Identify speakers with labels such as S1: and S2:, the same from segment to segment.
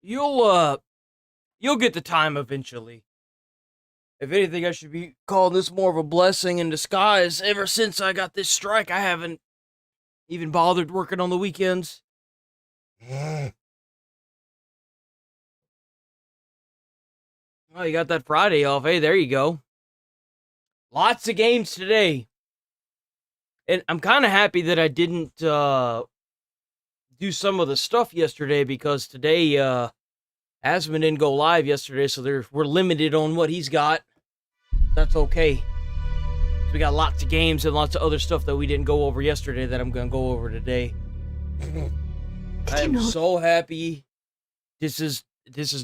S1: You'll get the time eventually. If anything, I should be calling this more of a blessing in disguise. Ever since I got this strike, I haven't even bothered working on the weekends. Oh, you got that Friday off. Hey, there you go. Lots of games today. And I'm kind of happy that I didn't do some of the stuff yesterday, because today Asmon didn't go live yesterday, so we're limited on what he's got. That's okay. So we got lots of games and lots of other stuff that we didn't go over yesterday that I'm going to go over today. I am so happy this is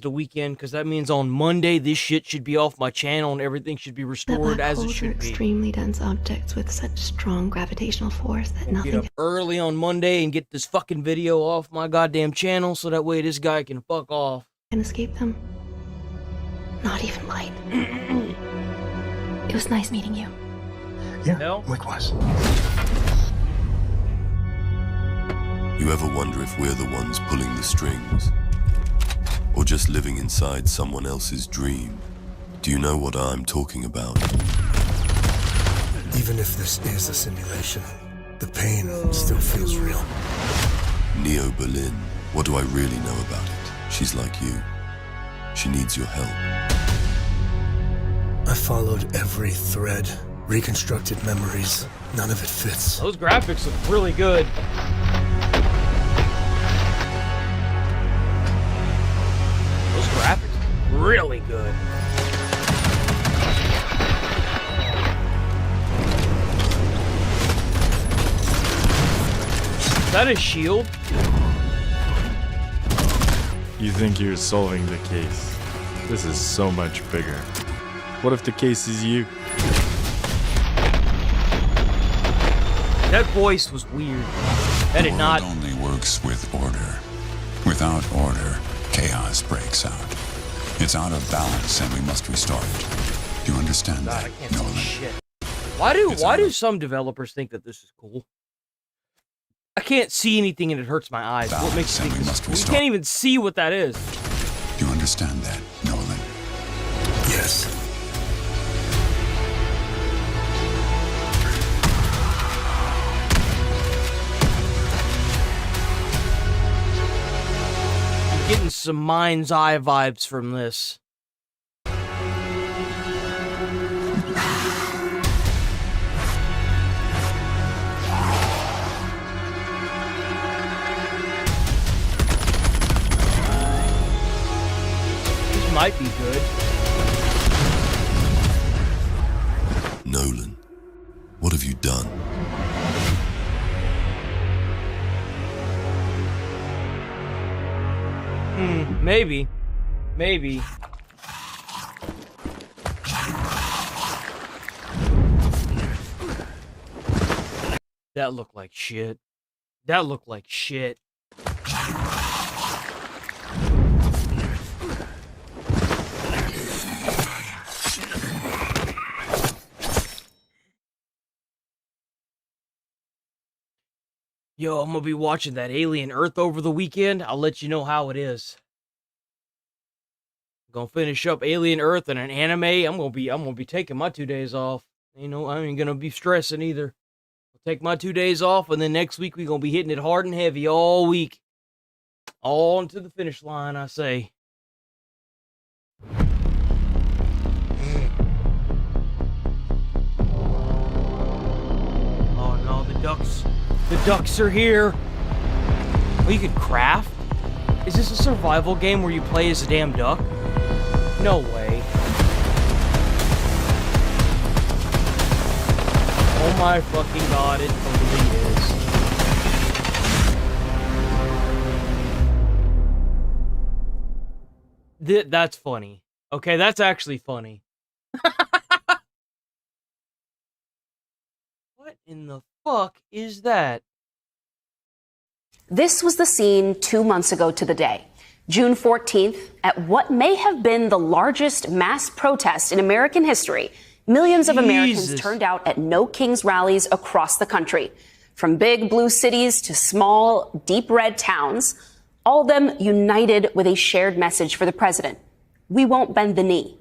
S1: the weekend, because that means on Monday this shit should be off my channel and everything should be restored as it should be.
S2: Extremely dense objects with such strong gravitational force that nothing.
S1: Get up early on Monday and get this fucking video off my goddamn channel, so that way this guy can fuck off.
S2: Can escape them. Not even light. It was nice meeting you.
S3: Yeah,
S1: no?
S3: Likewise.
S4: You ever wonder if we're the ones pulling the strings? Or just living inside someone else's dream? Do you know what I'm talking about?
S3: Even if this is a simulation, the pain still feels real.
S4: Neo Berlin, what do I really know about it? She's like you. She needs your help.
S3: I followed every thread, reconstructed memories. None of it fits.
S1: Those graphics look really good. Those graphics look really good. Is that a shield?
S5: You think you're solving the case. This is so much bigger. What if the case is you?
S1: That voice was weird. That it not.
S6: The world only works with order. Without order, chaos breaks out. It's out of balance and we must restore it. Do you understand
S1: God,
S6: that,
S1: I can't
S6: Nolan?
S1: see shit. Why do some developers think that this is cool? I can't see anything and it hurts my eyes. What makes you think this? You can't even see what that is.
S6: Do you understand that, Nolan?
S3: Yes.
S1: I'm getting some mind's eye vibes from this. Might be good.
S4: Nolan, what have you done?
S1: Maybe. Maybe. That looked like shit. That looked like shit. Yo, I'm gonna be watching that Alien Earth over the weekend. I'll let you know how it is. I'm gonna finish up Alien Earth and an anime. I'm gonna be taking my 2 days off. You know, I ain't gonna be stressing either. I'll take my 2 days off, and then next week we're gonna be hitting it hard and heavy all week. All into the finish line, I say. Oh no, the ducks. The ducks are here. Oh, you can craft? Is this a survival game where you play as a damn duck? No way. Oh my fucking god, it totally is. That's funny. Okay, that's actually funny. What in the fuck is that?
S7: This was the scene 2 months ago to the day, June 14th, at what may have been the largest mass protest in American history. Millions of Americans turned out at No Kings rallies across the country, from big blue cities to small, deep red towns. all of them united with a shared message for the president. We won't bend the knee.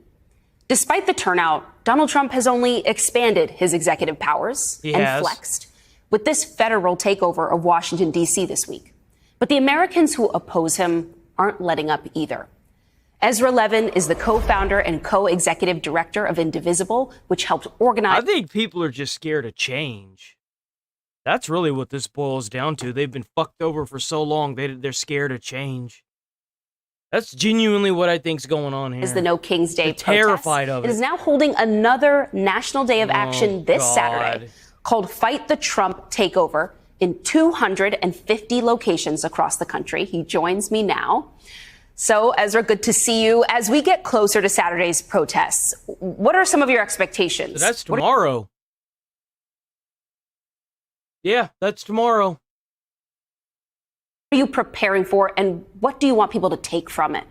S7: Despite the turnout, Donald Trump has only expanded his executive powers and flexed with this federal takeover of Washington, D.C. this week. But the Americans who oppose him aren't letting up either. Ezra Levin is the co-founder and co-executive director of Indivisible, which helped organize...
S1: I think people are just scared of change. That's really what this boils down to. They've been fucked over for so long, they're scared of change. That's genuinely what I think's going on here.
S7: Is the No King's Day protest.
S1: Terrified of it.
S7: It is now holding another national day of action this Saturday called Fight the Trump Takeover in 250 locations across the country. He joins me now. So, Ezra, good to see you. As we get closer to Saturday's protests, what are some of your expectations?
S1: So that's tomorrow. Yeah, that's tomorrow.
S7: What are you preparing for, and what do you want people to take from it?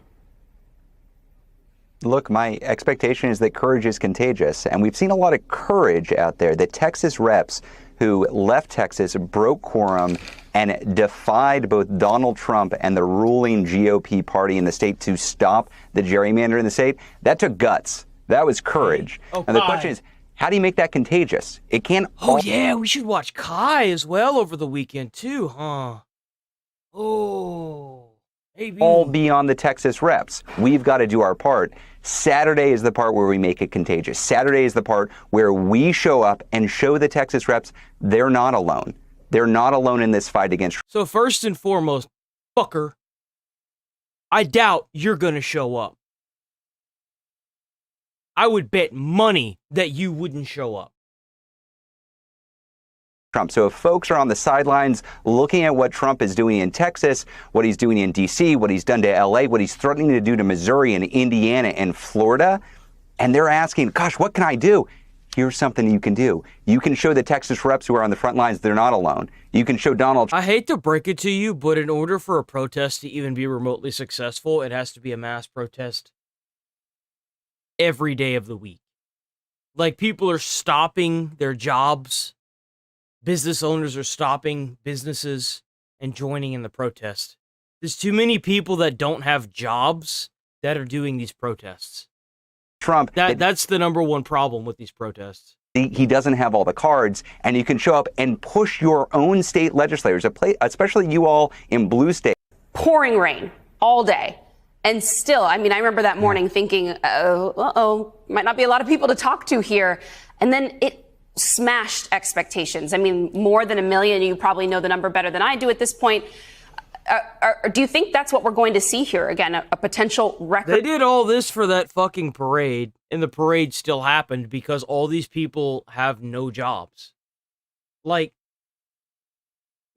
S8: Look, my expectation is that courage is contagious, and we've seen a lot of courage out there. The Texas reps who left Texas, broke quorum, and defied both Donald Trump and the ruling GOP party in the state to stop the gerrymander in the state. That took guts. That was courage.
S1: Oh,
S8: and the question is, how do you make that contagious? It can't.
S1: Oh, yeah, we should watch Kai as well over the weekend, too, huh? Oh, maybe.
S8: All be on the Texas reps. We've got to do our part. Saturday is the part where we make it contagious. Saturday is the part where we show up and show the Texas reps they're not alone. They're not alone in this fight against.
S1: So first and foremost, fucker, I doubt you're going to show up. I would bet money that you wouldn't show up.
S8: Trump. So if folks are on the sidelines looking at what Trump is doing in Texas, what he's doing in D.C., what he's done to L.A., what he's threatening to do to Missouri and Indiana and Florida, and they're asking, gosh, what can I do? Here's something you can do. You can show the Texas reps who are on the front lines they're not alone. You can show Donald Trump.
S1: I hate to break it to you, but in order for a protest to even be remotely successful, it has to be a mass protest every day of the week. Like, people are stopping their jobs. Business owners are stopping businesses and joining in the protest. There's too many people that don't have jobs that are doing these protests.
S8: Trump.
S1: That's the number one problem with these protests.
S8: He doesn't have all the cards, and you can show up and push your own state legislators, especially you all in blue states.
S7: Pouring rain all day. And still, I mean, I remember that morning thinking, might not be a lot of people to talk to here. And then it smashed expectations. I mean, more than 1 million. You probably know the number better than I do at this point. Do you think that's what we're going to see here? Again, a potential record?
S1: They did all this for that fucking parade, and the parade still happened because all these people have no jobs. Like,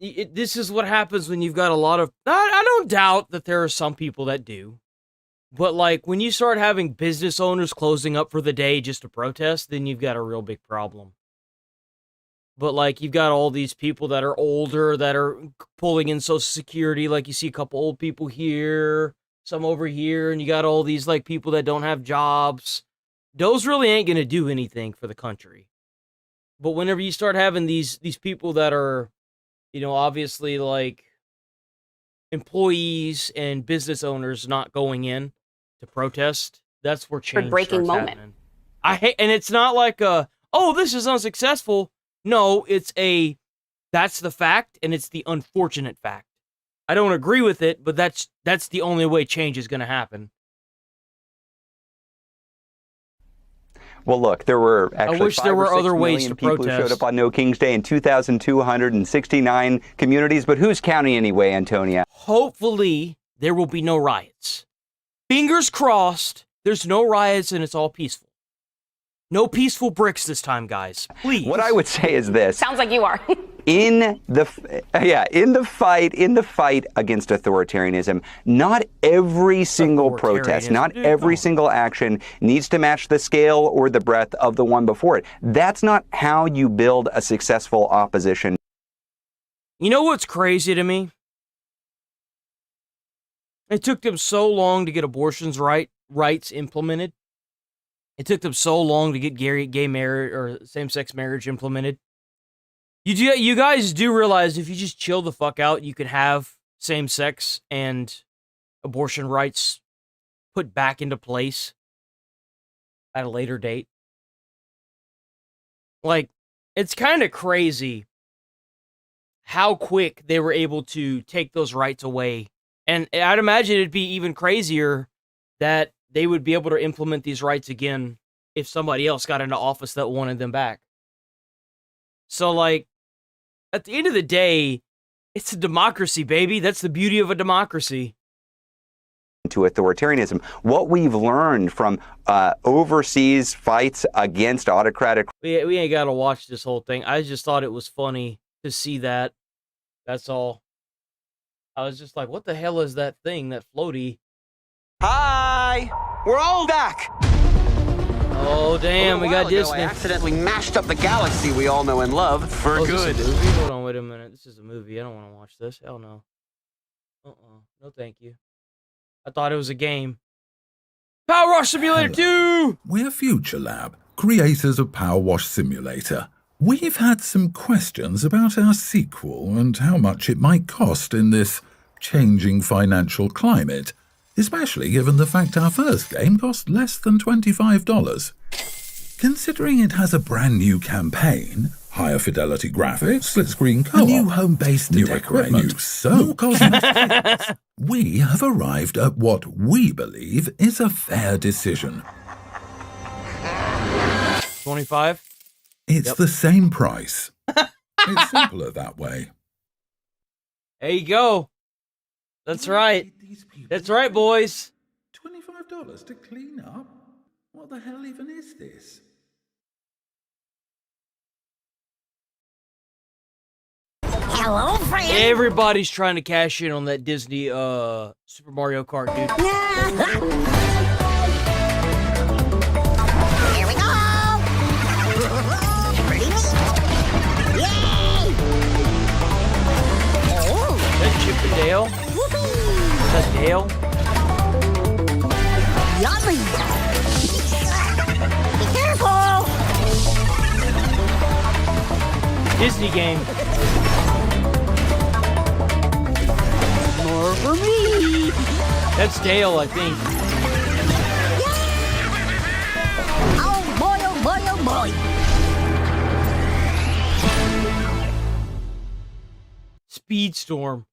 S1: this is what happens when you've got a lot of... I don't doubt that there are some people that do. But, like, when you start having business owners closing up for the day just to protest, then you've got a real big problem. But, like, you've got all these people that are older that are pulling in Social Security. Like, you see a couple old people here, some over here, and you got all these, like, people that don't have jobs. Those really ain't going to do anything for the country. But whenever you start having these people that are, you know, obviously, like, employees and business owners not going in to protest, that's where change
S7: breaking
S1: starts
S7: moment.
S1: happening. And it's not like this is unsuccessful. No, that's the fact, and it's the unfortunate fact. I don't agree with it, but that's the only way change is going to happen.
S8: Well, look, there were actually
S1: I wish there were other ways to
S8: people
S1: protest.
S8: who showed up on No King's Day in 2,269 communities. But who's counting anyway, Antonia?
S1: Hopefully, there will be no riots. Fingers crossed, there's no riots and it's all peaceful. No peaceful bricks this time, guys. Please.
S8: What I would say is this.
S7: Sounds like you are.
S8: In the fight against authoritarianism, not every single protest, not every single action needs to match the scale or the breadth of the one before it. That's not how you build a successful opposition.
S1: You know what's crazy to me? It took them so long to get abortions rights implemented. It took them so long to get gay marriage or same-sex marriage implemented. You guys do realize if you just chill the fuck out, you can have same-sex and abortion rights put back into place at a later date. Like, it's kind of crazy how quick they were able to take those rights away. And I'd imagine it'd be even crazier that they would be able to implement these rights again if somebody else got into office that wanted them back. So, like, at the end of the day, it's a democracy, baby. That's the beauty of a democracy.
S8: To authoritarianism. What we've learned from overseas fights against autocratic.
S1: We ain't got to watch this whole thing. I just thought it was funny to see that. That's all. I was just like, what the hell is that thing, that floaty?
S9: Hi! We're all back!
S1: Oh, damn, we got Disney.
S9: I accidentally mashed up the galaxy we all know and love for good.
S1: Is this a movie? Hold on, wait a minute. This is a movie. I don't want to watch this. Hell no. No, thank you. I thought it was a game. Power Wash Simulator 2!
S10: We're Future Lab, creators of Power Wash Simulator. We've had some questions about our sequel and how much it might cost in this changing financial climate, especially given the fact our first game cost less than $25. Considering it has a brand new campaign, higher fidelity graphics, split-screen co-op, a new home-based new equipment, more cosmetics, we have arrived at what we believe is a fair decision.
S1: 25?
S10: It's the same price. It's simpler that way.
S1: There you go. That's right. That's right, boys.
S10: $25 to clean up? What the hell even is this?
S11: Hello, friend.
S1: Everybody's trying to cash in on that Disney Super Mario Kart, dude.
S11: Here we go. Yay! Oh.
S1: Is that Chip and Dale? Is that Dale?
S11: Yummy. Be careful.
S1: Disney game.
S11: More for me.
S1: That's Dale, I think.
S11: Oh boy, oh boy, oh boy.
S1: Speedstorm.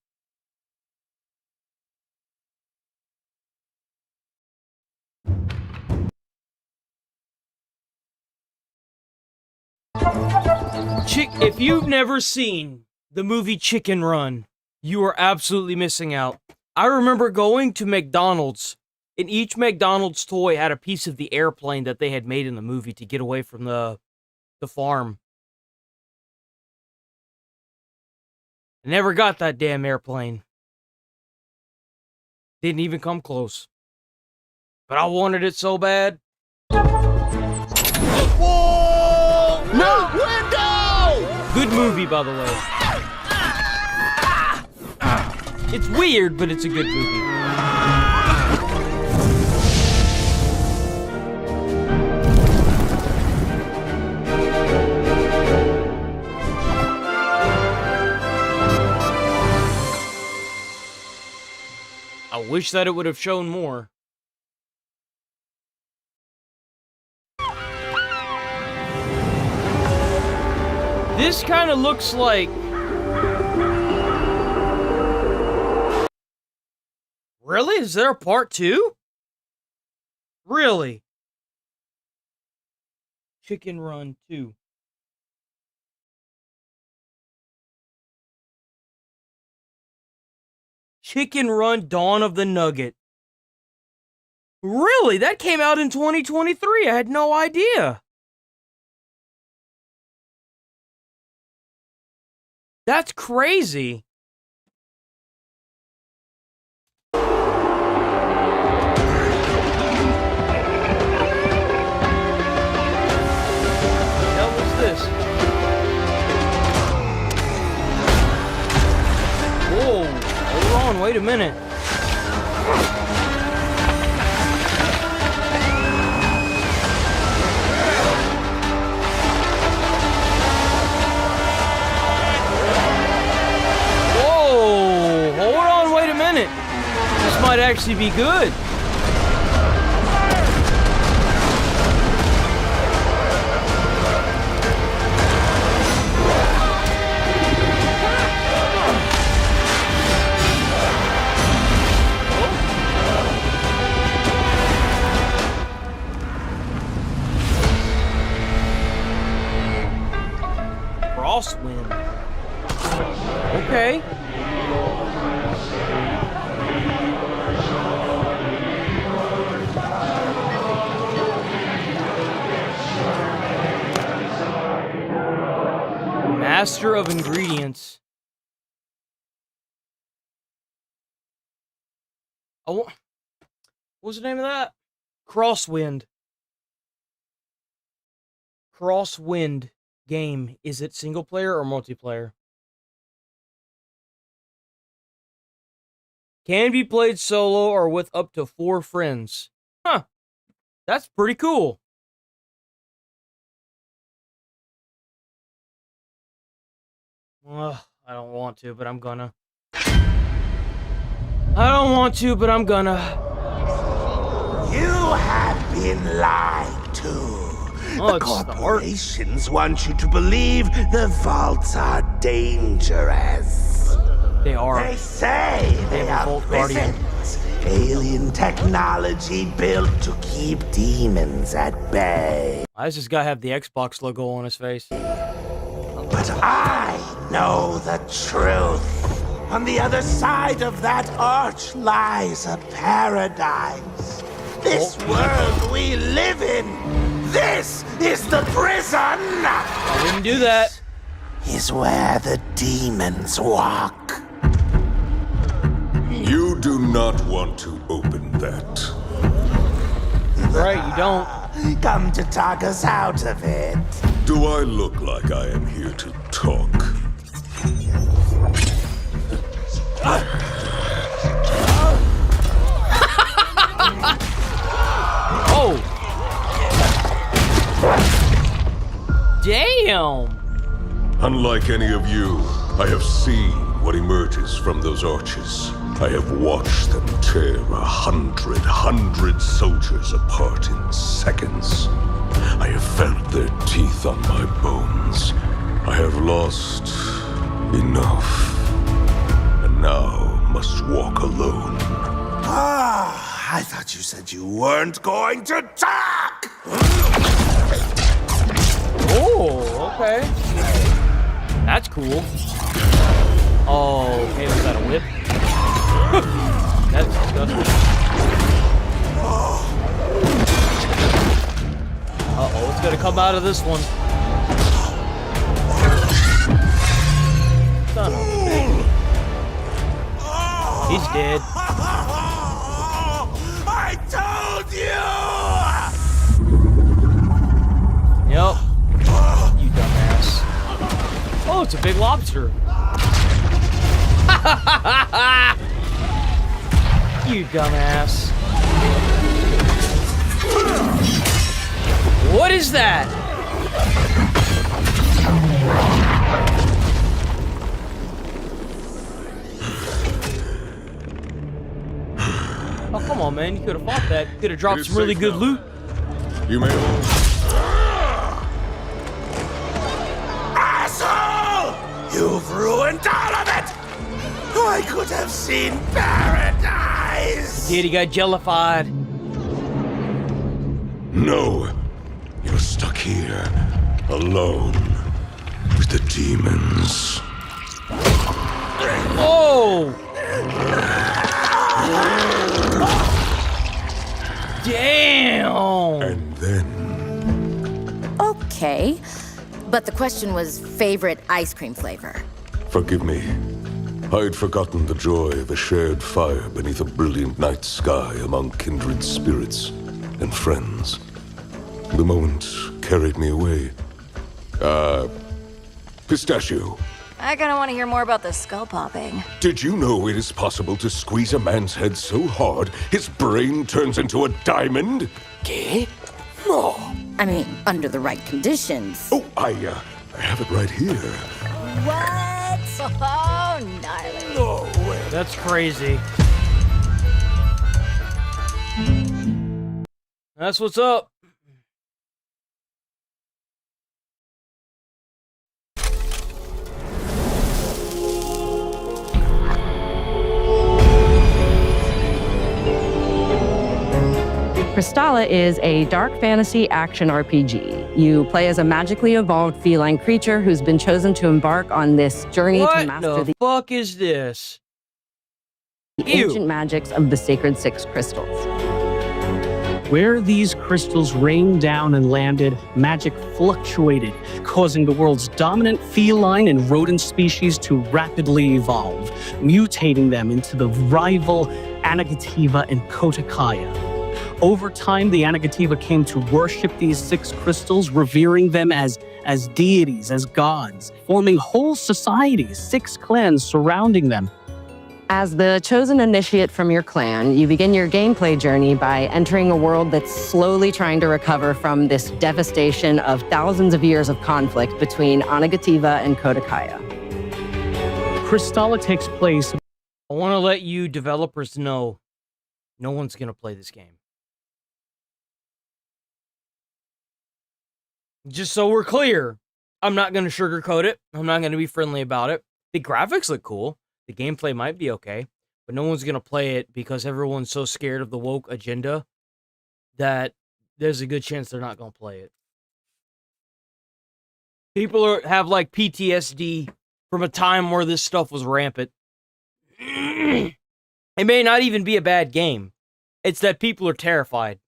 S1: If you've never seen the movie Chicken Run, you are absolutely missing out. I remember going to McDonald's, and each McDonald's toy had a piece of the airplane that they had made in the movie to get away from the farm. I never got that damn airplane. Didn't even come close. But I wanted it so bad. Whoa!
S9: No window!
S1: Good movie, by the way. It's weird, but it's a good movie. I wish that it would have shown more. This kind of looks like... Really? Is there a part 2? Really? Chicken Run 2. Chicken Run Dawn of the Nugget. Really? That came out in 2023. I had no idea. That's crazy. Whoa, hold on, wait a minute. Whoa, hold on might actually be good. Crosswind. Okay. Master of Ingredients. Oh, what was the name of that? Crosswind. Crosswind game. Is it single player or multiplayer? Can be played solo or with up to 4 friends. Huh. That's pretty cool. Ugh, I don't want to, but I'm gonna. I don't want to, but I'm gonna.
S12: You have been lied to. The corporations want you to believe the vaults are dangerous.
S1: They are.
S12: They say they are prisons. Alien technology built to keep demons at bay.
S1: Why does this guy have the Xbox logo on his face?
S12: But I know the truth. On the other side of that arch lies a paradise. This world we live in, this is the prison!
S1: I wouldn't do that.
S12: Is where the demons walk.
S13: You do not want to open that.
S1: Right, you don't.
S12: Come to talk us out of it.
S13: Do I look like I am here to talk?
S1: Oh! Damn!
S13: Unlike any of you, I have seen what emerges from those arches. I have watched them tear 100 soldiers apart in seconds. I have felt their teeth on my bones. I have lost enough, and now must walk alone.
S12: Ah, I thought you said you weren't going to talk!
S1: Oh, okay. That's cool. Oh, okay, was that a whip? That's disgusting. Uh-oh, it's gonna come out of this one. Son of a bitch. He's dead.
S12: I told you!
S1: Yep. You dumbass. Oh, it's a big lobster. You dumbass. What is that? Oh, come on, man. You could have fought that. You could have dropped some really good loot.
S13: You may all...
S12: Asshole! You've ruined all of it! I could have seen paradise!
S1: Did he got jellified?
S13: No. You're stuck here, alone, with the demons.
S1: Oh! Damn!
S13: And then...
S11: Okay, but the question was favorite ice cream flavor.
S13: Forgive me. I had forgotten the joy of a shared fire beneath a brilliant night sky among kindred spirits and friends. The moment carried me away. Pistachio.
S2: I kinda wanna hear more about the skull popping.
S13: Did you know it is possible to squeeze a man's head so hard his brain turns into a diamond?
S11: Okay. No. I mean, under the right conditions.
S13: Oh, I have it right here.
S11: What? Oh, gnarly.
S13: No way.
S1: That's crazy. That's what's up.
S14: Crystalla is a dark fantasy action RPG. You play as a magically evolved feline creature who's been chosen to embark on this journey to master
S1: What the fuck is this?
S14: ancient magics of the Sacred Six Crystals.
S15: Where these crystals rained down and landed, magic fluctuated, causing the world's dominant feline and rodent species to rapidly evolve, mutating them into the rival Anagativa and Kotakaya. Over time, the Anagativa came to worship these six crystals, revering them as deities, as gods, forming whole societies, 6 clans surrounding them.
S14: As the chosen initiate from your clan, you begin your gameplay journey by entering a world that's slowly trying to recover from this devastation of thousands of years of conflict between Anagativa and Kotakaya.
S15: Crystalla takes place.
S1: I want to let you developers know no one's going to play this game. Just so we're clear, I'm not going to sugarcoat it. I'm not going to be friendly about it. The graphics look cool. The gameplay might be okay, but no one's going to play it because everyone's so scared of the woke agenda that there's a good chance they're not going to play it. People have like PTSD from a time where this stuff was rampant. It may not even be a bad game. It's that people are terrified.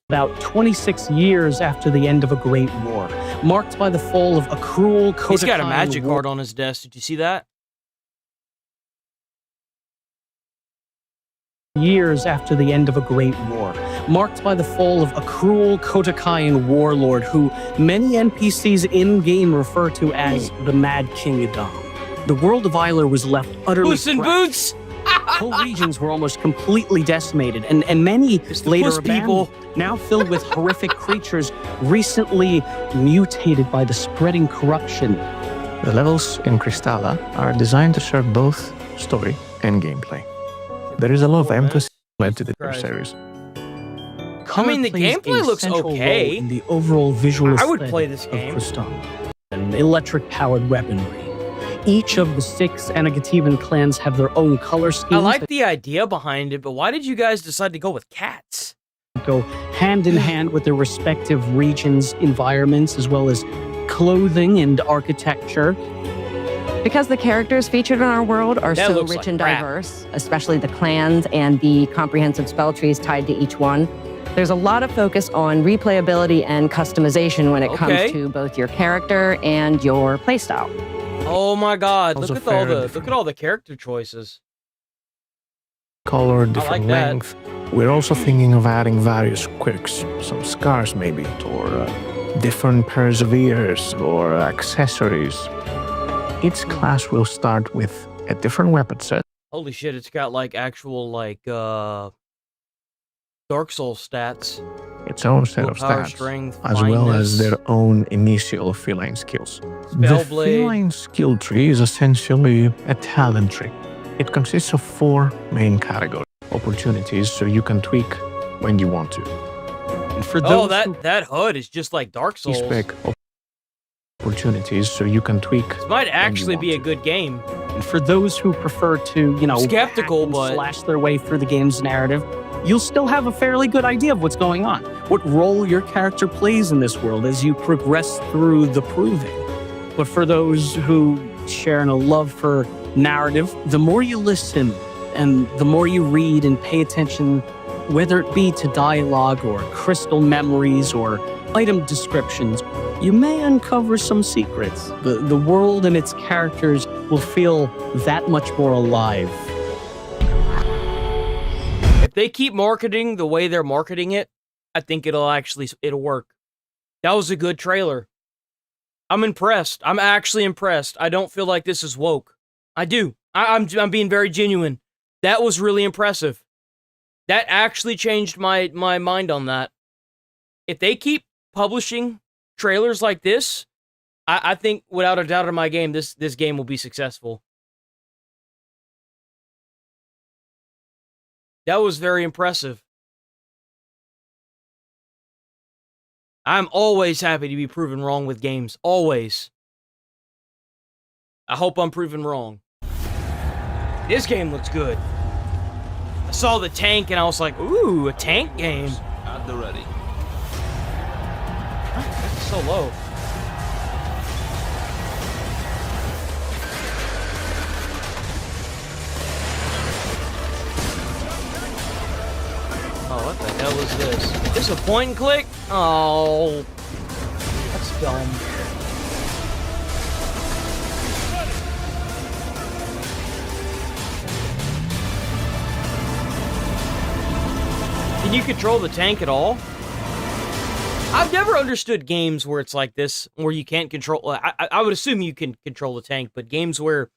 S15: About 26 years after the end of a great war, marked by the fall of a cruel Kotakai.
S1: He's got a magic card on his desk. Did you see that?
S15: Years after the end of a great war, marked by the fall of a cruel Kotakayan warlord who many NPCs in-game refer to as the Mad King Adam. The world of Isler was left utterly
S1: Puss in Boots!
S15: Whole regions were almost completely decimated, and many later
S1: people
S15: now filled with horrific creatures recently mutated by the spreading corruption.
S16: The levels in Crystalla are designed to serve both story and gameplay. There is a lot of emphasis led to the series.
S1: I mean, the gameplay looks okay.
S15: In the overall visual
S1: I would
S15: aesthetic
S1: play this game.
S15: of Crystalla. And electric-powered weaponry. Each of the 6 Anagativan clans have their own color schemes.
S1: I like the idea behind it, but why did you guys decide to go with cats?
S15: Go hand in hand with their respective regions' environments, as well as clothing and architecture.
S14: Because the characters featured in our world are
S1: That
S14: so
S1: looks
S14: rich
S1: like
S14: and
S1: crap.
S14: diverse, especially the clans and the comprehensive spell trees tied to each one, there's a lot of focus on replayability and customization when it comes to both your character and your playstyle.
S1: Oh my god,
S16: Also
S1: look
S16: fair
S1: at all the character choices.
S16: Color, different
S1: like that.
S16: length. We're also thinking of adding various quirks, some scars maybe, or different pairs of ears, or accessories. Each class will start with a different weapon set.
S1: Holy shit, it's got like actual like Dark Souls stats.
S16: Its own set of
S1: Willpower,
S16: stats,
S1: strength,
S16: as well as
S1: fineness.
S16: their own initial feline skills. The
S1: Spellblade.
S16: feline skill tree is essentially a talent tree. It consists of 4 main categories. Opportunities, so you can tweak when you want to. And for
S1: Oh,
S16: those
S1: that HUD is just like Dark
S16: who
S1: Souls.
S16: spec opportunities, so you can tweak.
S1: This might actually be a good game.
S15: And for those who prefer to,
S1: Skeptical,
S15: hack and
S1: but
S15: slash their way through the game's narrative, you'll still have a fairly good idea of what's going on, what role your character plays in this world as you progress through the proving. But for those who share a love for narrative, the more you listen and the more you read and pay attention, whether it be to dialogue or crystal memories or item descriptions, you may uncover some secrets. The world and its characters will feel that much more alive.
S1: if they keep marketing the way they're marketing it, I think it'll work. That was a good trailer. I'm impressed. I'm actually impressed. I don't feel like this is woke. I do. I'm being very genuine. That was really impressive. That actually changed my mind on that. If they keep publishing trailers like this, I think without a doubt in my game, this game will be successful. That was very impressive. I'm always happy to be proven wrong with games. Always. I hope I'm proven wrong. This game looks good. I saw the tank and I was like, ooh, a tank game.
S17: At the ready.
S1: That's so low. Oh, what the hell is this? Is this a point and click? Oh, that's dumb. Can you control the tank at all? I've never understood games where it's like this, where you can't control... I would assume you can control the tank, but games where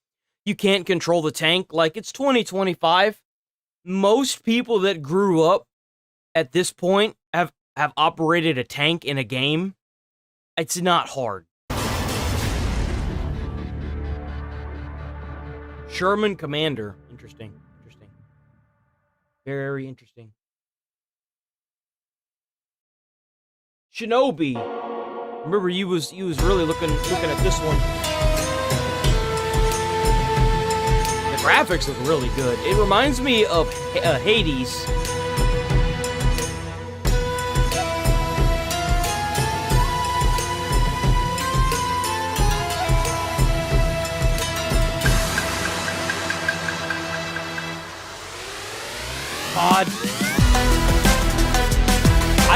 S1: you can't control the tank, like it's 2025. Most people that grew up at this point have operated a tank in a game. It's not hard. Sherman Commander. Interesting. Interesting. Very interesting. Shinobi. Remember, you was really looking at this one. The graphics look really good. It reminds me of Hades. COD.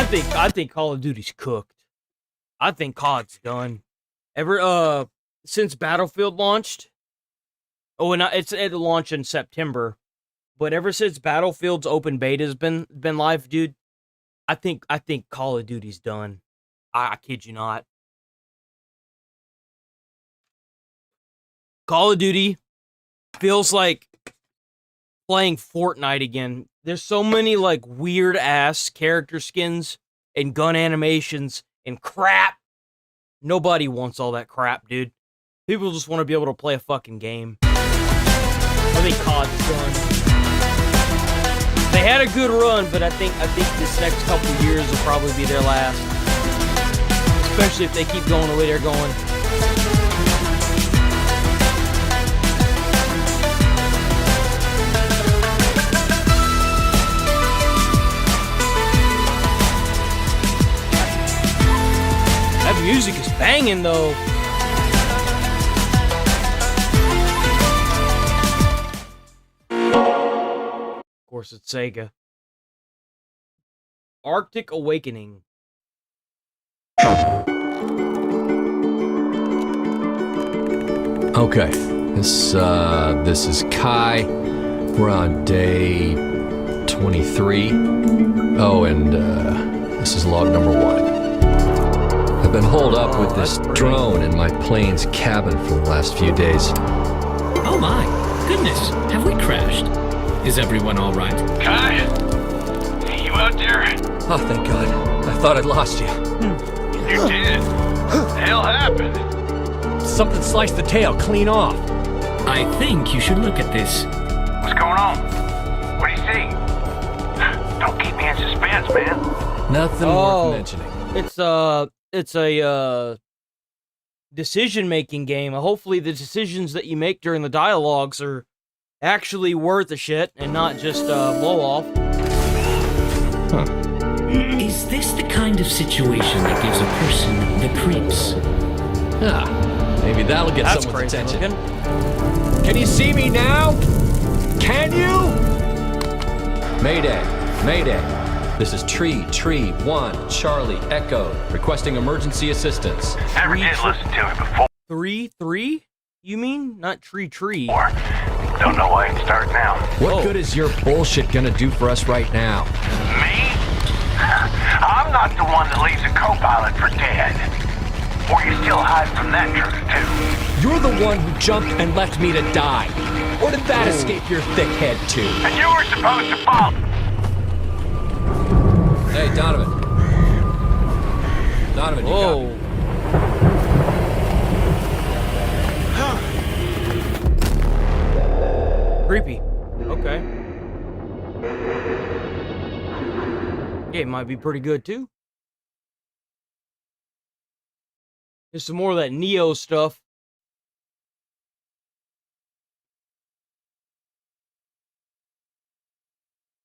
S1: I think Call of Duty's cooked. I think COD's done. Since Battlefield launched. Oh, and it launched in September, but ever since Battlefield's open beta's been live, dude, I think Call of Duty's done. I kid you not. Call of Duty feels like playing Fortnite again. There's so many like weird ass character skins and gun animations and crap. Nobody wants all that crap, dude. People just want to be able to play a fucking game. I think COD's done. They had a good run, but I think this next couple of years will probably be their last. Especially if they keep going the way they're going. That music is banging, though. Of course, it's Sega. Arctic Awakening.
S18: Okay, this is Kai. We're on day 23. Oh, and this is log number 1. I've been holed up with this drone in my plane's cabin for the last few days.
S19: Oh my goodness, have we crashed? Is everyone all right?
S20: Kai, you out there?
S18: Oh, thank God. I thought I'd lost you.
S20: You did. The hell happened?
S18: Something sliced the tail clean off.
S19: I think you should look at this.
S20: What's going on? What do you see? Don't keep me in suspense, man.
S18: Nothing worth mentioning.
S1: It's a decision-making game. Hopefully the decisions that you make during the dialogues are actually worth a shit and not just blow-off.
S18: Huh.
S19: Is this the kind of situation that gives a person the creeps?
S18: Maybe that'll get someone's attention. Can you see me now? Can you? Mayday, Mayday. This is Tree 1, Charlie, Echo, requesting emergency assistance.
S20: Never did listen to it before.
S1: 3? You mean? Not Tree.
S20: Don't know why it start now.
S18: What good is your bullshit gonna do for us right now?
S20: Me? I'm not the one that leaves a co-pilot for dead. Or you still hide from that truth, too.
S18: You're the one who jumped and left me to die. Or did that escape your thick head, too?
S20: And you were supposed to follow.
S18: Hey, Donovan. Donovan, you got me.
S1: Creepy. Okay. Game might be pretty good too. There's some more of that Neo stuff.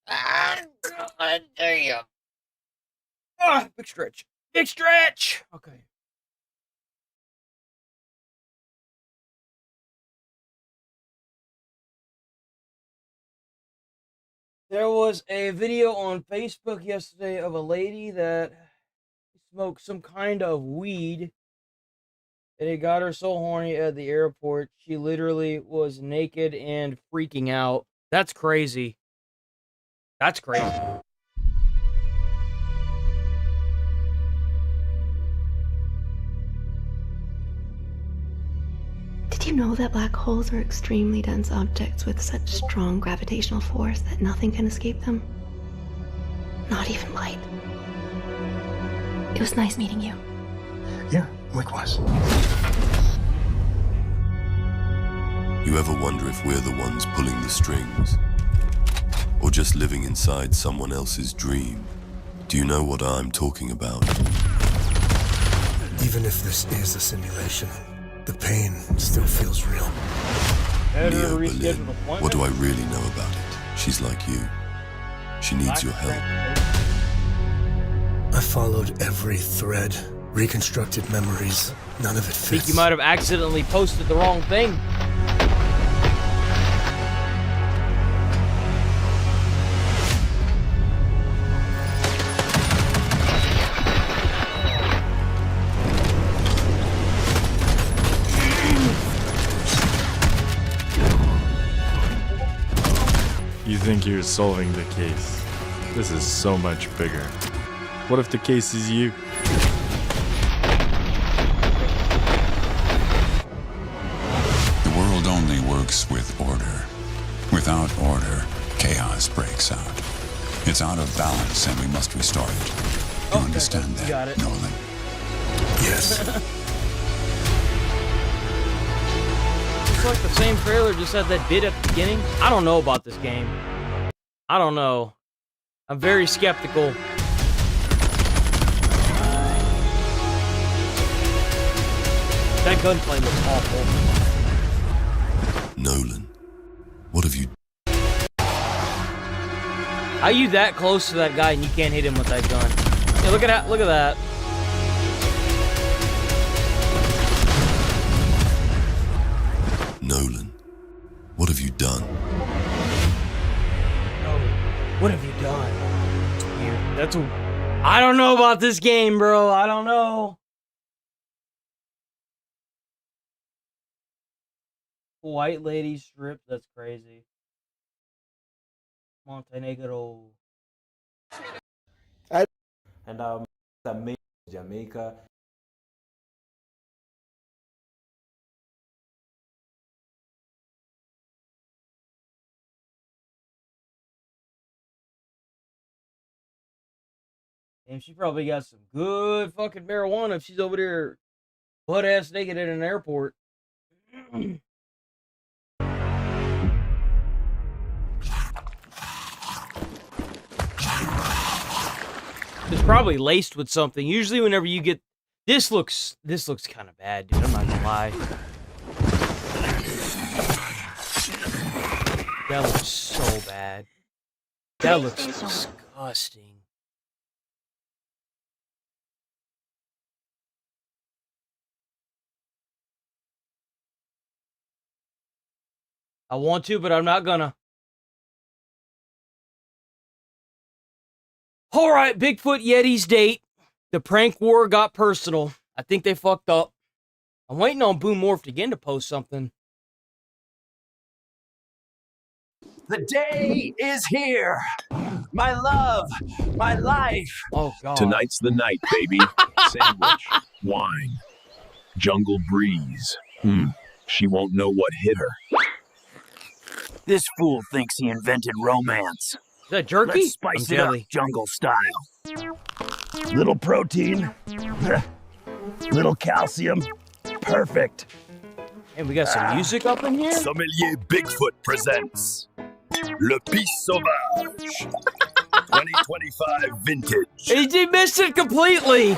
S1: Ah, God damn. Ah, big stretch. Big stretch. Okay. There was a video on Facebook yesterday of a lady that smoked some kind of weed, and it got her so horny at the airport, she literally was naked and freaking out. That's crazy. That's crazy.
S2: Did you know that black holes are extremely dense objects with such strong gravitational force that nothing can escape them? Not even light. It was nice meeting you.
S3: Yeah, likewise.
S4: You ever wonder if we're the ones pulling the strings? Or just living inside someone else's dream? Do you know what I'm talking about?
S3: Even if this is a simulation, the pain still feels real.
S4: Neo Berlin, what do I really know about it? She's like you. She needs your help.
S3: I followed every thread, reconstructed memories. None of it fits.
S1: I think you might have accidentally posted the wrong thing.
S5: You think you're solving the case. This is so much bigger. What if the case is you?
S6: The world only works with order. Without order, chaos breaks out. It's out of balance and we must restore it. You understand that,
S1: got it.
S6: Nolan?
S3: Yes.
S1: It's like the same trailer, just had that bit at the beginning. I don't know about this game. I don't know. I'm very skeptical. That gunplay looks awful.
S4: Nolan, what have you...
S1: How you that close to that guy and you can't hit him with that gun? Yeah, look at that. Look at that.
S4: Nolan, what have you done?
S1: What have you done? Weird. That's a... I don't know about this game, bro. I don't know. White lady strip. That's crazy. Montenegro.
S17: And Jamaica.
S1: And she probably got some good fucking marijuana if she's over there butt ass naked at an airport. It's probably laced with something. Usually whenever you get... This looks kind of bad, dude. I'm not gonna lie. That looks so bad. That looks disgusting. I want to, but I'm not gonna. All right, Bigfoot Yeti's date. The prank war got personal. I think they fucked up. I'm waiting on Boom Morphed again to post something.
S20: The day is here. My love, my life.
S1: Oh, God.
S21: Tonight's the night, baby. Sandwich, wine, jungle breeze. She won't know what hit her.
S20: This fool thinks he invented romance.
S1: Is that jerky?
S20: Let's spice it up jungle style. Little protein, little calcium. Perfect.
S1: And we got some music up in here?
S21: Sommelier Bigfoot presents Le Pisse Sauvage 2025 vintage.
S1: He missed it completely.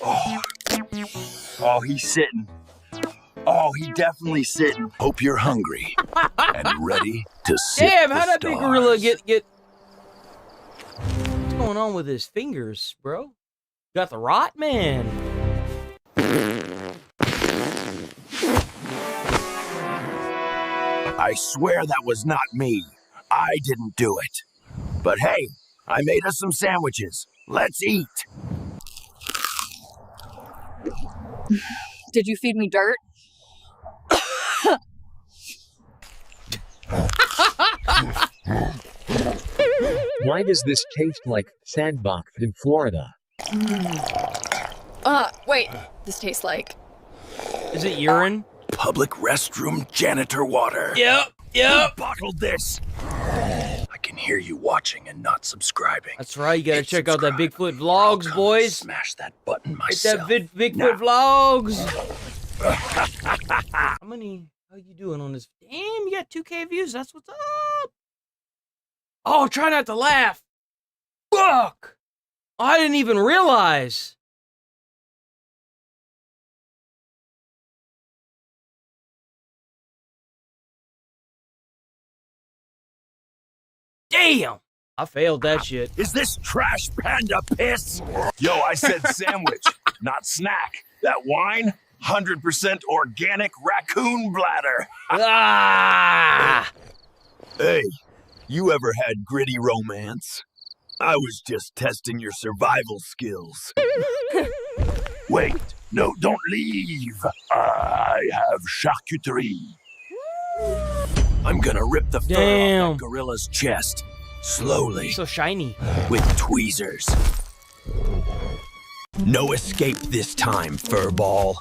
S21: Oh, Oh, he's sitting. Oh, he definitely sitting. Hope you're hungry and ready to sift
S1: Damn,
S21: the
S1: how'd that big
S21: stars.
S1: gorilla get... What's going on with his fingers, bro? Got the rot, man.
S21: I swear that was not me. I didn't do it. But hey, I made us some sandwiches. Let's eat.
S7: Did you feed me dirt?
S22: Why does this taste like sandbox in Florida?
S7: Wait. This tastes like...
S1: Is it urine?
S21: Public restroom janitor water.
S1: Yep.
S21: Who bottled this? I can hear you watching and not subscribing.
S1: That's right, you gotta check out that Bigfoot Vlogs, boys.
S21: Smash that button
S1: Hit
S21: myself.
S1: that Bigfoot Vlogs. How you doing on this? Damn, you got 2K views. That's what's up. Oh, try not to laugh. Fuck. I didn't even realize. Damn. I failed that shit.
S21: Is this trash panda piss? Yo, I said sandwich, not snack. That wine, 100% organic raccoon bladder.
S1: Ah!
S21: Hey, you ever had gritty romance? I was just testing your survival skills. Wait, no, don't leave. I have charcuterie. I'm gonna rip the fur off that gorilla's chest. Slowly.
S1: So shiny.
S21: With tweezers. No escape this time, furball.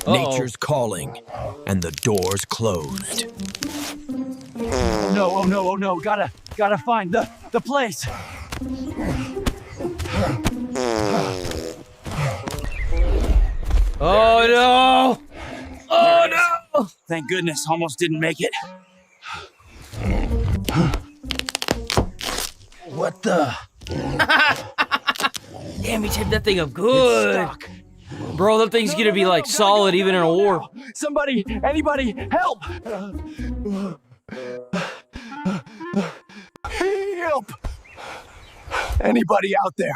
S21: Nature's calling, and the door's closed.
S15: No, oh no, oh no. Gotta find the place.
S1: Oh no! Oh no!
S15: Thank goodness, almost didn't make it.
S21: What the?
S1: Damn, he tipped that thing up good. Bro, that thing's gonna be like solid even in a war.
S15: Somebody, anybody, help!
S21: Help! Anybody out there?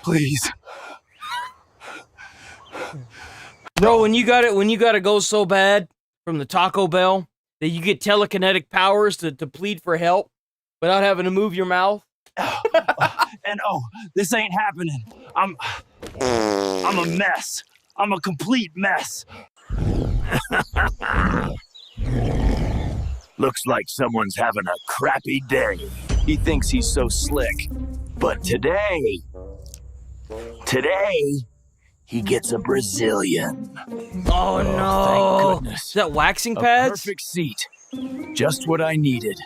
S21: Please.
S1: Bro, when you gotta go so bad from the Taco Bell that you get telekinetic powers to plead for help without having to move your mouth.
S15: And this ain't happening. I'm a mess. I'm a complete mess.
S21: Looks like someone's having a crappy day. He thinks he's so slick. But today, he gets a Brazilian.
S1: Oh no!
S21: Thank goodness.
S1: Is that waxing pads?
S21: A perfect seat. Just what I needed.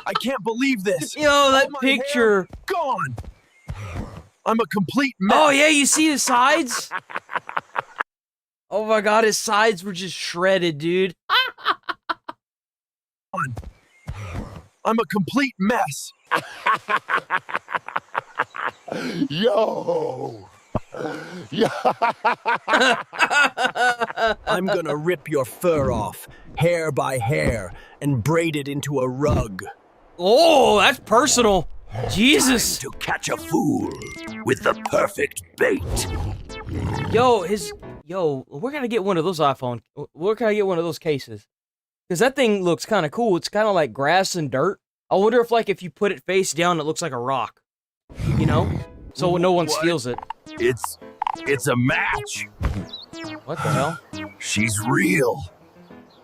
S21: I can't believe this.
S1: Yo, that picture.
S21: Gone. I'm a complete mess.
S1: Oh yeah, you see the sides? Oh my god, his sides were just shredded, dude.
S21: I'm a complete mess.
S23: Yo!
S21: I'm gonna rip your fur off, hair by hair, and braid it into a rug.
S1: Oh, that's personal. Jesus.
S21: Time to catch a fool with the perfect bait.
S1: Yo, where can I get one of those where can I get one of those cases? Because that thing looks kind of cool. It's kind of like grass and dirt. I wonder if you put it face down, it looks like a rock. You know? So no one steals it.
S21: It's a match.
S1: What the hell?
S21: She's real.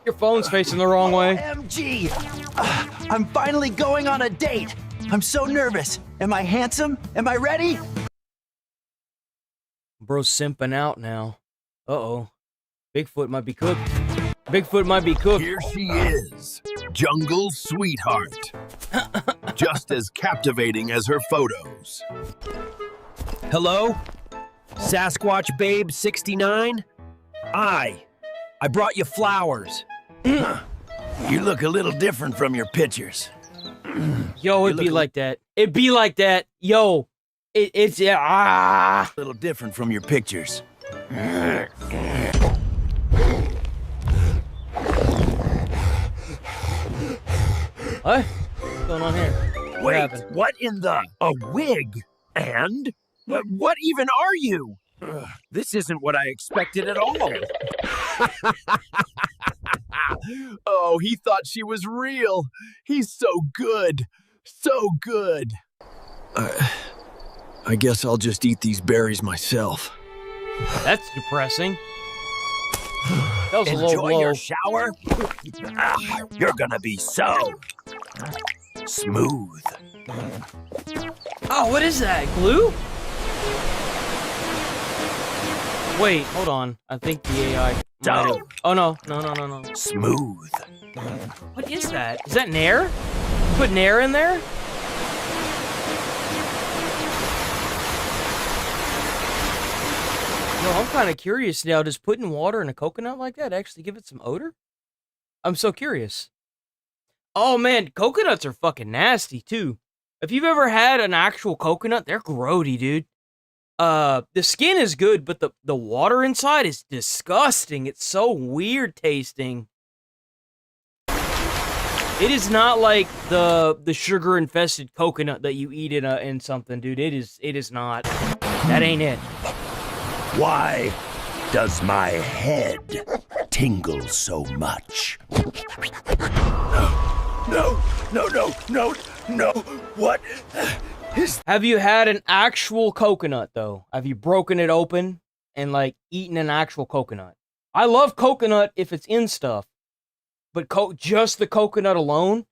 S1: Your phone's facing the wrong way.
S24: OMG! I'm finally going on a date. I'm so nervous. Am I handsome? Am I ready?
S1: Bro's simping out now. Uh-oh. Bigfoot might be cooked. Bigfoot might be cooked.
S21: Here she is, jungle sweetheart. just as captivating as her photos. Hello? Sasquatch Babe 69? I brought you flowers.
S24: You look a little different from your pictures.
S1: Yo, it'd be like that. It'd be like that. Yo, it's
S24: a little different from your pictures.
S1: What? What's going on here?
S21: Wait, what in the... A wig? And? What even are you? This isn't what I expected at all. Oh, he thought she was real. He's so good. So good.
S24: I guess I'll just eat these berries myself.
S1: That's depressing. That was a low
S21: Enjoy
S1: blow.
S21: your shower? You're gonna be so smooth.
S1: Oh, what is that? Glue? Wait, hold on. I think the AI might have... Oh, no. No.
S21: Smooth.
S1: What is that? Is that Nair? Put Nair in there? No, I'm kind of curious now. Does putting water in a coconut like that actually give it some odor? I'm so curious. Oh, man. Coconuts are fucking nasty, too. If you've ever had an actual coconut, they're grody, dude. The skin is good, but the water inside is disgusting. It's so weird tasting. It is not like the sugar infested coconut that you eat in something, dude. It is not. That ain't it.
S21: Why does my head tingle so much? No. What is...
S1: Have you had an actual coconut, though? Have you broken it open and, like, eaten an actual coconut? I love coconut if it's in stuff, but just the coconut alone,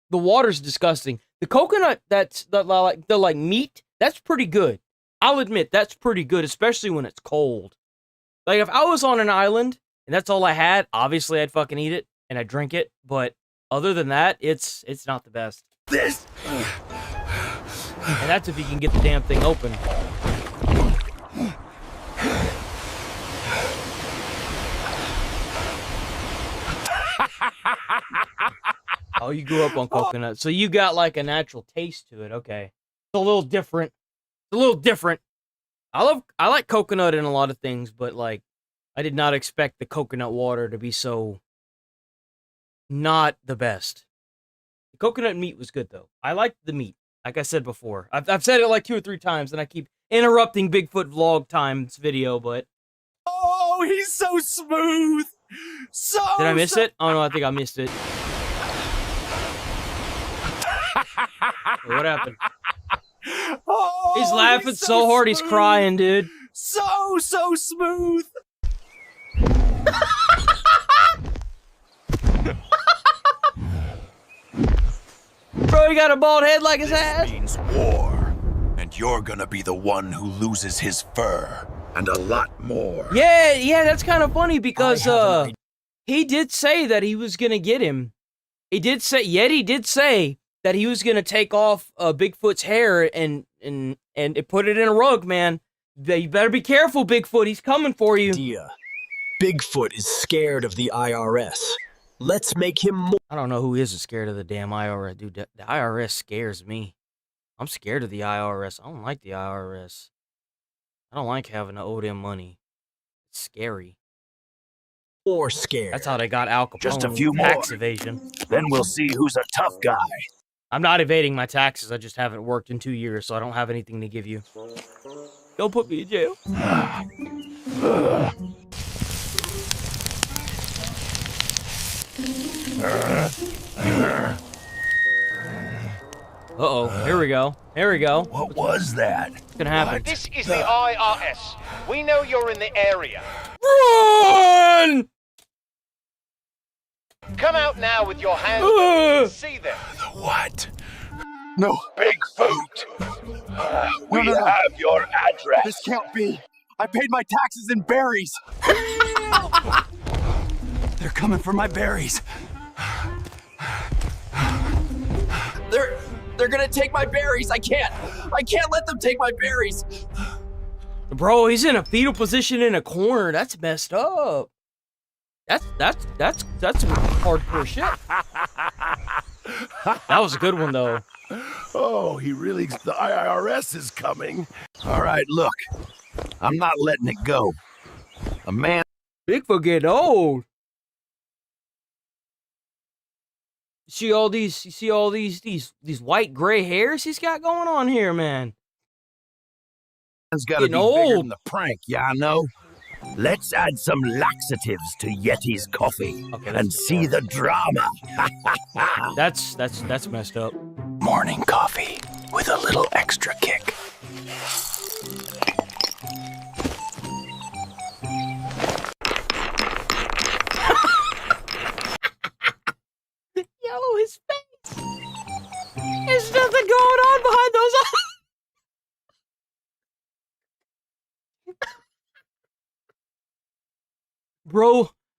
S1: the water's disgusting. The coconut that's like meat, that's pretty good. I'll admit, that's pretty good, especially when it's cold. Like, if I was on an island and that's all I had, obviously I'd fucking eat it and I'd drink it, but other than that, it's not the best.
S21: This...
S1: And that's if you can get the damn thing open. Oh, you grew up on coconut, so you got like a natural taste to it. Okay, it's a little different. It's a little different. I like coconut in a lot of things, but like, I did not expect the coconut water to be so not the best. The coconut meat was good though. I liked the meat. Like I said before, I've said it like 2 or 3 times, and I keep interrupting Bigfoot vlog time's video, but...
S21: Oh, he's so smooth!
S1: Did I miss it? Oh no, I think I missed it. Wait, what happened?
S21: Oh,
S1: He's laughing so hard, he's crying, dude.
S21: So smooth!
S1: Bro, he got a bald head like his ass.
S21: This means war, and you're gonna be the one who loses his fur, and a lot more.
S1: Yeah, that's kind of funny because he did say that he was gonna get him. Yeti did say that he was gonna take off Bigfoot's hair and put it in a rug, man. You better be careful, Bigfoot. He's coming for you.
S21: Bigfoot is scared of the IRS. Let's make him more...
S1: I don't know who isn't scared of the damn IRS, dude. The IRS scares me. I'm scared of the IRS. I don't like the IRS. I don't like having to owe them money. It's scary.
S21: More scared.
S1: That's how they got Al Capone.
S21: Just a few
S1: tax
S21: more.
S1: evasion.
S21: Then we'll see who's a tough guy.
S1: I'm not evading my taxes. I just haven't worked in 2 years, so I don't have anything to give you. Don't put me in jail. Uh-oh, here we go. Here we go.
S21: What was that?
S1: What's gonna happen?
S20: This is the IRS. We know you're in the area.
S1: Run!
S20: Come out now with your hands where we can see them.
S21: What? No.
S20: Bigfoot.
S21: We have your address.
S24: This can't be. I paid my taxes in berries. They're coming for my berries. They're gonna take my berries. I can't let them take my berries.
S1: Bro, he's in a fetal position in a corner. That's messed up. That's some hardcore shit. That was a good one though.
S21: Oh, the IRS is coming. All right, look. I'm not letting it go. A man.
S1: Bigfoot getting old. You see all these white gray hairs he's got going on here, man.
S21: Man's gotta be bigger than the prank, yeah, I know. Let's add some laxatives to Yeti's coffee and see the drama.
S1: That's messed up.
S21: Morning coffee with a little extra kick.
S1: Yellow his face. There's nothing going on behind those eyes.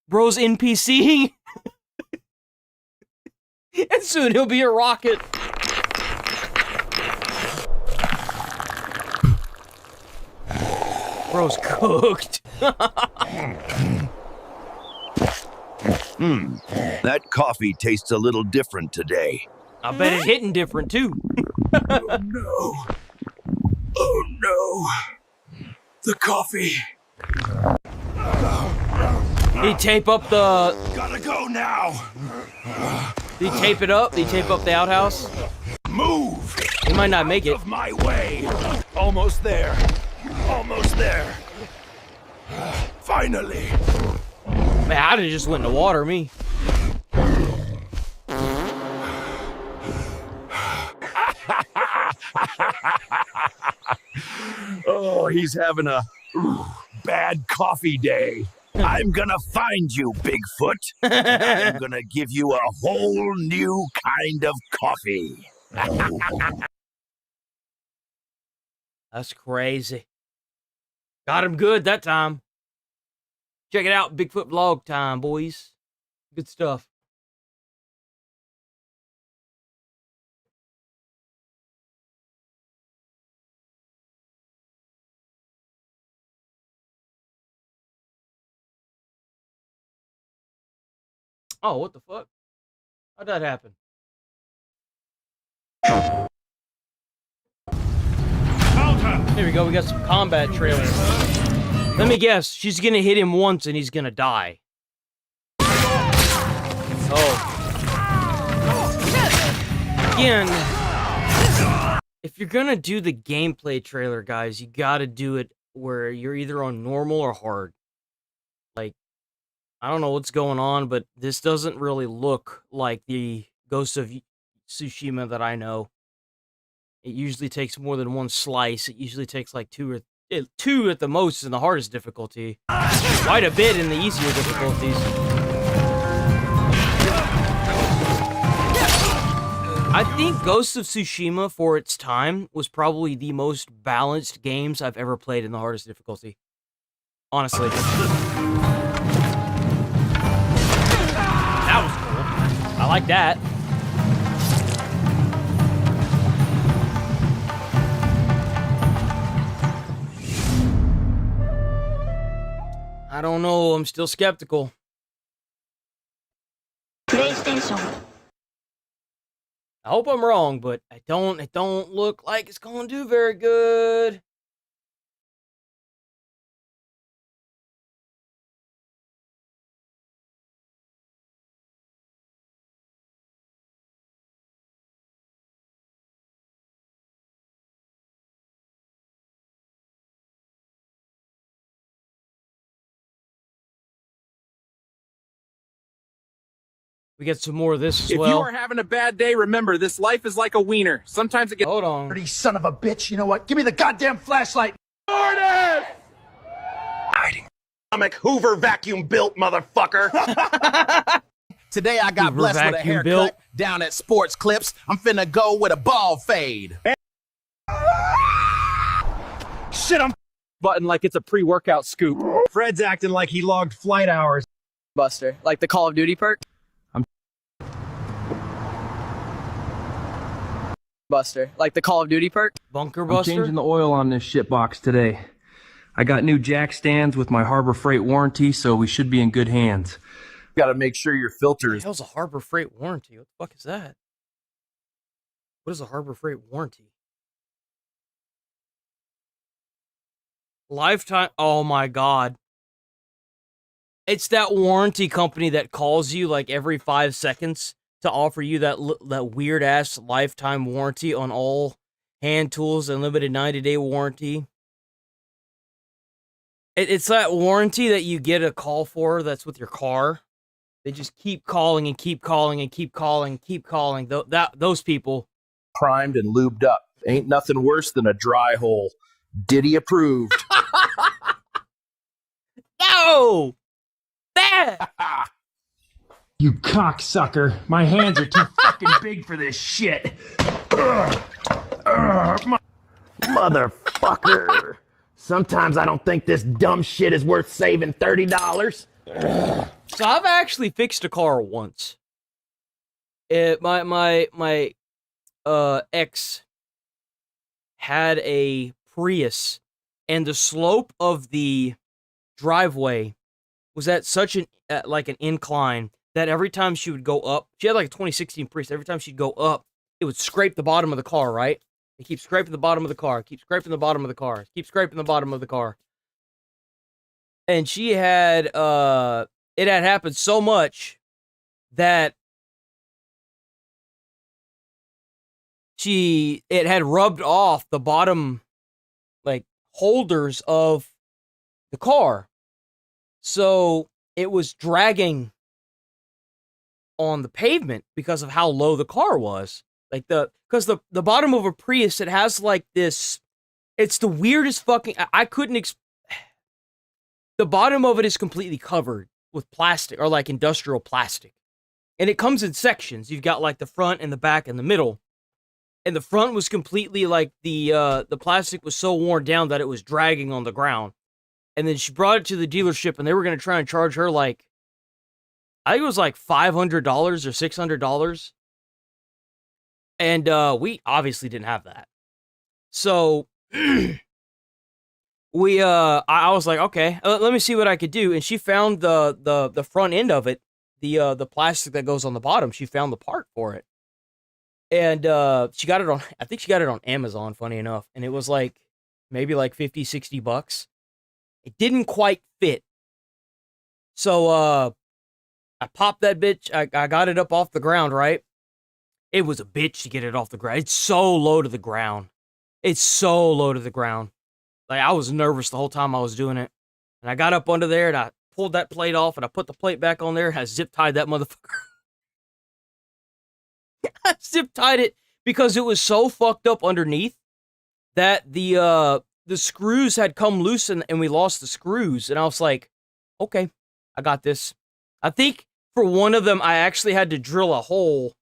S1: Bro's NPC. And soon he'll be a rocket. Bro's cooked.
S21: That coffee tastes a little different today.
S1: I bet it's hitting different too.
S21: Oh no. Oh no. The coffee.
S1: Did he tape up the...
S21: Gotta go now.
S1: Did he tape it up? Did he tape up the outhouse?
S21: Move.
S1: He might not make it.
S21: Out of my way. Almost there. Almost there. Finally.
S1: Man, I'd have just went in the water, me.
S21: Oh, he's having a bad coffee day. I'm gonna find you, Bigfoot. I'm gonna give you a whole new kind of coffee.
S1: That's crazy. Got him good that time. Check it out, Bigfoot vlog time, boys. Good stuff. Oh, what the fuck? How'd that happen? Here we go, we got some combat trailers. Let me guess, she's gonna hit him once and he's gonna die. Oh. Again, if you're gonna do the gameplay trailer, guys, you gotta do it where you're either on normal or hard. Like, I don't know what's going on, but this doesn't really look like the Ghost of Tsushima that I know. It usually takes more than one slice. It usually takes like two at the most in the hardest difficulty. Quite a bit in the easier difficulties. I think Ghost of Tsushima, for its time, was probably the most balanced games I've ever played in the hardest difficulty. Honestly. That was cool. I like that. I don't know. I'm still skeptical.
S8: PlayStation.
S1: I hope I'm wrong, but it don't look like it's gonna do very good. We get some more of this as well.
S9: If you are having a bad day, remember, this life is like a wiener. Sometimes it gets...
S1: Hold on.
S24: Dirty son of a bitch. You know what? Give me the goddamn flashlight.
S9: Order!
S21: Hiding. Stomach Hoover vacuum built, motherfucker.
S24: Today I got
S1: Hoover
S24: blessed with a
S1: vacuum
S24: haircut
S1: built.
S24: down at Sports Clips. I'm finna go with a ball fade.
S9: Shit, I'm button like it's a pre-workout scoop. Fred's acting like he logged flight hours.
S10: Buster, like the Call of Duty perk.
S8: Buster, like the Call of Duty perk.
S1: Bunker
S9: I'm
S1: Buster?
S9: changing the oil on this shitbox today. I got new jack stands with my Harbor Freight warranty, so we should be in good hands. Got to make sure your filter
S1: What the
S9: is...
S1: hell's a Harbor Freight warranty? What the fuck is that? What is a Harbor Freight warranty? Lifetime. Oh my god. It's that warranty company that calls you like every 5 seconds to offer you that weird ass lifetime warranty on all hand tools and limited 90-day warranty. It's that warranty that you get a call for that's with your car. They just keep calling and keep calling and keep calling and keep calling. Those people.
S9: primed and lubed up. Ain't nothing worse than a dry hole. Diddy approved.
S1: No! That!
S9: You cocksucker. My hands are too fucking big for this shit.
S21: Motherfucker. Sometimes I don't think this dumb shit is worth saving $30.
S1: So I've actually fixed a car once. My ex had a Prius, and the slope of the driveway was at such an like an incline that every time she would go up, she had like a 2016 Prius. Every time she'd go up, it would scrape the bottom of the car, right? It keeps scraping the bottom of the car, keep scraping the bottom of the car, keep scraping the bottom of the car. And she had it had happened so much that it had rubbed off the bottom like holders of the car. So it was dragging on the pavement because of how low the car was. Like because the bottom of a Prius, it has like this, it's the weirdest fucking, I couldn't, the bottom of it is completely covered with plastic or like industrial plastic. And it comes in sections. You've got like the front and the back and the middle. And the front was completely like the plastic was so worn down that it was dragging on the ground. And then she brought it to the dealership and they were going to try and charge her like, I think it was like $500 or $600. And we obviously didn't have that. So I was like, okay, let me see what I could do. And she found the front end of it, the plastic that goes on the bottom. She found the part for it. And she got it on, I think she got it on Amazon, funny enough. And it was like, maybe like $50-$60. It didn't quite fit. So I popped that bitch. I got it up off the ground, right? It was a bitch to get it off the ground. It's so low to the ground. It's so low to the ground. Like, I was nervous the whole time I was doing it. And I got up under there and I pulled that plate off and I put the plate back on there and I zip-tied that motherfucker. I zip-tied it because it was so fucked up underneath that the screws had come loose and we lost the screws. And I was like, okay, I got this. I think for one of them, I actually had to drill a hole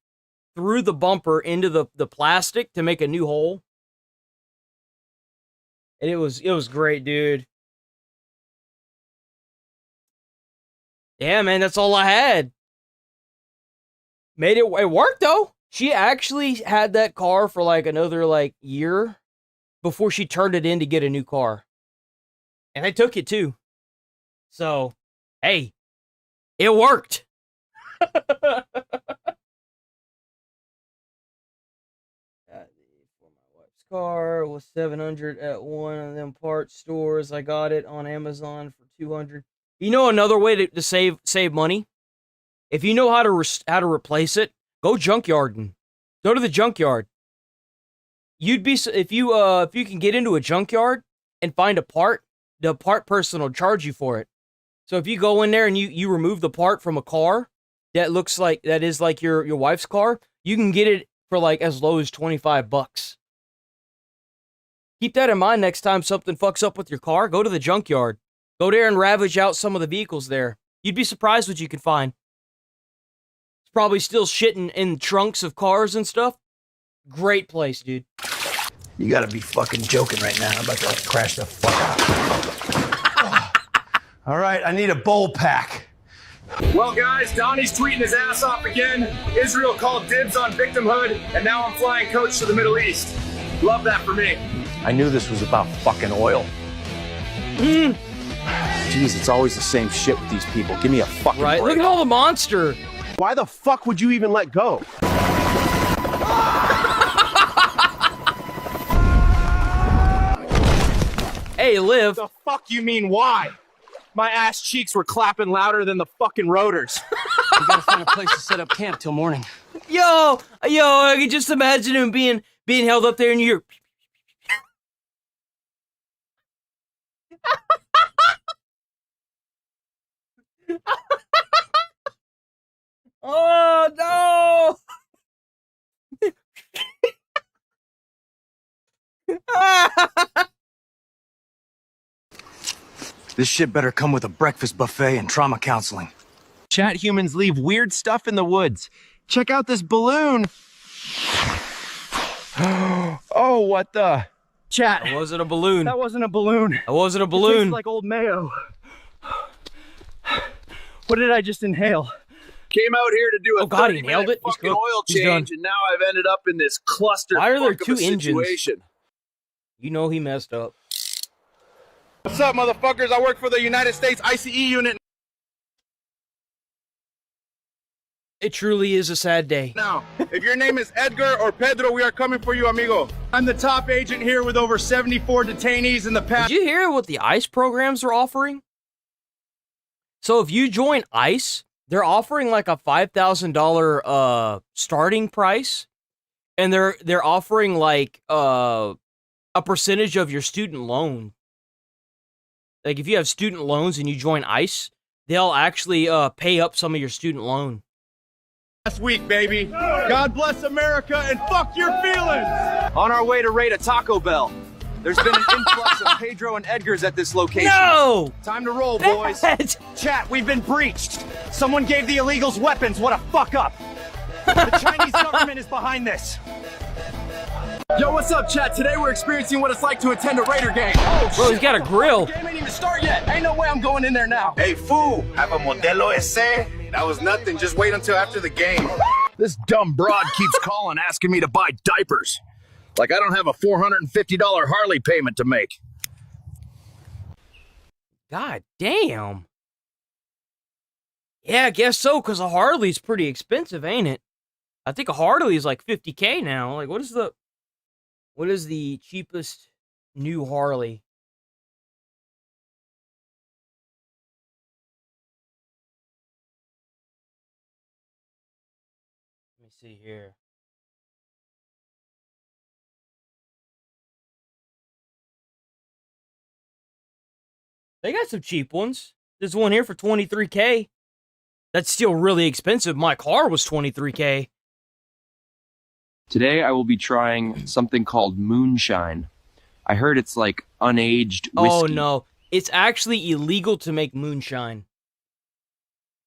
S1: through the bumper into the plastic to make a new hole. And it was great, dude. Yeah, man, that's all I had. It worked though. She actually had that car for like another like year before she turned it in to get a new car. And I took it too. So, hey, it worked. Car was $700 at one of them parts stores. I got it on Amazon for $200. You know another way to save money? If you know how to replace it, go junkyarding. Go to the junkyard. You'd be if you can get into a junkyard and find a part, the part person will charge you for it. So if you go in there and you remove the part from a car that looks like that is like your wife's car, you can get it for like as low as $25. Keep that in mind next time something fucks up with your car. Go to the junkyard. Go there and ravage out some of the vehicles there. You'd be surprised what you can find. It's probably still shit in trunks of cars and stuff. Great place, dude.
S21: You gotta be fucking joking right now. I'm about to crash the fuck out. All right, I need a bowl pack.
S9: Well, guys, Donnie's tweeting his ass off again. Israel called dibs on victimhood, and now I'm flying coach to the Middle East. Love that for me.
S21: I knew this was about fucking oil. Jeez, it's always the same shit with these people. Give me a fucking
S1: Right?
S21: break.
S1: Look at all the monster.
S21: Why the fuck would you even let go?
S1: Hey, Liv.
S9: The fuck you mean why? My ass cheeks were clapping louder than the fucking rotors.
S8: We gotta find a place to set up camp till morning.
S1: Yo, I can just imagine him being held up there and you're. Oh no!
S24: This shit better come with a breakfast buffet and trauma counseling.
S9: Chat humans leave weird stuff in the woods. Check out this balloon. Oh, what the? Chat.
S1: That wasn't a balloon.
S9: That wasn't a balloon.
S1: That wasn't a
S9: It
S1: balloon.
S9: tastes like old mayo. What did I just inhale?
S21: Came out here to do a
S1: Oh God, he nailed it.
S21: fucking
S1: He's good.
S21: oil
S1: He's
S21: change,
S1: done.
S21: and now I've ended up in this cluster.
S1: Why are there
S21: fuck of
S1: two
S21: a
S1: engines?
S21: situation.
S1: You know he messed up.
S9: What's up, motherfuckers? I work for the United States ICE unit.
S1: It truly is a sad day.
S9: Now, if your name is Edgar or Pedro, we are coming for you, amigo. I'm the top agent here with over 74 detainees in the past.
S1: Did you hear what the ICE programs are offering? So if you join ICE, they're offering like a $5,000 starting price, and they're offering like a percentage of your student loan. Like if you have student loans and you join ICE, they'll actually pay up some of your student loan.
S9: Last week, baby. God bless America and fuck your feelings. On our way to raid a Taco Bell. There's been an influx of Pedro and Edgars at this location.
S1: No!
S9: Time to roll, boys. Chat, we've been breached. Someone gave the illegals weapons. What a fuck up. The Chinese government is behind this. Yo, what's up, chat? Today we're experiencing what it's like to attend a Raider game. Oh,
S1: Bro, he's got a grill.
S9: The game ain't even start yet. Ain't no way I'm going in there now.
S21: Hey, fool, have a modelo ese?
S9: That was nothing. Just wait until after the game.
S21: This dumb broad keeps calling asking me to buy diapers. Like I don't have a $450 Harley payment to make.
S1: God damn. Yeah, I guess so, because a Harley's pretty expensive, ain't it? I think a Harley is like $50K now. Like, what is the cheapest new Harley? Let me see here. They got some cheap ones. There's one here for $23K. That's still really expensive. My car was $23K.
S9: Today I will be trying something called moonshine. I heard it's like unaged whiskey.
S1: Oh no, it's actually illegal to make moonshine.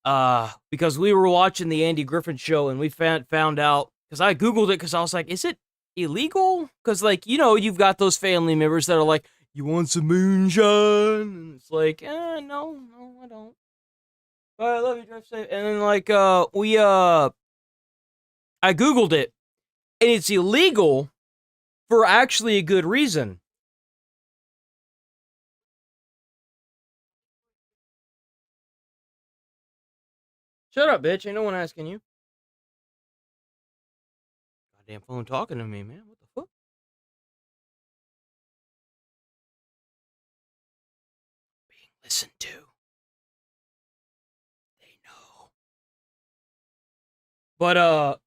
S1: Because we were watching the Andy Griffin show and we found out, because I googled it because I was like, is it illegal? Because like, you know, you've got those family members that are like, you want some moonshine? And it's like, no, I don't. All right, love you, drive safe. And then like, I googled it, and it's illegal for actually a good reason. Shut up, bitch. Ain't no one asking you. Goddamn phone talking to me, man. What the fuck? Being listened to. They know. But,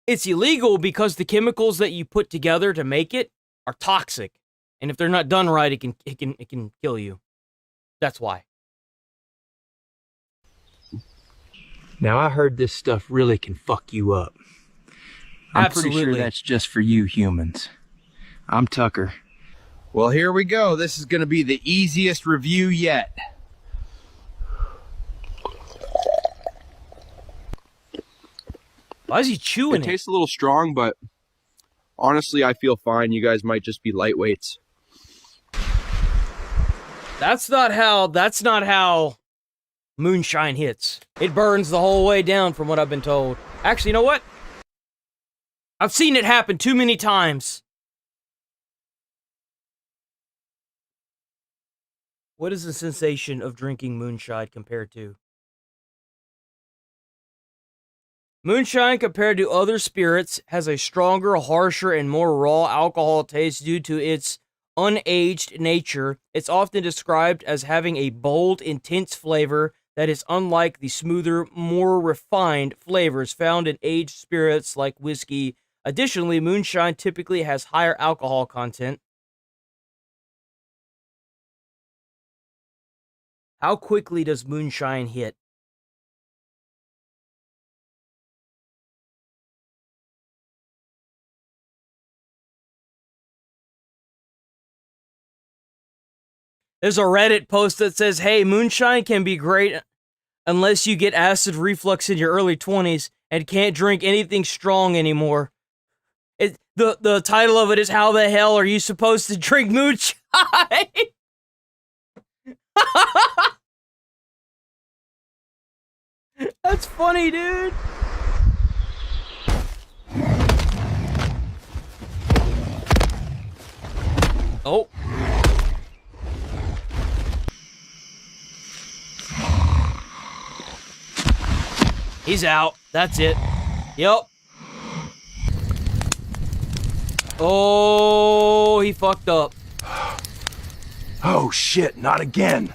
S1: it's illegal because the chemicals that you put together to make it are toxic. And if they're not done right, it can kill you. That's why.
S9: Now I heard this stuff really can fuck you up. I'm pretty sure that's just for you humans. I'm Tucker. Well, here we go. This is going to be the easiest review yet.
S1: Why is he chewing
S9: it? Tastes a little strong, but honestly, I feel fine. You guys might just be lightweights.
S1: That's not how moonshine hits. It burns the whole way down from what I've been told. Actually, you know what? I've seen it happen too many times. What is the sensation of drinking moonshine compared to? Moonshine, compared to other spirits, has a stronger, harsher, and more raw alcohol taste due to its unaged nature. It's often described as having a bold, intense flavor that is unlike the smoother, more refined flavors found in aged spirits like whiskey. Additionally, moonshine typically has higher alcohol content. How quickly does moonshine hit? There's a Reddit post that says, hey, moonshine can be great unless you get acid reflux in your early 20s and can't drink anything strong anymore. The title of it is, how the hell are you supposed to drink moonshine? That's funny, dude. Oh. He's out. That's it. Yep. Oh, he fucked up.
S9: Oh shit, not again.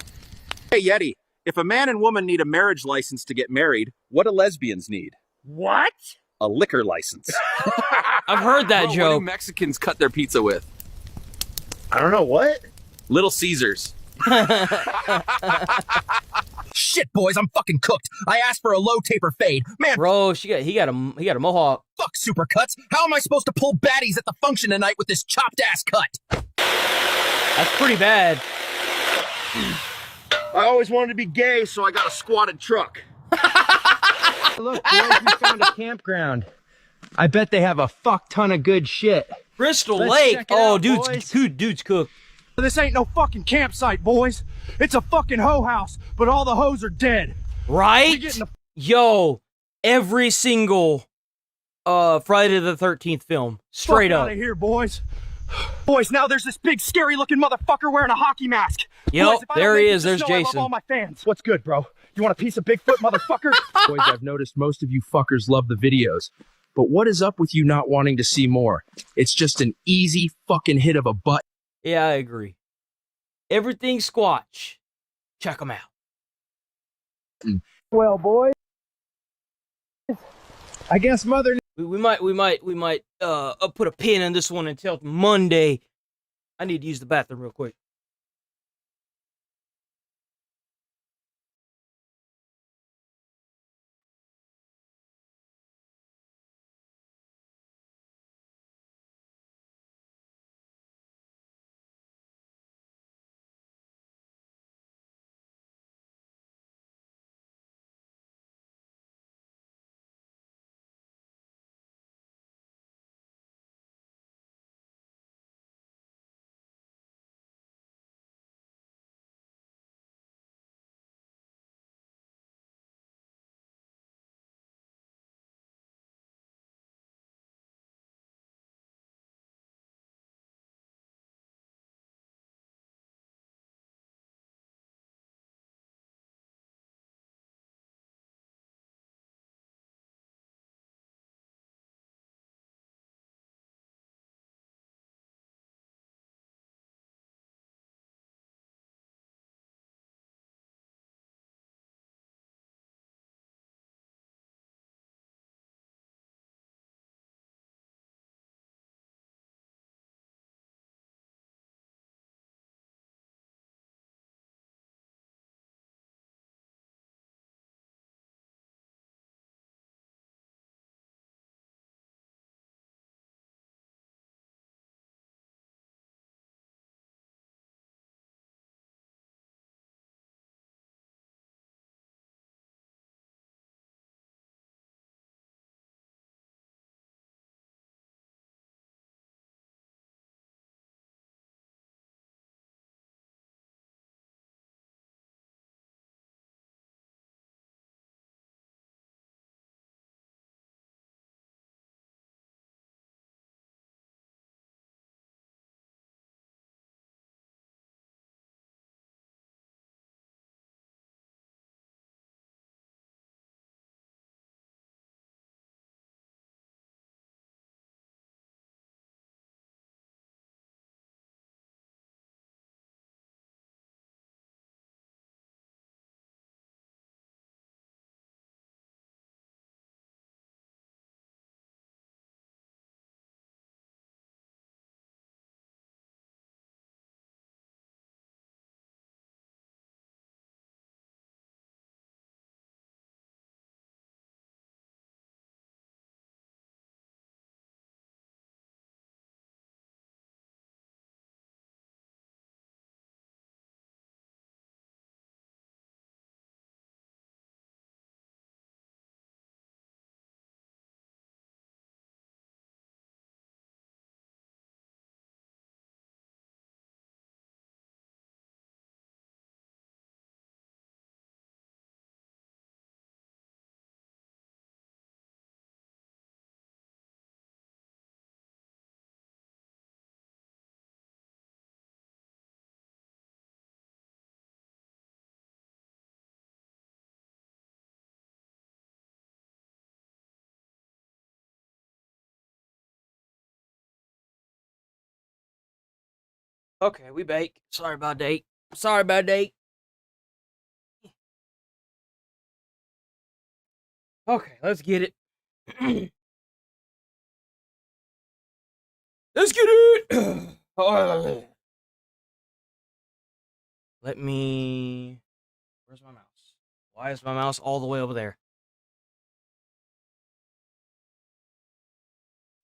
S9: Hey Yeti, if a man and woman need a marriage license to get married, what do lesbians need? What? A liquor license.
S1: I've heard that
S9: Bro,
S1: joke.
S9: What do Mexicans cut their pizza with?
S21: I don't know, what?
S9: Little Caesars.
S21: Shit, boys, I'm fucking cooked. I asked for a low taper fade. Man,
S1: bro, he got a mohawk.
S21: Fuck supercuts. How am I supposed to pull baddies at the function tonight with this chopped ass cut?
S1: That's pretty bad.
S9: I always wanted to be gay, so I got a squatted truck.
S10: Look, boys, we found a campground. I bet they have a fuck ton of good shit.
S1: Crystal
S10: Let's
S1: Lake.
S10: check it
S1: Oh,
S10: out,
S1: dude's cooked.
S9: This ain't no fucking campsite, boys. It's a fucking hoe house, but all the hoes are dead.
S1: Right? Yo, every single Friday the 13th film. Straight up.
S9: Out of here, boys. Boys, now there's this big scary looking motherfucker wearing a hockey mask.
S1: Yep,
S9: Boys, if I don't
S1: there
S9: make
S1: he
S9: it
S1: is.
S9: to
S1: There's
S9: snow, I love
S1: Jason.
S9: all my fans. What's good, bro? You want a piece of Bigfoot, motherfucker?
S10: Boys, I've noticed most of you fuckers love the videos. But what is up with you not wanting to see more? It's just an easy fucking hit of a butt.
S1: Yeah, I agree. Everything Squatch. Check them out.
S10: Well, boys, I guess Mother...
S1: We might put a pin in this one until Monday. I need to use the bathroom real quick. Okay, we bake. Sorry about date. Sorry about date. Okay, let's get it. Let's get it! Let me... Where's my mouse? Why is my mouse all the way over there?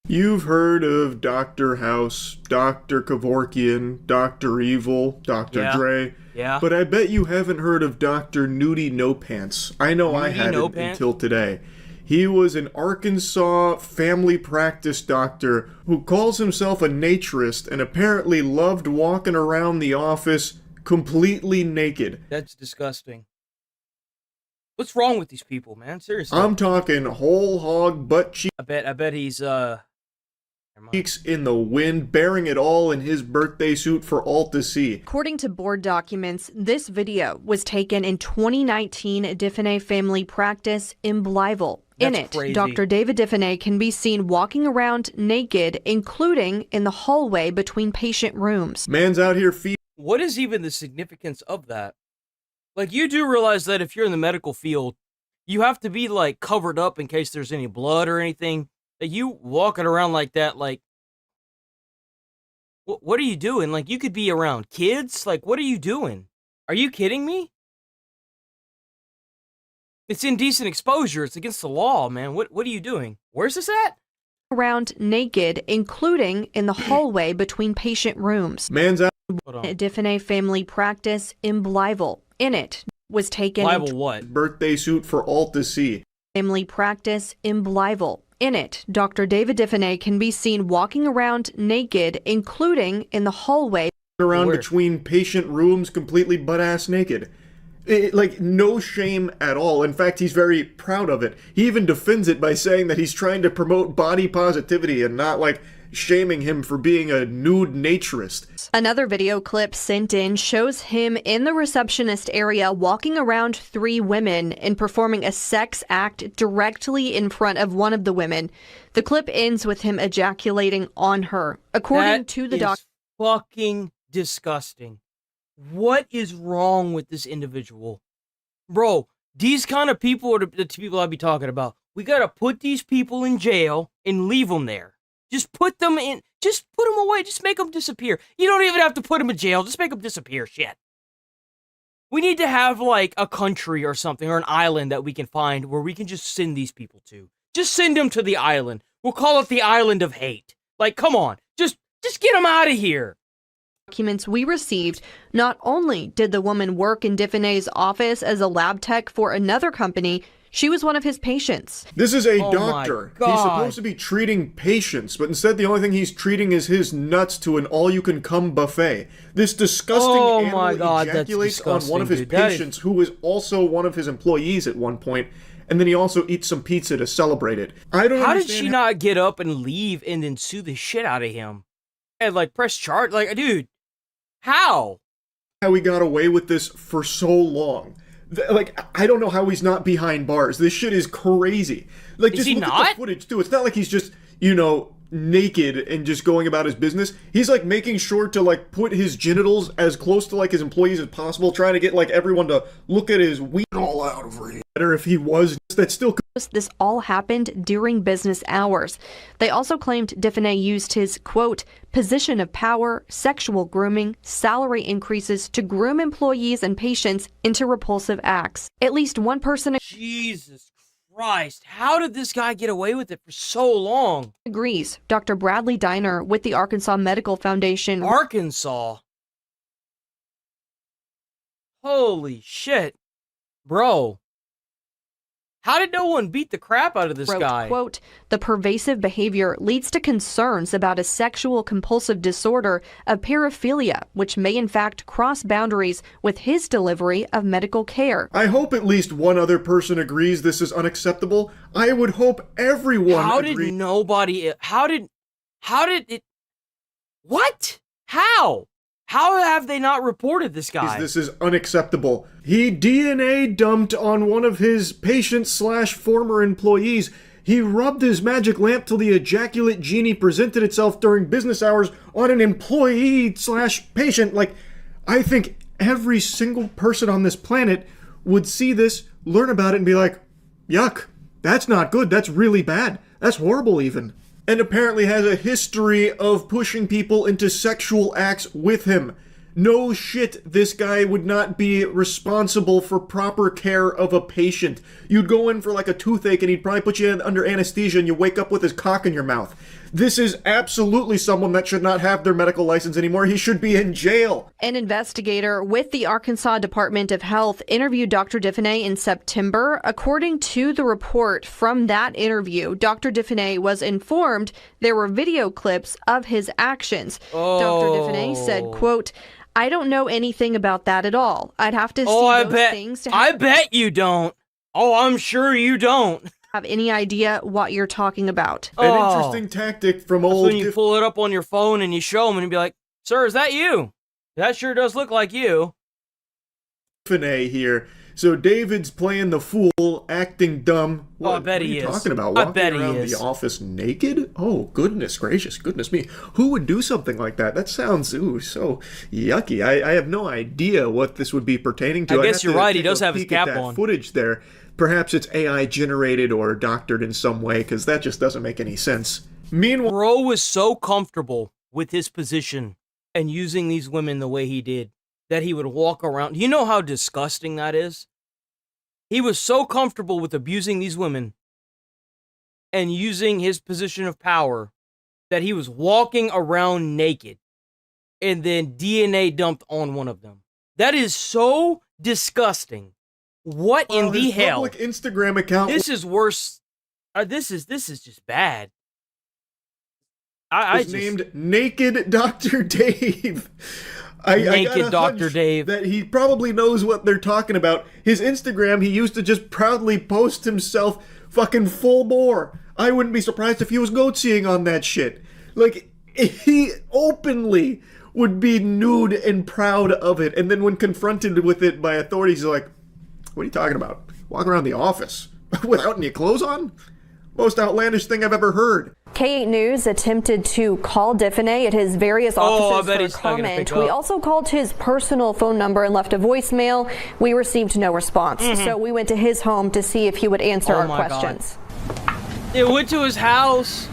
S11: You've heard of Dr. House, Dr. Kevorkian, Dr. Evil, Dr. Dre.
S1: Yeah.
S11: But I bet you haven't heard of Dr. Nudie No Pants. I know I hadn't until today. He was an Arkansas family practice doctor who calls himself a naturist and apparently loved walking around the office completely naked.
S1: That's disgusting. What's wrong with these people, man? Seriously.
S11: I'm talking whole hog butt cheeks.
S1: I bet he's
S11: cheeks in the wind, bearing it all in his birthday suit for all to see.
S12: According to board documents, this video was taken in 2019 at Diffenay Family Practice in Blytheville. In it,
S1: crazy.
S12: Dr. David Diffenay can be seen walking around naked, including in the hallway between patient rooms.
S11: Man's out here
S1: What is even the significance of that? Like, you do realize that if you're in the medical field, you have to be, like, covered up in case there's any blood or anything. That you walking around like that, like, what are you doing? Like, you could be around kids? Like, what are you doing? Are you kidding me? It's indecent exposure. It's against the law, man. What are you doing? Where's this at?
S12: Around naked, including in the hallway between patient rooms.
S11: Man's out.
S12: At Diffenay Family Practice in Blytheville. In it was taken
S1: Blytheville what?
S11: Birthday suit for all to see.
S12: Family Practice in Blytheville. In it, Dr. David Diffenay can be seen walking around naked, including in the hallway.
S11: Around between patient rooms completely butt-ass naked. Like, no shame at all. In fact, he's very proud of it. He even defends it by saying that he's trying to promote body positivity and not, like, shaming him for being a nude naturist.
S12: Another video clip sent in shows him in the receptionist area walking around 3 women and performing a sex act directly in front of one of the women. The clip ends with him ejaculating on her. According to the doctor,
S1: fucking disgusting. What is wrong with this individual? Bro, these kind of people are the people I'd be talking about. We gotta put these people in jail and leave them there. Just put them in, just put them away, just make them disappear. You don't even have to put them in jail, just make them disappear, shit. We need to have, like, a country or something, or an island that we can find where we can just send these people to. Just send them to the island. We'll call it the Island of Hate. Like, come on, just get them out of here.
S12: Documents we received, not only did the woman work in Diffenay's office as a lab tech for another company, she was one of his patients.
S11: This is a doctor. He's supposed to be treating patients, but instead the only thing he's treating is his nuts to an all-you-can-come buffet. This disgusting animal ejaculates on one of his patients, who was also one of his employees at one point, and then he also eats some pizza to celebrate it. I don't
S1: How did she not get up and leave and then sue the shit out of him? And, like, press charge? Like, dude, how?
S11: How he got away with this for so long. Like, I don't know how he's not behind bars. This shit is crazy. Like, just look at the footage, too. It's not like he's just, you know, naked and just going about his business. He's, like, making sure to, like, put his genitals as close to, like, his employees as possible, trying to get, like, everyone to look at his wiener all out over here. Better if he was. That's still...
S12: This all happened during business hours. They also claimed Diffenay used his, quote, position of power, sexual grooming, salary increases to groom employees and patients into repulsive acts. At least one person...
S1: Jesus Christ, how did this guy get away with it for so long?
S12: Agrees. Dr. Bradley Diner with the Arkansas Medical Foundation.
S1: Arkansas? Holy shit. Bro. How did no one beat the crap out of this guy?
S12: Quote, the pervasive behavior leads to concerns about a sexual compulsive disorder of paraphilia, which may in fact cross boundaries with his delivery of medical care.
S11: I hope at least one other person agrees this is unacceptable. I would hope everyone agrees.
S1: How did it, what? How? How have they not reported this guy?
S11: This is unacceptable. He DNA dumped on one of his patients/former employees. He rubbed his magic lamp till the ejaculate genie presented itself during business hours on an employee/patient. Like, I think every single person on this planet would see this, learn about it, and be like, yuck, that's not good, that's really bad, that's horrible even. And apparently has a history of pushing people into sexual acts with him. No shit, this guy would not be responsible for proper care of a patient. You'd go in for like a toothache and he'd probably put you under anesthesia and you wake up with his cock in your mouth. This is absolutely someone that should not have their medical license anymore. He should be in jail.
S12: An investigator with the Arkansas Department of Health interviewed Dr. Diffenay in September. According to the report from that interview, Dr. Diffenay was informed there were video clips of his actions. Dr. Diffenay said, quote, "I don't know anything about that at all. I'd have to see those things to
S1: I bet you don't. Oh, I'm sure you don't
S12: have any idea what you're talking about."
S11: An interesting tactic from old...
S1: When you pull it up on your phone and you show them and be like, "Sir, is that you? That sure does look like you."
S11: Diffenay here. So David's playing the fool, acting dumb.
S1: I bet he is.
S11: What are you talking about?
S1: I bet
S11: Walking
S1: he
S11: around
S1: is.
S11: the office naked? Oh, goodness gracious, goodness me. Who would do something like that? That sounds, so yucky. I have no idea what this would be pertaining to.
S1: I guess you're right, he does have his cap on.
S11: Footage there. Perhaps it's AI generated or doctored in some way, because that just doesn't make any sense. Meanwhile,
S1: Bro was so comfortable with his position and using these women the way he did that he would walk around. You know how disgusting that is? He was so comfortable with abusing these women and using his position of power that he was walking around naked and then DNA dumped on one of them. That is so disgusting. What in the hell?
S11: Public Instagram account.
S1: This is worse. This is just bad.
S11: I just named Naked Dr. Dave. I got a
S1: Dr.
S11: hunch
S1: Dave.
S11: that he probably knows what they're talking about. His Instagram, he used to just proudly post himself fucking full bore. I wouldn't be surprised if he was goat-seeing on that shit. Like, he openly would be nude and proud of it, and then when confronted with it by authorities, he's like, "What are you talking about? Walk around the office without any clothes on? Most outlandish thing I've ever heard."
S12: K8 News attempted to call Diffenay at his various offices for a comment. We also called his personal phone number and left a voicemail. We received no response. So we went to his home to see if he would answer our questions.
S1: They went to his house.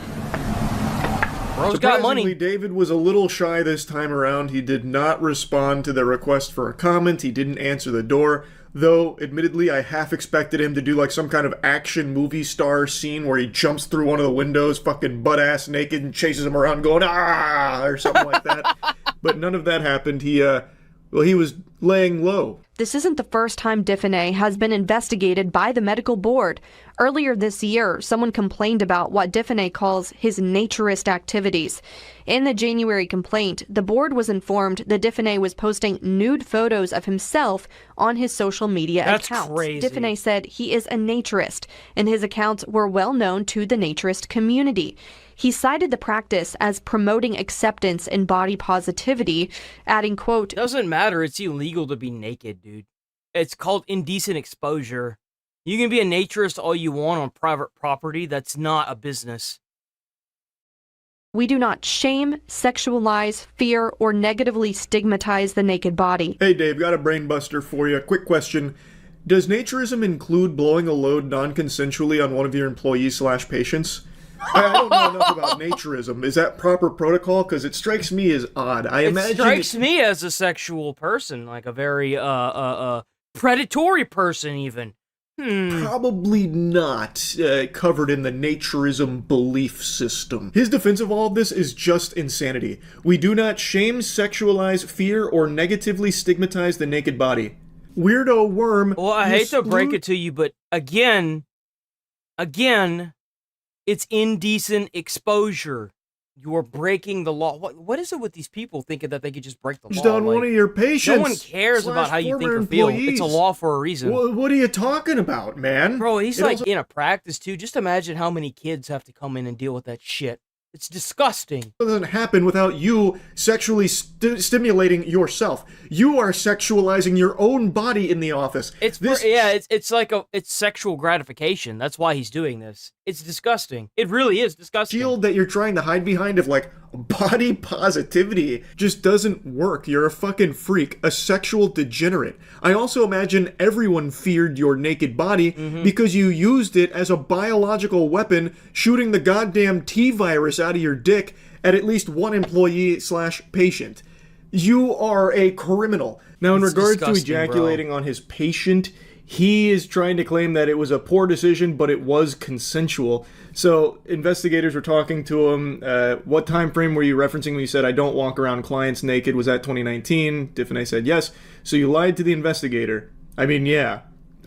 S1: Bro's got money.
S11: Surprisingly, David was a little shy this time around. He did not respond to their request for a comment. He didn't answer the door. Though, admittedly, I half expected him to do like some kind of action movie star scene where he jumps through one of the windows, fucking butt-ass naked, and chases him around going, "Ah!" or something like that. But none of that happened. He was laying low.
S12: This isn't the first time Diffenay has been investigated by the medical board. Earlier this year, someone complained about what Diffenay calls his naturist activities. In the January complaint, the board was informed that Diffenay was posting nude photos of himself on his social media accounts.
S1: That's crazy.
S12: Diffenay said he is a naturist, and his accounts were well known to the naturist community. He cited the practice as promoting acceptance and body positivity, adding, quote,
S1: "Doesn't matter, it's illegal to be naked, dude. It's called indecent exposure. You can be a naturist all you want on private property. That's not a business."
S12: "We do not shame, sexualize, fear, or negatively stigmatize the naked body."
S11: Hey Dave, got a brain buster for you. Quick question. Does naturism include blowing a load non-consensually on one of your employees/patients? I don't know enough about naturism. Is that proper protocol? Because it strikes me as odd.
S1: It strikes me as a sexual person, like a very predatory person even.
S11: Probably not covered in the naturism belief system. His defense of all of this is just insanity. We do not shame, sexualize, fear, or negatively stigmatize the naked body. Weirdo worm.
S1: Well, I hate to break it to you, but again, it's indecent exposure. You are breaking the law. What is it with these people thinking that they could just break the law?
S11: Just on one of your patients.
S1: No one cares about how you think or feel. It's a law for a reason.
S11: What are you talking about, man?
S1: Bro, he's like in a practice too. Just imagine how many kids have to come in and deal with that shit. It's disgusting.
S11: It doesn't happen without you sexually stimulating yourself. You are sexualizing your own body in the office.
S1: It's like it's sexual gratification. That's why he's doing this. It's disgusting. It really is disgusting.
S11: Shield that you're trying to hide behind of, like, body positivity just doesn't work. You're a fucking freak, a sexual degenerate. I also imagine everyone feared your naked body because you used it as a biological weapon, shooting the goddamn T-virus out of your dick at least one employee/patient. You are a criminal. Now, in regards to ejaculating on his patient, he is trying to claim that it was a poor decision, but it was consensual. So, investigators were talking to him. What time frame were you referencing when you said, I don't walk around clients naked? Was that 2019? Diffenay said yes. So you lied to the investigator. I mean, yeah.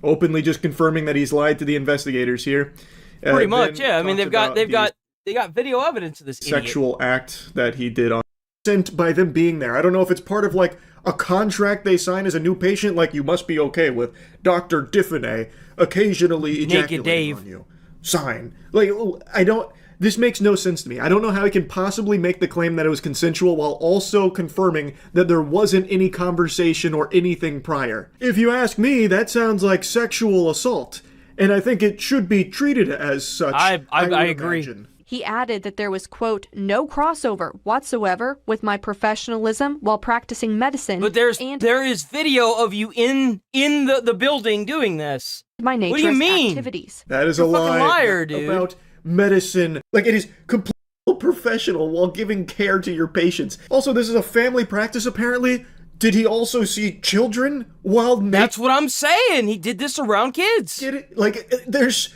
S11: Openly just confirming that he's lied to the investigators here.
S1: Pretty much, yeah. I mean, they've got video evidence of this
S11: sexual act that he did on sent by them being there. I don't know if it's part of, like, a contract they sign as a new patient, like, you must be okay with Dr. Diffenay occasionally ejaculating on you. Sign. Like, this makes no sense to me. I don't know how he can possibly make the claim that it was consensual while also confirming that there wasn't any conversation or anything prior. If you ask me, that sounds like sexual assault, and I think it should be treated as such.
S1: I agree.
S11: Imagine.
S12: He added that there was, quote, no crossover whatsoever with my professionalism while practicing medicine.
S1: But there is video of you in the building doing this.
S12: My
S1: what do you mean?
S12: Activities.
S11: That is
S1: You're
S11: a lie
S1: liar, dude.
S11: about medicine. Like, it is completely professional while giving care to your patients. Also, this is a family practice, apparently. Did he also see children while...
S1: That's what I'm saying. He did this around kids.
S11: Get it? Like, there's...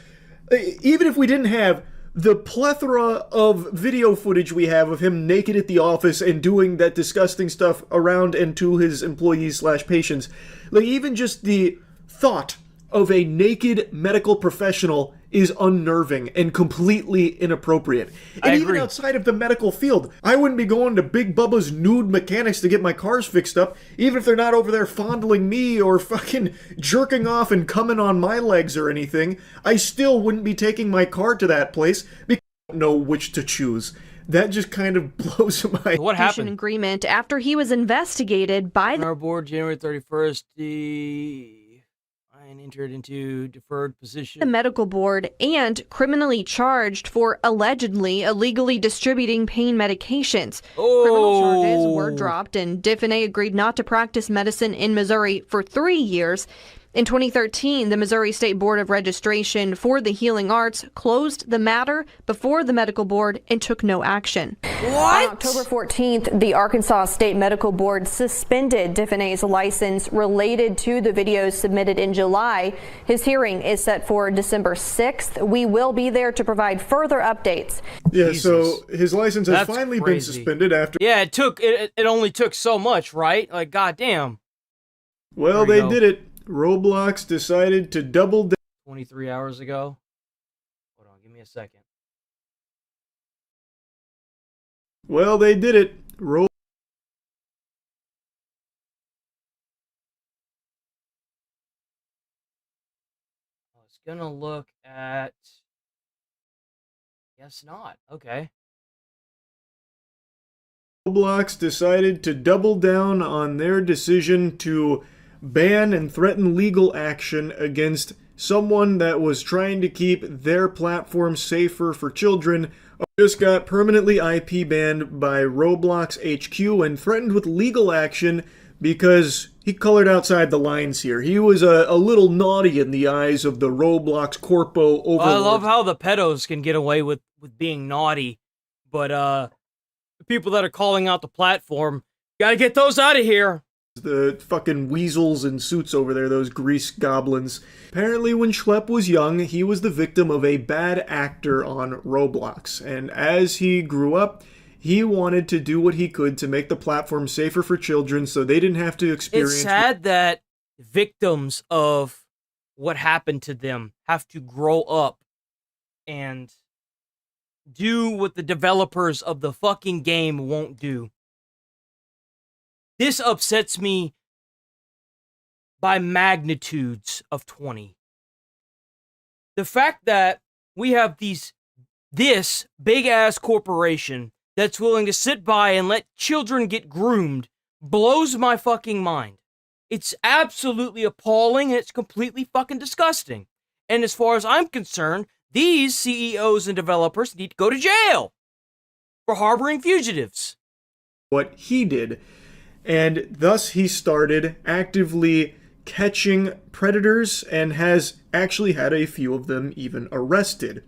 S11: Even if we didn't have the plethora of video footage we have of him naked at the office and doing that disgusting stuff around and to his employees/patients, like, even just the thought of a naked medical professional is unnerving and completely inappropriate. And even outside of the medical field, I wouldn't be going to Big Bubba's nude mechanics to get my cars fixed up, even if they're not over there fondling me or fucking jerking off and coming on my legs or anything. I still wouldn't be taking my car to that place because I don't know which to choose. That just kind of blows my...
S1: What happened?
S12: Agreement after he was investigated by
S1: our board January 31st. Entered into deferred position.
S12: The medical board and criminally charged for allegedly illegally distributing pain medications. Criminal charges were dropped, and Diffenay agreed not to practice medicine in Missouri for 3 years. In 2013, the Missouri State Board of Registration for the Healing Arts closed the matter before the medical board and took no action.
S1: What?
S12: On October 14th, the Arkansas State Medical Board suspended Diffenay's license related to the videos submitted in July. His hearing is set for December 6th. We will be there to provide further updates.
S11: Yeah, so his license has finally been suspended after...
S1: Yeah, it only took so much, right? Like, goddamn.
S11: Well, they did it. Roblox decided to double down.
S1: 23 hours ago. Hold on, give me a second.
S11: Well, they did it. I
S1: was gonna look at... Guess not. Okay.
S11: Roblox decided to double down on their decision to ban and threaten legal action against someone that was trying to keep their platform safer for children. Just got permanently IP banned by Roblox HQ and threatened with legal action because he colored outside the lines here. He was a little naughty in the eyes of the Roblox corpo overlord.
S1: I love how the pedos can get away with being naughty, but the people that are calling out the platform, gotta get those out of here.
S11: The fucking weasels in suits over there, those grease goblins. Apparently when Schlepp was young, he was the victim of a bad actor on Roblox. And as he grew up, he wanted to do what he could to make the platform safer for children so they didn't have to experience...
S1: It's sad that victims of what happened to them have to grow up and do what the developers of the fucking game won't do. This upsets me by magnitudes of 20. The fact that we have this big-ass corporation that's willing to sit by and let children get groomed blows my fucking mind. It's absolutely appalling, and it's completely fucking disgusting. And as far as I'm concerned, these CEOs and developers need to go to jail for harboring fugitives.
S11: What he did, and thus he started actively catching predators and has actually had a few of them even arrested.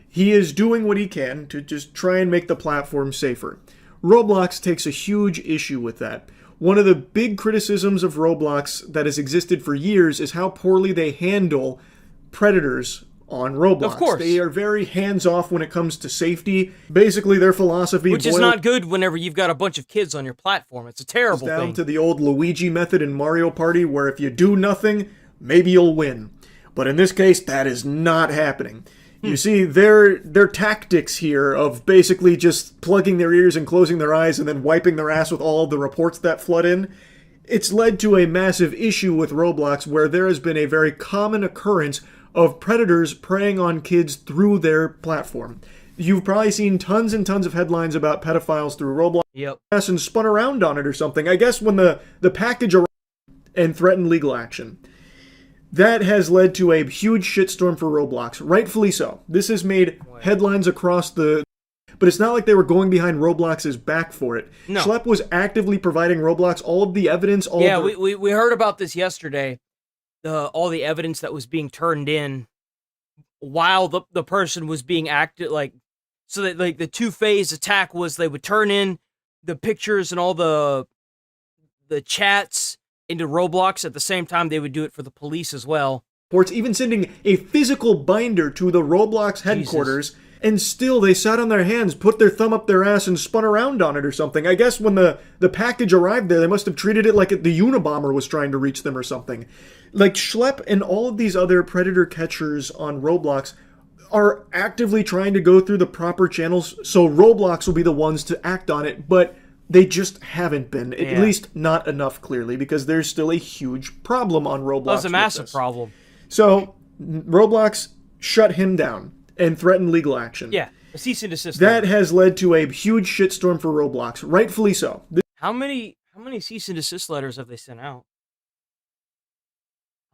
S11: He is doing what he can to just try and make the platform safer. Roblox takes a huge issue with that. One of the big criticisms of Roblox that has existed for years is how poorly they handle predators on Roblox.
S1: Of course.
S11: They are very hands-off when it comes to safety. Basically, their philosophy...
S1: Which is not good whenever you've got a bunch of kids on your platform. It's a terrible
S11: down
S1: thing.
S11: To the old Luigi method in Mario Party, where if you do nothing, maybe you'll win. But in this case, that is not happening. You see, their tactics here of basically just plugging their ears and closing their eyes and then wiping their ass with all of the reports that flood in, it's led to a massive issue with Roblox where there has been a very common occurrence of predators preying on kids through their platform. You've probably seen tons and tons of headlines about pedophiles through Roblox and spun around on it or something. I guess when the package arrived and threatened legal action. That has led to a huge shitstorm for Roblox, rightfully so. This has made headlines across the... But it's not like they were going behind Roblox's back for it.
S1: No.
S11: Schlep was actively providing Roblox all of the evidence.
S1: We heard about this yesterday. All the evidence that was being turned in while the person was being acted like... So that like the two-phase attack was they would turn in the pictures and all the chats into Roblox. At the same time, they would do it for the police as well.
S11: Reports even sending a physical binder to the Roblox headquarters, and still they sat on their hands, put their thumb up their ass, and spun around on it or something. I guess when the package arrived there, they must have treated it like the Unabomber was trying to reach them or something. Like, Schlep and all of these other predator catchers on Roblox are actively trying to go through the proper channels, so Roblox will be the ones to act on it, but they just haven't been. At least not enough, clearly, because there's still a huge problem on Roblox.
S1: That's a massive problem.
S11: So, Roblox shut him down and threatened legal action.
S1: Yeah, a cease and desist.
S11: That has led to a huge shitstorm for Roblox, rightfully so.
S1: How many cease and desist letters have they sent out?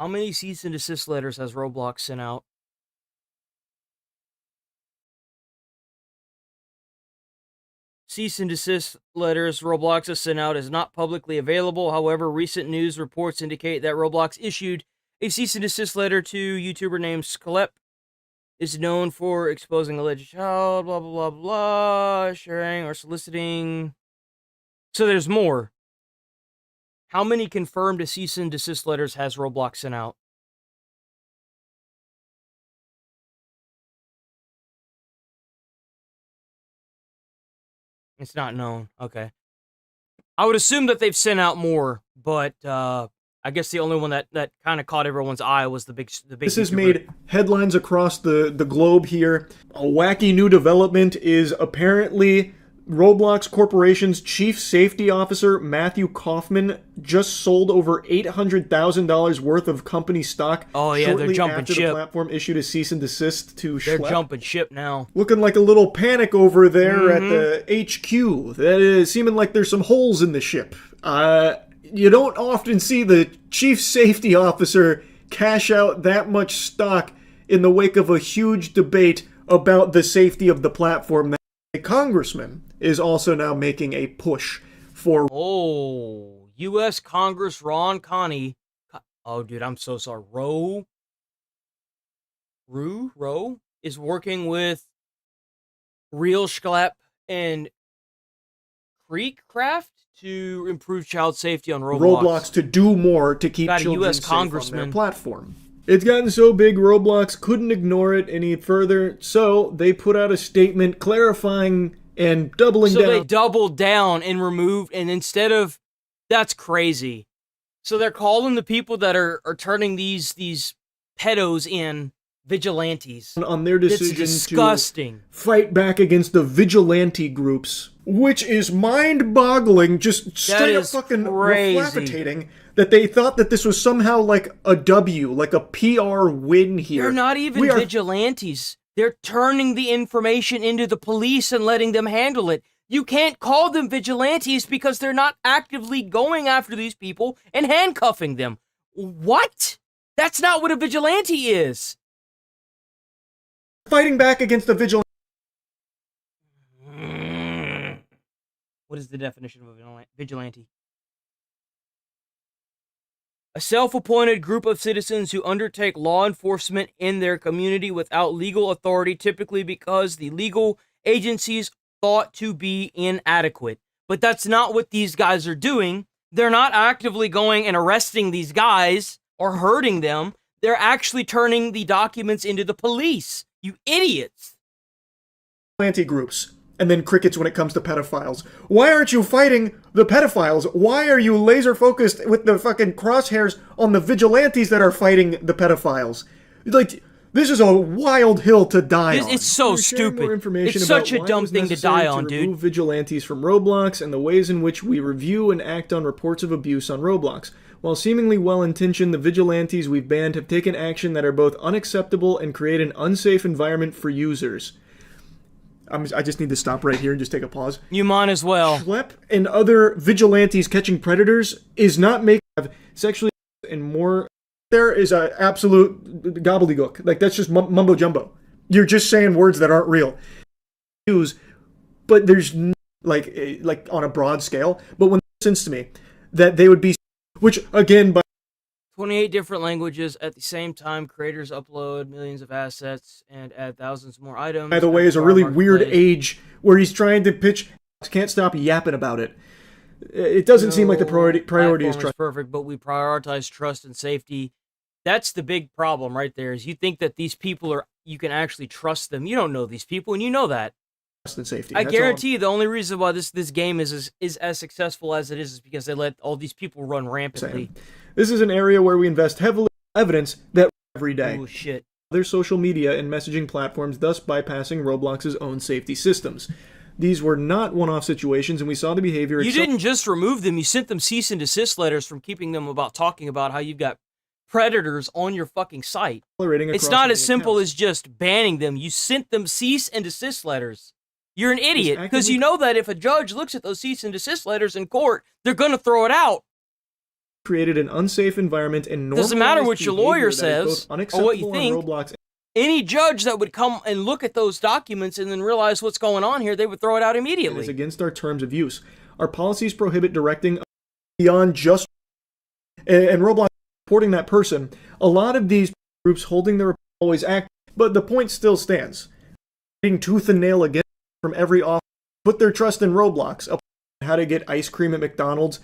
S1: How many cease and desist letters has Roblox sent out? Cease and desist letters Roblox has sent out is not publicly available. However, recent news reports indicate that Roblox issued a cease and desist letter to YouTuber named Schlep. Is known for exposing alleged child, blah, blah, blah, blah, sharing or soliciting. So there's more. How many confirmed cease and desist letters has Roblox sent out? It's not known. Okay. I would assume that they've sent out more, but I guess the only one that kind of caught everyone's eye was the big.
S11: This has made headlines across the globe here. A wacky new development is apparently Roblox Corporation's chief safety officer, Matthew Kaufman, just sold over $800,000 worth of company stock.
S1: Oh yeah, they're jumping
S11: after
S1: ship.
S11: The platform issued a cease and desist to
S1: They're
S11: Schlep.
S1: jumping ship now.
S11: Looking like a little panic over there at the HQ. That is seeming like there's some holes in the ship. You don't often see the chief safety officer cash out that much stock in the wake of a huge debate about the safety of the platform. A congressman is also now making a push for...
S1: Oh, U.S. Congress Ron Connie. Oh, dude, I'm so sorry. Roe is working with Real Schlep and Creekcraft to improve child safety on
S11: Roblox to do more to keep children
S1: US
S11: safe
S1: congressman.
S11: on their platform. It's gotten so big, Roblox couldn't ignore it any further, so they put out a statement clarifying and doubling down.
S1: So they doubled down and removed, and instead of... That's crazy. So they're calling the people that are turning these pedos in vigilantes.
S11: On their decision
S1: disgusting.
S11: To fight back against the vigilante groups, which is mind-boggling, just straight up fucking reflagitating that they thought that this was somehow like a W, like a PR win here.
S1: They're not even vigilantes. They're turning the information into the police and letting them handle it. You can't call them vigilantes because they're not actively going after these people and handcuffing them. What? That's not what a vigilante is.
S11: fighting back against the vigilante.
S1: What is the definition of a vigilante? A self-appointed group of citizens who undertake law enforcement in their community without legal authority, typically because the legal agencies thought to be inadequate. But that's not what these guys are doing. They're not actively going and arresting these guys or hurting them. They're actually turning the documents into the police. You idiots.
S11: Vigilante groups. And then crickets when it comes to pedophiles. Why aren't you fighting the pedophiles? Why are you laser focused with the fucking crosshairs on the vigilantes that are fighting the pedophiles? Like, this is a wild hill to die on.
S1: It's so stupid. It's such a dumb thing to die on, dude.
S11: Remove vigilantes from Roblox and the ways in which we review and act on reports of abuse on Roblox. While seemingly well-intentioned, the vigilantes we've banned have taken action that are both unacceptable and create an unsafe environment for users. I just need to stop right here and just take a pause.
S1: You might as well.
S11: Schlep and other vigilantes catching predators is not making sexually and more. There is a absolute gobbledygook. Like, that's just mumbo jumbo. You're just saying words that aren't real. But there's like on a broad scale. But when it makes sense to me that they would be, which again by
S1: 28 different languages at the same time. Creators upload millions of assets and add thousands more items.
S11: By the way, is a really weird age where he's trying to pitch. Can't stop yapping about it. It doesn't seem like the priority is trust.
S1: Perfect, but we prioritize trust and safety. That's the big problem right there. Is you think that these people you can actually trust them. You don't know these people, and you know that.
S11: Trust and safety.
S1: I guarantee you, the only reason why this game is as successful as it is because they let all these people run rampantly.
S11: This is an area where we invest heavily in evidence that every day.
S1: Oh shit.
S11: Other social media and messaging platforms, thus bypassing Roblox's own safety systems. These were not one-off situations, and we saw the behavior.
S1: You didn't just remove them; you sent them cease and desist letters from keeping them talking about how you've got predators on your fucking site. It's not as simple as just banning them. You sent them cease and desist letters. You're an idiot because you know that if a judge looks at those cease and desist letters in court, they're gonna throw it out.
S11: Created an unsafe environment and
S1: doesn't matter what your lawyer says or what you think.
S11: Roblox.
S1: Any judge that would come and look at those documents and then realize what's going on here, they would throw it out immediately.
S11: It is against our terms of use. Our policies prohibit directing beyond just and Roblox reporting that person. A lot of these groups holding the report always act, but the point still stands. Being tooth and nail against from every office, put their trust in Roblox. How to get ice cream at McDonald's.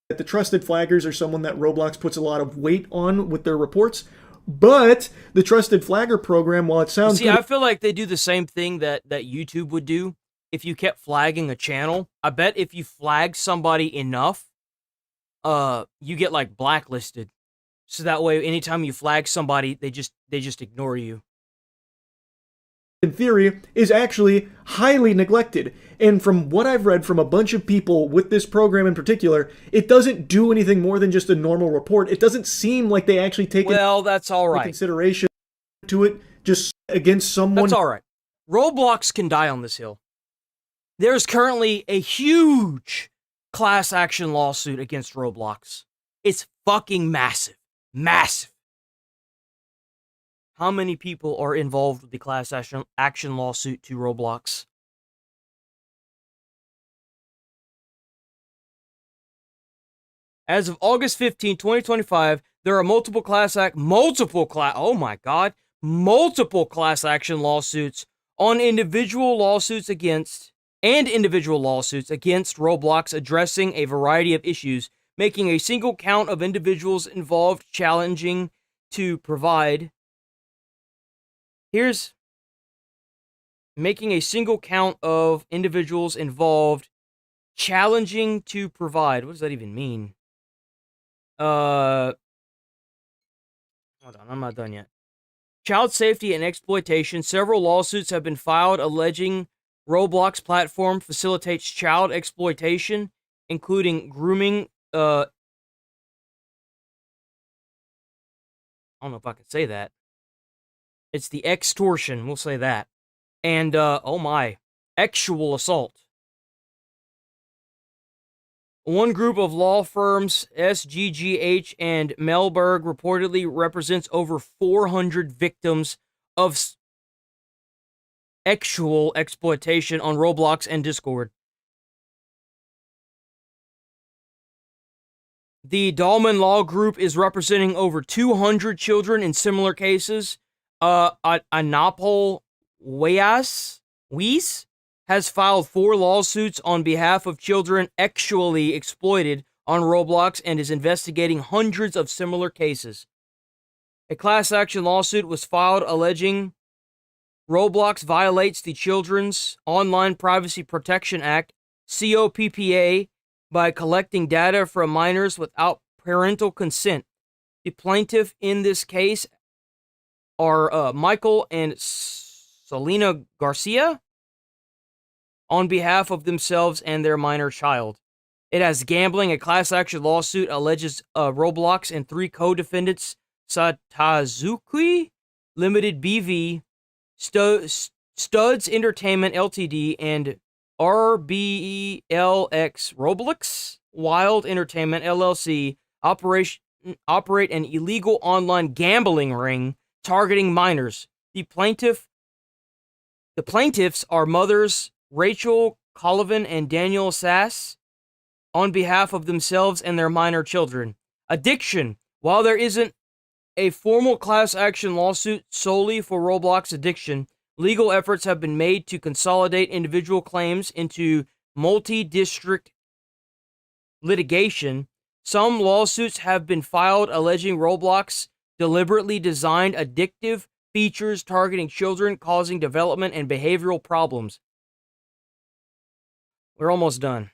S11: That the trusted flaggers are someone that Roblox puts a lot of weight on with their reports. But the Trusted Flagger program, while it sounds
S1: good, I feel like they do the same thing that YouTube would do if you kept flagging a channel. I bet if you flag somebody enough, you get like blacklisted. So that way, anytime you flag somebody, they just ignore you.
S11: In theory, is actually highly neglected. And from what I've read from a bunch of people with this program in particular, it doesn't do anything more than just a normal report. It doesn't seem like they actually take
S1: that's all right.
S11: Consideration to it just against someone.
S1: That's all right. Roblox can die on this hill. There's currently a huge class action lawsuit against Roblox. It's fucking massive. Massive. How many people are involved with the class action lawsuit to Roblox? As of August 15, 2025, there are multiple class action lawsuits on individual lawsuits against Roblox addressing a variety of issues, making a single count of individuals involved challenging to provide. Here's making a single count of individuals involved challenging to provide. What does that even mean? Hold on, I'm not done yet. Child safety and exploitation. Several lawsuits have been filed alleging Roblox platform facilitates child exploitation, including grooming. I don't know if I can say that. It's the extortion, we'll say that. And, actual assault. One group of law firms, SGGH and Melberg, reportedly represents over 400 victims of actual exploitation on Roblox and Discord. The Dahlman Law Group is representing over 200 children in similar cases. Anapol Weiss has filed 4 lawsuits on behalf of children actually exploited on Roblox and is investigating hundreds of similar cases. A class action lawsuit was filed alleging Roblox violates the Children's Online Privacy Protection Act, COPPA, by collecting data from minors without parental consent. The plaintiff in this case are Michael and Selena Garcia on behalf of themselves and their minor child. It has gambling. A class action lawsuit alleges Roblox and 3 co-defendants, Satazuki Limited BV, Studs Entertainment Ltd, and RBLX Roblox Wild Entertainment LLC operate an illegal online gambling ring targeting minors. The plaintiffs are mothers Rachel Collivan and Daniel Sass on behalf of themselves and their minor children. Addiction. While there isn't a formal class action lawsuit solely for Roblox addiction, legal efforts have been made to consolidate individual claims into multi-district litigation. Some lawsuits have been filed alleging Roblox deliberately designed addictive features targeting children, causing development and behavioral problems. We're almost done.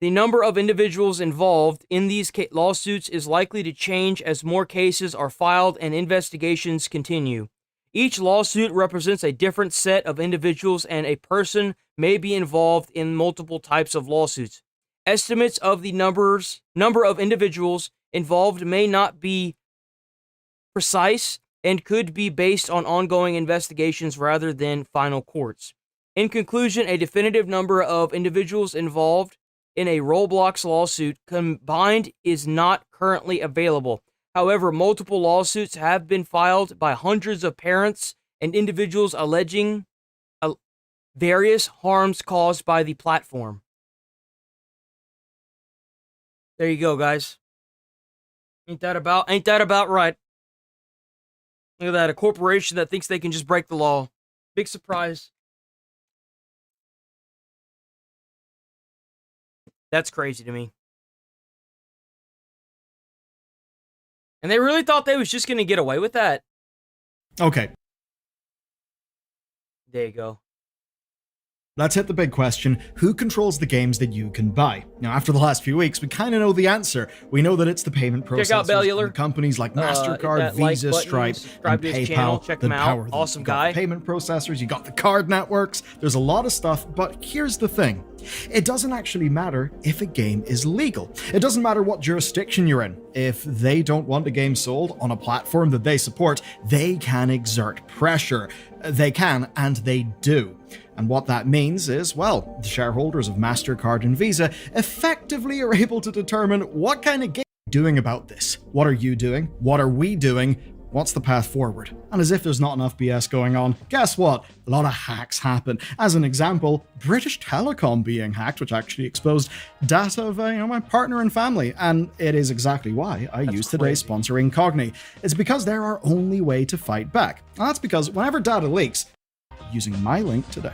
S1: The number of individuals involved in these lawsuits is likely to change as more cases are filed and investigations continue. Each lawsuit represents a different set of individuals, and a person may be involved in multiple types of lawsuits. Estimates of the number of individuals involved may not be precise and could be based on ongoing investigations rather than final courts. In conclusion, a definitive number of individuals involved in a Roblox lawsuit combined is not currently available. However, multiple lawsuits have been filed by hundreds of parents and individuals alleging various harms caused by the platform. There you go, guys. Ain't that about right? Look at that, a corporation that thinks they can just break the law. Big surprise. That's crazy to me. And they really thought they was just going to get away with that.
S13: Okay.
S1: There you go.
S13: Let's hit the big question. Who controls the games that you can buy? Now, after the last few weeks, we kind of know the answer. We know that it's the payment processors and companies like MasterCard, Visa, Stripe, and PayPal
S1: Check
S13: that
S1: them out.
S13: power them.
S1: Awesome
S13: You got
S1: guy.
S13: the payment processors, you got the card networks. There's a lot of stuff, but here's the thing. It doesn't actually matter if a game is legal. It doesn't matter what jurisdiction you're in. If they don't want a game sold on a platform that they support, they can exert pressure. They can, and they do. And what that means is, well, the shareholders of MasterCard and Visa effectively are able to determine what kind of game you're doing about this. What are you doing? What are we doing? What's the path forward? And as if there's not enough BS going on, guess what? A lot of hacks happen. As an example, British Telecom being hacked, which actually exposed data of my partner and family. And it is exactly why I use today's sponsor, Incogni. It's because they're our only way to fight back. And that's because whenever data leaks, using my link today.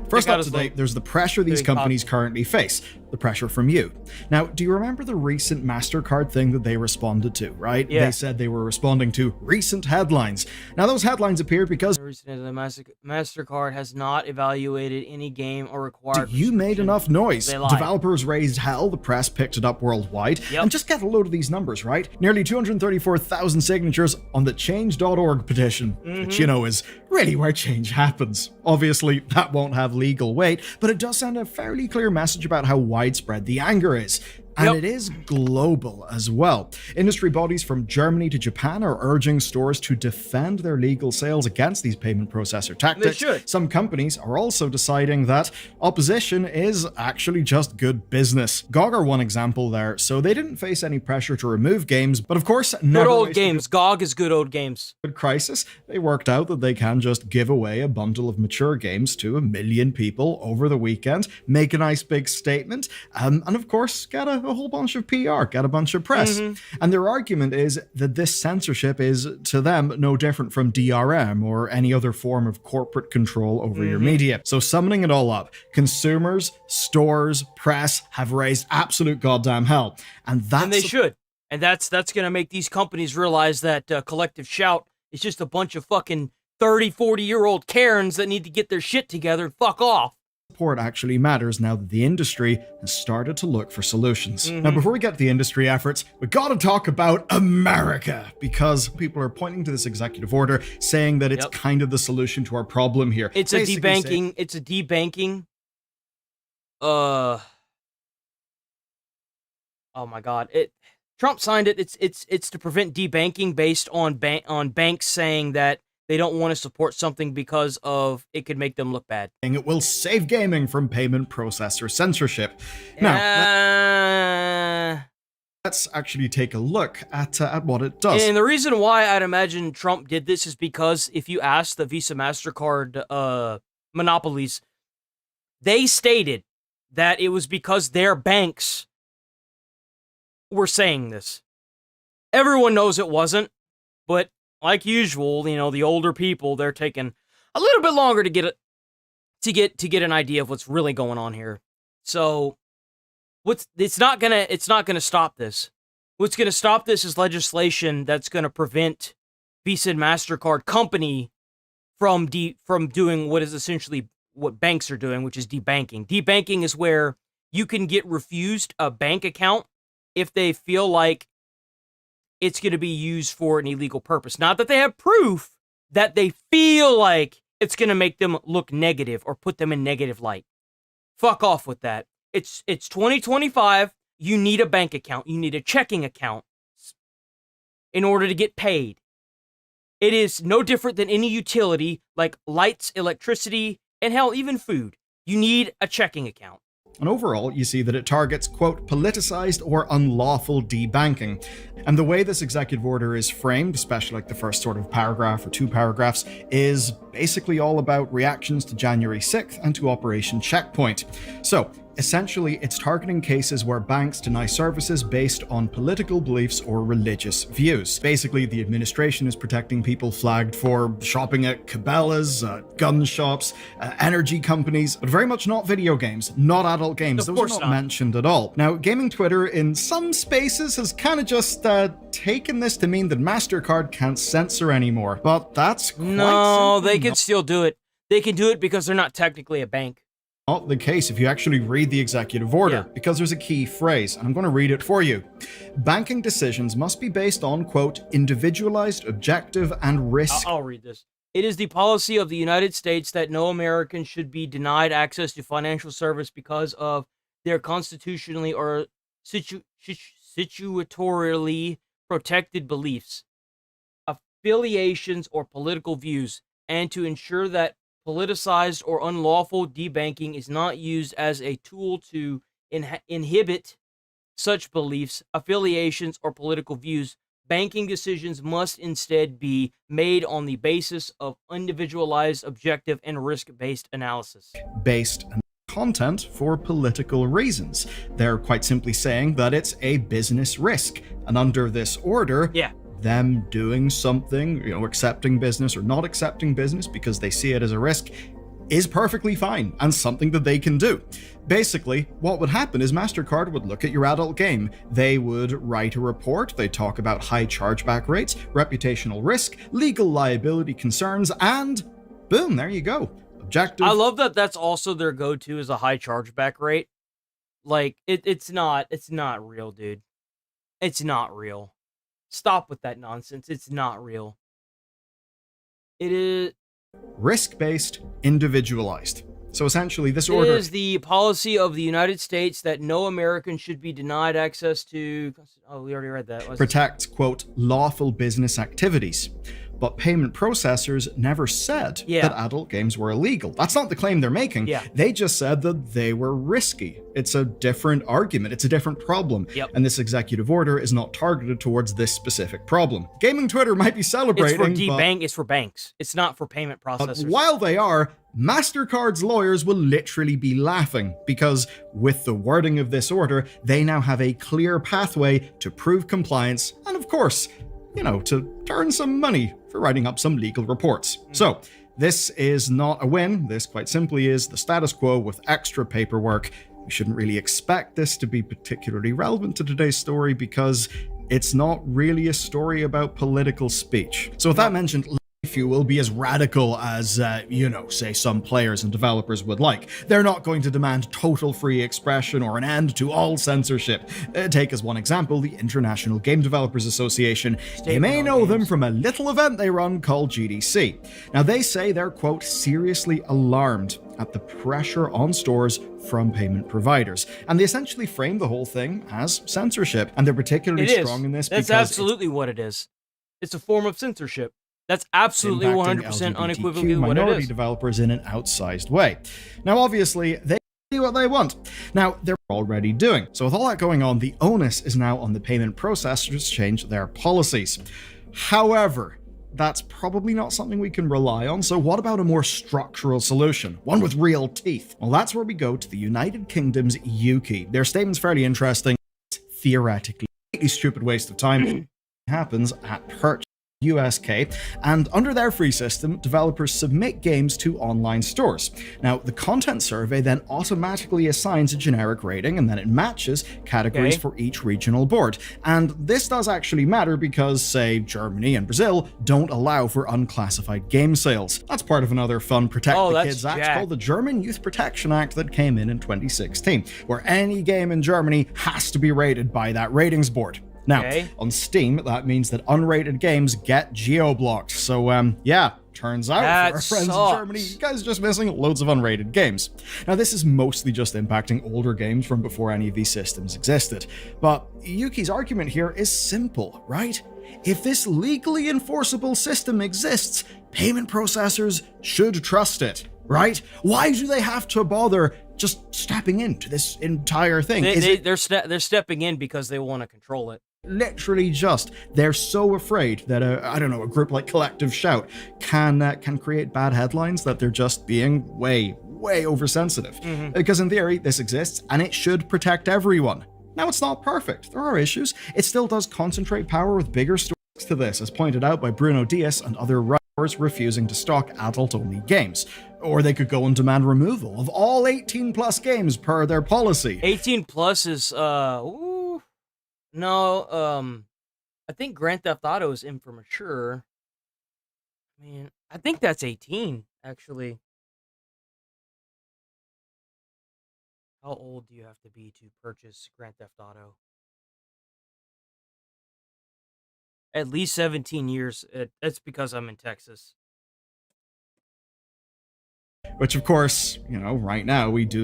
S13: First up today, there's the pressure these companies currently face, the pressure from you. Now, do you remember the recent MasterCard thing that they responded to, right?
S1: Yeah.
S13: They said they were responding to recent headlines. Now, those headlines appeared because
S1: MasterCard has not evaluated any game or required.
S13: you made enough noise.
S1: They lied.
S13: Developers raised hell, the press picked it up worldwide. And just get a load of these numbers, right? Nearly 234,000 signatures on the change.org petition, which, is really where change happens. Obviously, that won't have legal weight, but it does send a fairly clear message about how widespread the anger is. And it is global as well. Industry bodies from Germany to Japan are urging stores to defend their legal sales against these payment processor tactics.
S1: They should.
S13: Some companies are also deciding that opposition is actually just good business. GOG are one example there, so they didn't face any pressure to remove games, but of course,
S1: good old games. GOG is good old games.
S13: Crisis, they worked out that they can just give away a bundle of mature games to 1 million people over the weekend, make a nice big statement, and of course, get a whole bunch of PR, get a bunch of press. And their argument is that this censorship is, to them, no different from DRM or any other form of corporate control over your media. So summoning it all up, consumers, stores, press have raised absolute goddamn hell. And
S1: they should. And that's going to make these companies realize that collective shout is just a bunch of fucking 30, 40-year-old Karens that need to get their shit together and fuck off.
S13: Support actually matters now that the industry has started to look for solutions. Now, before we get to the industry efforts, we gotta talk about America, because people are pointing to this executive order saying that it's kind of the solution to our problem here.
S1: It's basically a debanking. Oh my God! Trump signed it. It's to prevent debanking based on banks saying that they don't want to support something because of it could make them look bad.
S13: It will save gaming from payment processor censorship. Now, let's actually take a look at what it does.
S1: And the reason why I'd imagine Trump did this is because if you ask the Visa MasterCard monopolies, they stated that it was because their banks were saying this. Everyone knows it wasn't, but like usual, you know, the older people, they're taking a little bit longer to get an idea of what's really going on here. So it's not gonna stop this. What's gonna stop this is legislation that's gonna prevent Visa and MasterCard company from doing what is essentially what banks are doing, which is debanking. Debanking is where you can get refused a bank account if they feel like it's going to be used for an illegal purpose. Not that they have proof, that they feel like it's going to make them look negative or put them in negative light. Fuck off with that. It's 2025. You need a bank account. You need a checking account in order to get paid. It is no different than any utility like lights, electricity, and hell, even food. You need a checking account.
S13: And overall, you see that it targets, quote, politicized or unlawful debanking. And the way this executive order is framed, especially like the first sort of paragraph or 2 paragraphs, is basically all about reactions to January 6th and to Operation Checkpoint. So, essentially, it's targeting cases where banks deny services based on political beliefs or religious views. Basically, the administration is protecting people flagged for shopping at Cabela's, gun shops, energy companies, but very much not video games, not adult games. Those are not mentioned at all. Now, gaming Twitter in some spaces has kind of just taken this to mean that MasterCard can't censor anymore, but that's quite
S1: No, they can still do it. They can do it because they're not technically a bank.
S13: Not the case if you actually read the executive order, because there's a key phrase, and I'm going to read it for you. Banking decisions must be based on, quote, individualized, objective, and risk.
S1: I'll read this. It is the policy of the United States that no American should be denied access to financial service because of their constitutionally or situatorily protected beliefs, affiliations, or political views, and to ensure that politicized or unlawful debanking is not used as a tool to inhibit such beliefs, affiliations, or political views. Banking decisions must instead be made on the basis of individualized, objective, and risk-based analysis.
S13: Based on content for political reasons. They're quite simply saying that it's a business risk. And under this order, them doing something, accepting business or not accepting business because they see it as a risk is perfectly fine and something that they can do. Basically, what would happen is MasterCard would look at your adult game. They would write a report. They talk about high chargeback rates, reputational risk, legal liability concerns, and boom, there you go. Objective.
S1: I love that that's also their go-to is a high chargeback rate. Like, it's not real, dude. It's not real. Stop with that nonsense. It's not real. It is
S13: risk-based, individualized. So essentially, this
S1: It
S13: order
S1: is the policy of the United States that no American should be denied access to... Oh, we already read that.
S13: protects, quote, lawful business activities. But payment processors never said that adult games were illegal. That's not the claim they're making. They just said that they were risky. It's a different argument. It's a different problem. And this executive order is not targeted towards this specific problem. Gaming Twitter might be celebrating,
S1: It's for banks. It's not for payment processors.
S13: but while they are, MasterCard's lawyers will literally be laughing because with the wording of this order, they now have a clear pathway to prove compliance and, of course, to earn some money for writing up some legal reports. So, this is not a win. This quite simply is the status quo with extra paperwork. We shouldn't really expect this to be particularly relevant to today's story because it's not really a story about political speech. So with that mentioned, you will be as radical as, say some players and developers would like. They're not going to demand total free expression or an end to all censorship. Take as one example the International Game Developers Association. You may know them from a little event they run called GDC. Now they say they're, quote, seriously alarmed at the pressure on stores from payment providers. And they essentially frame the whole thing as censorship. And they're particularly strong in this because
S1: that's absolutely what it is. It's a form of censorship. That's absolutely 100% unequivocally what it
S13: minority
S1: is.
S13: Developers in an outsized way. Now, obviously, they do what they want. Now, they're already doing. So with all that going on, the onus is now on the payment processors to change their policies. However, that's probably not something we can rely on, so what about a more structural solution? One with real teeth? Well, that's where we go to the United Kingdom's Yuki. Their statement's fairly interesting. It's theoretically a stupid waste of time. Happens at purchase. USK, and under their free system, developers submit games to online stores. Now, the content survey then automatically assigns a generic rating, and then it matches categories for each regional board. And this does actually matter because, say, Germany and Brazil don't allow for unclassified game sales. That's part of another fun Protect the Kids Act called the German Youth Protection Act that came in 2016, where any game in Germany has to be rated by that ratings board. Now, on Steam, that means that unrated games get geo-blocked. So, turns out for our friends in Germany, you guys are just missing loads of unrated games. Now, this is mostly just impacting older games from before any of these systems existed. But Yuki's argument here is simple, right? If this legally enforceable system exists, payment processors should trust it, right? Why do they have to bother just stepping into this entire thing?
S1: They're stepping in because they want to control it.
S13: Literally just. They're so afraid that a group like Collective Shout can create bad headlines that they're just being way oversensitive. Because in theory, this exists and it should protect everyone. Now, it's not perfect. There are issues. It still does concentrate power with bigger stories to this, as pointed out by Bruno Diaz and other writers refusing to stock adult-only games. Or they could go and demand removal of all 18-plus games per their policy.
S1: 18 plus is, No, I think Grand Theft Auto is in for mature. I mean, I think that's 18, actually. How old do you have to be to purchase Grand Theft Auto? At least 17 years. That's because I'm in Texas.
S13: Which, of course, right now we do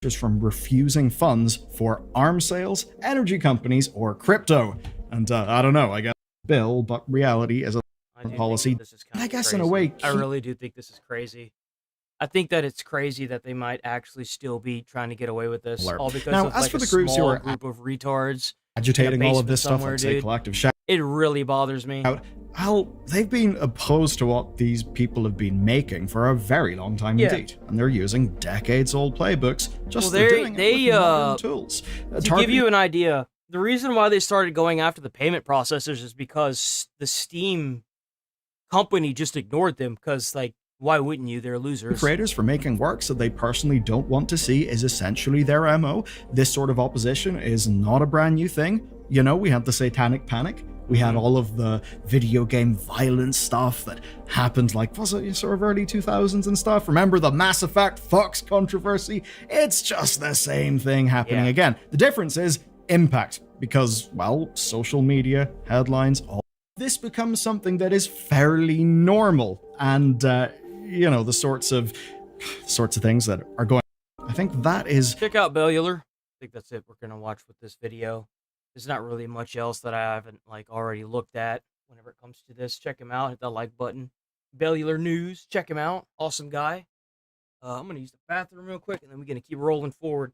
S13: just from refusing funds for arms sales, energy companies, or crypto. And I don't know, I guess bill, but reality as a policy. I guess
S1: crazy.
S13: In a way,
S1: I really do think this is crazy. I think that it's crazy that they might actually still be trying to get away with this, all because
S13: now,
S1: of
S13: as
S1: like
S13: for
S1: a
S13: the groups
S1: small
S13: who are
S1: group of retards
S13: agitating all of this stuff, like say Collective Shout.
S1: It really bothers me.
S13: Well, they've been opposed to what these people have been making for a very long time indeed, and they're using decades-old playbooks. Just they're doing it with modern tools.
S1: To give you an idea, the reason why they started going after the payment processors is because the Steam company just ignored them. Because, like, why wouldn't you? They're losers.
S13: Creators for making works that they personally don't want to see is essentially their MO. This sort of opposition is not a brand new thing. We had the Satanic Panic. We had all of the video game violence stuff that happened, like, was it sort of early 2000s and stuff? Remember the Mass Effect Fox controversy? It's just the same thing happening again. The difference is impact, because, well, social media, headlines, all this becomes something that is fairly normal. And, the sorts of sorts of things that are going. I think that is.
S1: Check out Bellular. I think that's it. We're gonna watch with this video. There's not really much else that I haven't like already looked at. Whenever it comes to this, check him out. Hit that like button. Bellular News. Check him out. Awesome guy. I'm gonna use the bathroom real quick, and then we're gonna keep rolling forward.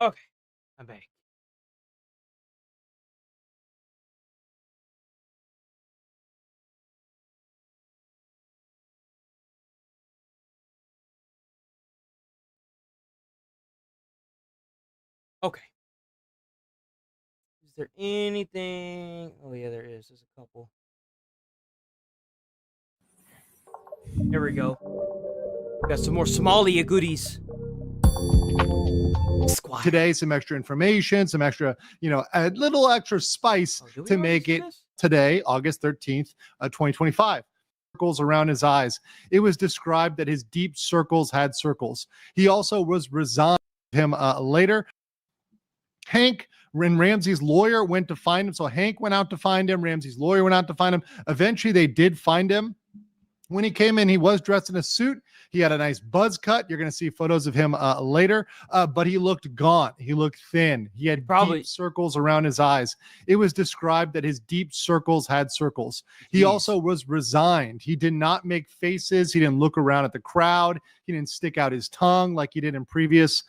S1: Okay, I'm back. Okay. Is there anything? Oh yeah, there is. There's a couple. Here we go. Got some more Somali goodies. Squad.
S14: Today, some extra information, some extra, a little extra spice to make it today, August 13th, 2025. Circles around his eyes. It was described that his deep circles had circles. He also was resigned him later. Hank and Ramsey's lawyer went to find him. So Hank went out to find him. Ramsey's lawyer went out to find him. Eventually, they did find him. When he came in, he was dressed in a suit. He had a nice buzz cut. You're going to see photos of him later, but he looked gaunt. He looked thin. He had deep circles around his eyes. It was described that his deep circles had circles. He also was resigned. He did not make faces. He didn't look around at the crowd. He didn't stick out his tongue like he did in previous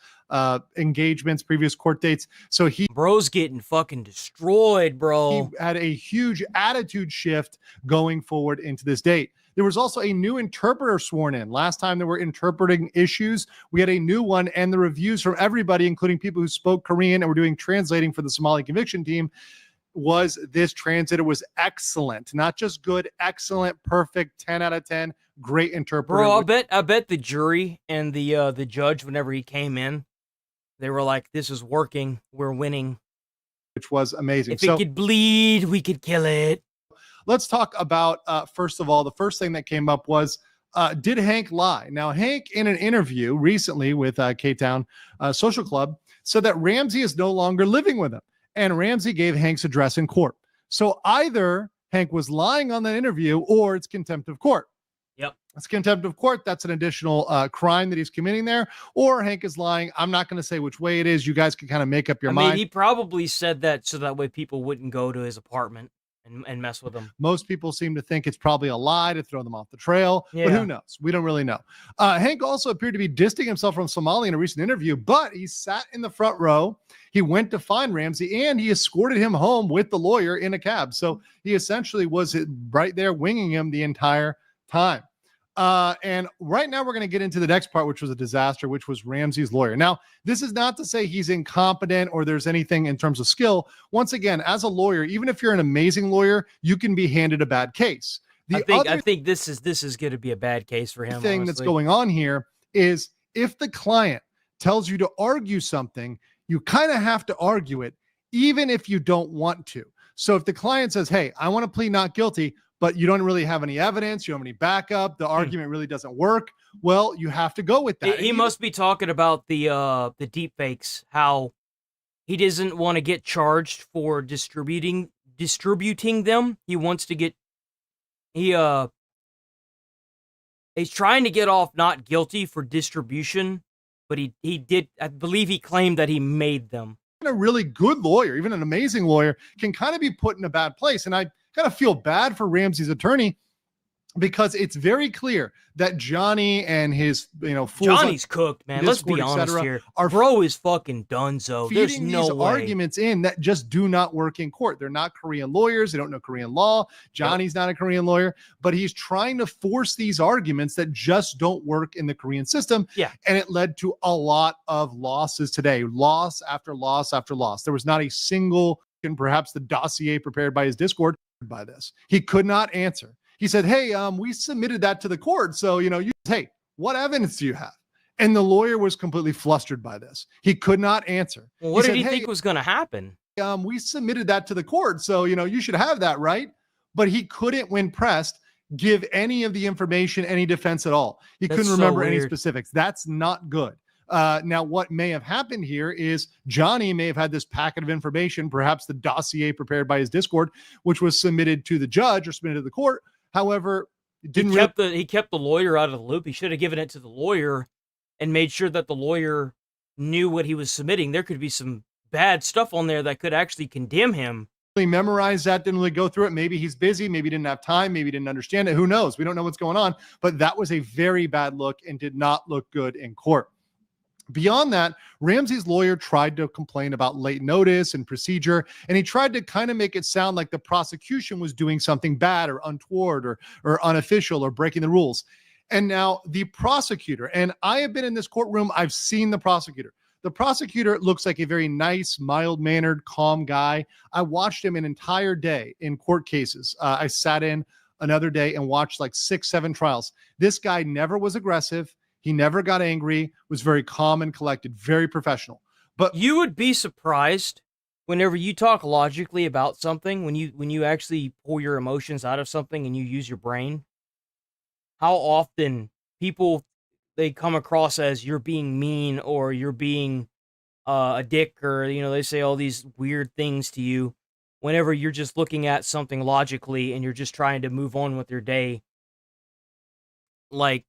S14: engagements, previous court dates. So
S1: bro's getting fucking destroyed, bro.
S14: He had a huge attitude shift going forward into this date. There was also a new interpreter sworn in. Last time there were interpreting issues. We had a new one, and the reviews from everybody, including people who spoke Korean and were doing translating for the Somali conviction team, was this translator was excellent. Not just good, excellent, perfect, 10 out of 10, great interpreter.
S1: Bro, I bet the jury and the judge, whenever he came in, they were like, this is working. We're winning.
S14: Which was amazing.
S1: If it could bleed, we could kill it.
S14: Let's talk about, first of all, the first thing that came up was, did Hank lie? Now, Hank, in an interview recently with K-Town Social Club, said that Ramsey is no longer living with him. And Ramsey gave Hank's address in court. So either Hank was lying on that interview or it's contempt of court.
S1: Yep.
S14: It's contempt of court. That's an additional crime that he's committing there. Or Hank is lying. I'm not going to say which way it is. You guys can kind of make up your mind.
S1: I mean, he probably said that so that way people wouldn't go to his apartment and mess with him.
S14: Most people seem to think it's probably a lie to throw them off the trail, but who knows? We don't really know. Hank also appeared to be distancing himself from Somali in a recent interview, but he sat in the front row. He went to find Ramsey and he escorted him home with the lawyer in a cab. So he essentially was right there winging him the entire time. And right now we're going to get into the next part, which was a disaster, which was Ramsey's lawyer. Now, this is not to say he's incompetent or there's anything in terms of skill. Once again, as a lawyer, even if you're an amazing lawyer, you can be handed a bad case.
S1: I think this is going to be a bad case for him.
S14: The thing that's going on here is if the client tells you to argue something, you kind of have to argue it, even if you don't want to. So if the client says, hey, I want to plead not guilty, but you don't really have any evidence, you don't have any backup, the argument really doesn't work, well, you have to go with that.
S1: He must be talking about the deep fakes, how he doesn't want to get charged for distributing them. He wants to get he's trying to get off not guilty for distribution, but he did, I believe he claimed that he made them.
S14: A really good lawyer, even an amazing lawyer, can kind of be put in a bad place. And I kind of feel bad for Ramsey's attorney because it's very clear that Johnny and his, fools
S1: Johnny's cooked, man. Let's be
S14: Discord,
S1: honest here.
S14: Are
S1: Bro is fucking donezo. There's
S14: feeding
S1: no
S14: these
S1: way.
S14: arguments in that just do not work in court. They're not Korean lawyers. They don't know Korean law. Johnny's not a Korean lawyer, but he's trying to force these arguments that just don't work in the Korean system.
S1: Yeah.
S14: And it led to a lot of losses today, loss after loss after loss. There was not a single, and perhaps the dossier prepared by his Discord by this. He could not answer. He said, hey, we submitted that to the court. So, hey, what evidence do you have? And the lawyer was completely flustered by this. He could not answer.
S1: Well, what did he think was going to happen?
S14: We submitted that to the court. So, you should have that, right? But he couldn't, when pressed, give any of the information, any defense at all. He couldn't remember any specifics. That's not good. Now, what may have happened here is Johnny may have had this packet of information, perhaps the dossier prepared by his Discord, which was submitted to the judge or submitted to the court. However,
S1: he kept the lawyer out of the loop. He should have given it to the lawyer and made sure that the lawyer knew what he was submitting. There could be some bad stuff on there that could actually condemn him.
S14: He memorized that, didn't really go through it. Maybe he's busy, maybe he didn't have time, maybe he didn't understand it. Who knows? We don't know what's going on, but that was a very bad look and did not look good in court. Beyond that, Ramsey's lawyer tried to complain about late notice and procedure, and he tried to kind of make it sound like the prosecution was doing something bad or untoward or unofficial or breaking the rules. And now the prosecutor, and I have been in this courtroom, I've seen the prosecutor. The prosecutor looks like a very nice, mild-mannered, calm guy. I watched him an entire day in court cases. I sat in another day and watched like 6-7 trials. This guy never was aggressive. He never got angry, was very calm and collected, very professional. But
S1: you would be surprised whenever you talk logically about something, when you actually pull your emotions out of something and you use your brain, how often people, they come across as you're being mean or you're being a dick, or, they say all these weird things to you whenever you're just looking at something logically and you're just trying to move on with your day. Like,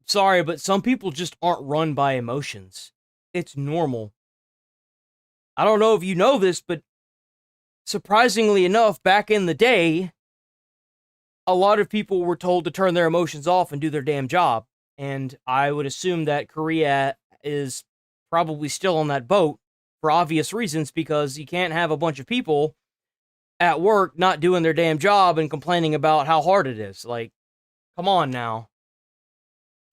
S1: sorry, but some people just aren't run by emotions. It's normal. I don't know if you know this, but surprisingly enough, back in the day, a lot of people were told to turn their emotions off and do their damn job. And I would assume that Korea is probably still on that boat for obvious reasons, because you can't have a bunch of people at work not doing their damn job and complaining about how hard it is. Like, come on now.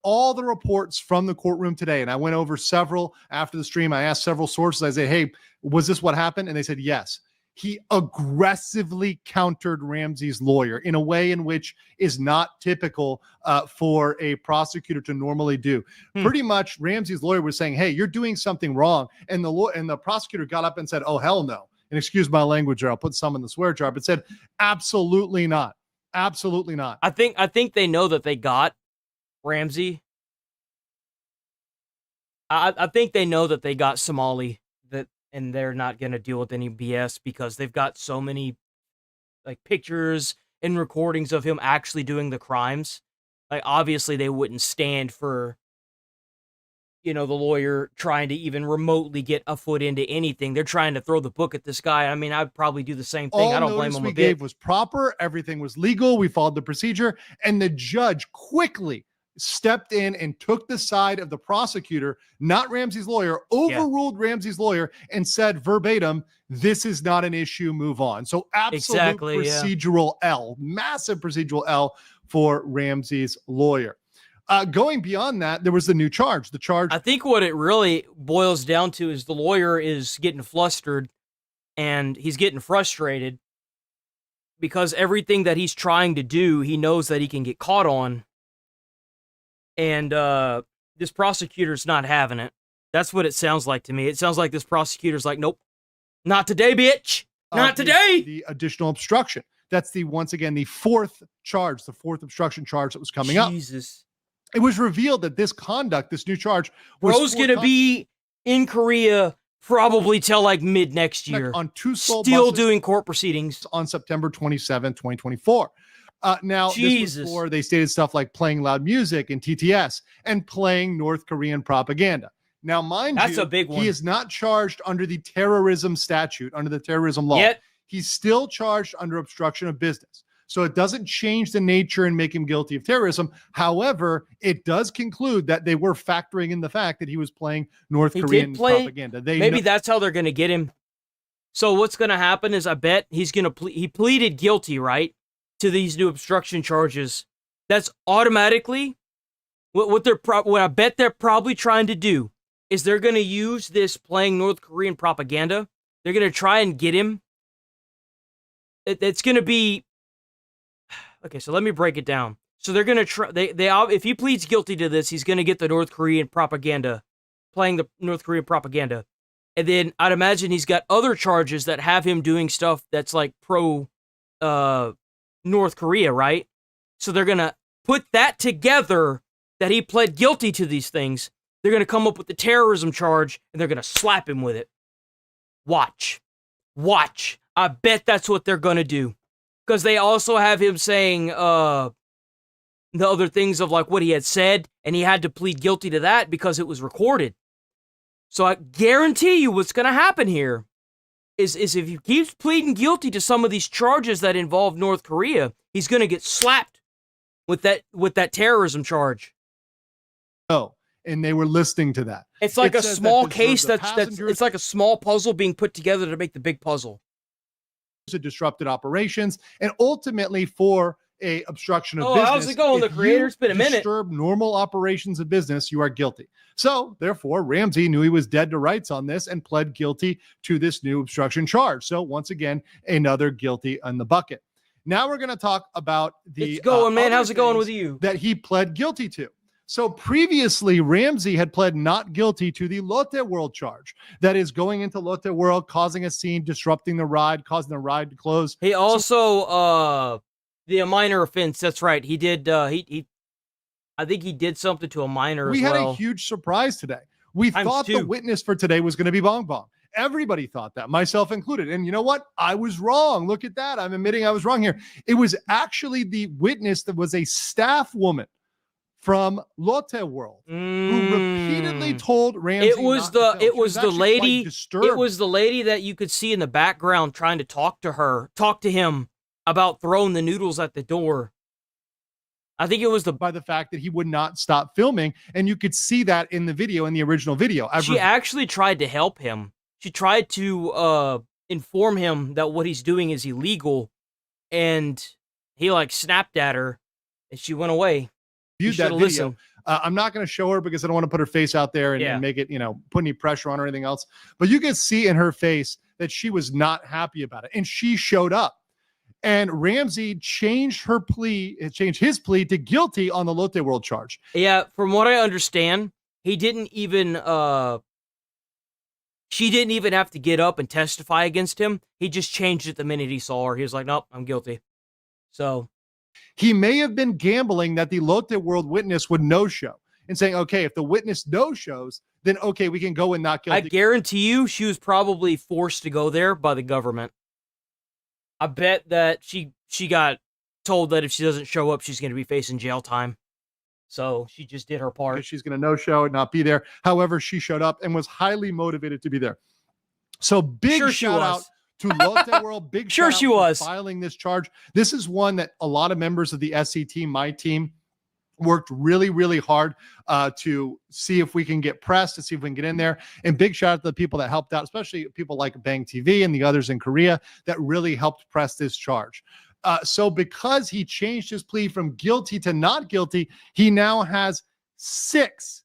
S14: All the reports from the courtroom today, and I went over several after the stream. I asked several sources. I said, hey, was this what happened? And they said, yes. He aggressively countered Ramsey's lawyer in a way in which is not typical for a prosecutor to normally do. Pretty much, Ramsey's lawyer was saying, hey, you're doing something wrong. And the prosecutor got up and said, oh, hell no. And excuse my language, or I'll put some in the swear jar, but said, absolutely not. Absolutely not.
S1: I think they know that they got Ramsey. I think they know that they got Somali, and they're not going to deal with any BS because they've got so many like pictures and recordings of him actually doing the crimes. Like, obviously they wouldn't stand for, the lawyer trying to even remotely get a foot into anything. They're trying to throw the book at this guy. I mean, I'd probably do the same thing. I don't blame him a bit.
S14: All notice we gave was proper. Everything was legal. We followed the procedure, and the judge quickly stepped in and took the side of the prosecutor, not Ramsey's lawyer, overruled Ramsey's lawyer, and said verbatim, this is not an issue, move on. So absolute procedural L, massive procedural L for Ramsey's lawyer. Going beyond that, there was the new charge. The charge.
S1: I think what it really boils down to is the lawyer is getting flustered and he's getting frustrated because everything that he's trying to do, he knows that he can get caught on. And this prosecutor's not having it. That's what it sounds like to me. It sounds like this prosecutor's like, nope, not today, bitch. Not today.
S14: The additional obstruction. That's once again, the fourth obstruction charge that was coming up.
S1: Jesus.
S14: It was revealed that this new charge was
S1: Bro's going to be in Korea probably till like mid next year.
S14: On two
S1: still
S14: buses
S1: doing court proceedings
S14: on September 27, 2024. Now, this was before they stated stuff like playing loud music and TTS and playing North Korean propaganda. Now, mind
S1: That's
S14: you,
S1: a big one.
S14: He is not charged under the terrorism statute, under the terrorism law.
S1: Yet.
S14: He's still charged under obstruction of business. So it doesn't change the nature and make him guilty of terrorism. However, it does conclude that they were factoring in the fact that he was playing North Korean propaganda.
S1: Maybe that's how they're going to get him. So what's going to happen is I bet he's going to he pleaded guilty, right, to these new obstruction charges. That's automatically what I bet they're probably trying to do is they're going to use this playing North Korean propaganda. They're going to try and get him. It's going to be okay. So let me break it down. So they're going to try. They if he pleads guilty to this, he's going to get the North Korean propaganda, playing the North Korean propaganda. And then I'd imagine he's got other charges that have him doing stuff that's like pro North Korea, right? So they're going to put that together, that he pled guilty to these things. They're going to come up with the terrorism charge, and they're going to slap him with it. Watch. I bet that's what they're going to do. Because they also have him saying the other things of like what he had said, and he had to plead guilty to that because it was recorded. So I guarantee you what's going to happen here is if he keeps pleading guilty to some of these charges that involve North Korea, he's going to get slapped with that terrorism charge.
S14: Oh, and they were listening to that.
S1: It's like a small case it's like a small puzzle being put together to make the big puzzle.
S14: It disrupted operations, and ultimately for a obstruction of business.
S1: How's it going, the creator? It's been a minute.
S14: Disturb normal operations of business, you are guilty. So, therefore, Ramsey knew he was dead to rights on this and pled guilty to this new obstruction charge. So, once again, another guilty on the bucket. Now we're going to talk about the
S1: It's going, man. How's it going with you?
S14: That he pled guilty to. So previously, Ramsey had pled not guilty to the Lotte World charge. That is going into Lotte World, causing a scene, disrupting the ride, causing the ride to close.
S1: He also, the minor offense, that's right. He did, I think he did something to a minor as well.
S14: We had a huge surprise today. We thought the witness for today was going to be Bong Bong. Everybody thought that, myself included. And you know what? I was wrong. Look at that. I'm admitting I was wrong here. It was actually the witness that was a staff woman from Lotte World, who repeatedly told Ramsey
S1: it was the lady that you could see in the background trying to talk to him about throwing the noodles at the door. I think it was
S14: by the fact that he would not stop filming, and you could see that in the video, in the original video.
S1: She actually tried to help him. She tried to inform him that what he's doing is illegal, and he like snapped at her, and she went away.
S14: Viewed that video. I'm not going to show her because I don't want to put her face out there and make it, put any pressure on or anything else. But you can see in her face that she was not happy about it. And she showed up. And Ramsey changed his plea to guilty on the Lotte World charge.
S1: Yeah, from what I understand, he didn't even she didn't even have to get up and testify against him. He just changed it the minute he saw her. He was like, nope, I'm guilty. So
S14: he may have been gambling that the Lotte World witness would no-show and saying, okay, if the witness no-shows, then okay, we can go and not guilty.
S1: I guarantee you she was probably forced to go there by the government. I bet that she got told that if she doesn't show up, she's going to be facing jail time. So she just did her part.
S14: She's going to no-show and not be there. However, she showed up and was highly motivated to be there. So big shout out to Lotte World. Big shout out for filing this charge. This is one that a lot of members of the SC team, my team, worked really, really hard to see if we can get pressed, to see if we can get in there. And big shout out to the people that helped out, especially people like Bang TV and the others in Korea that really helped press this charge. So because he changed his plea from guilty to not guilty, he now has 6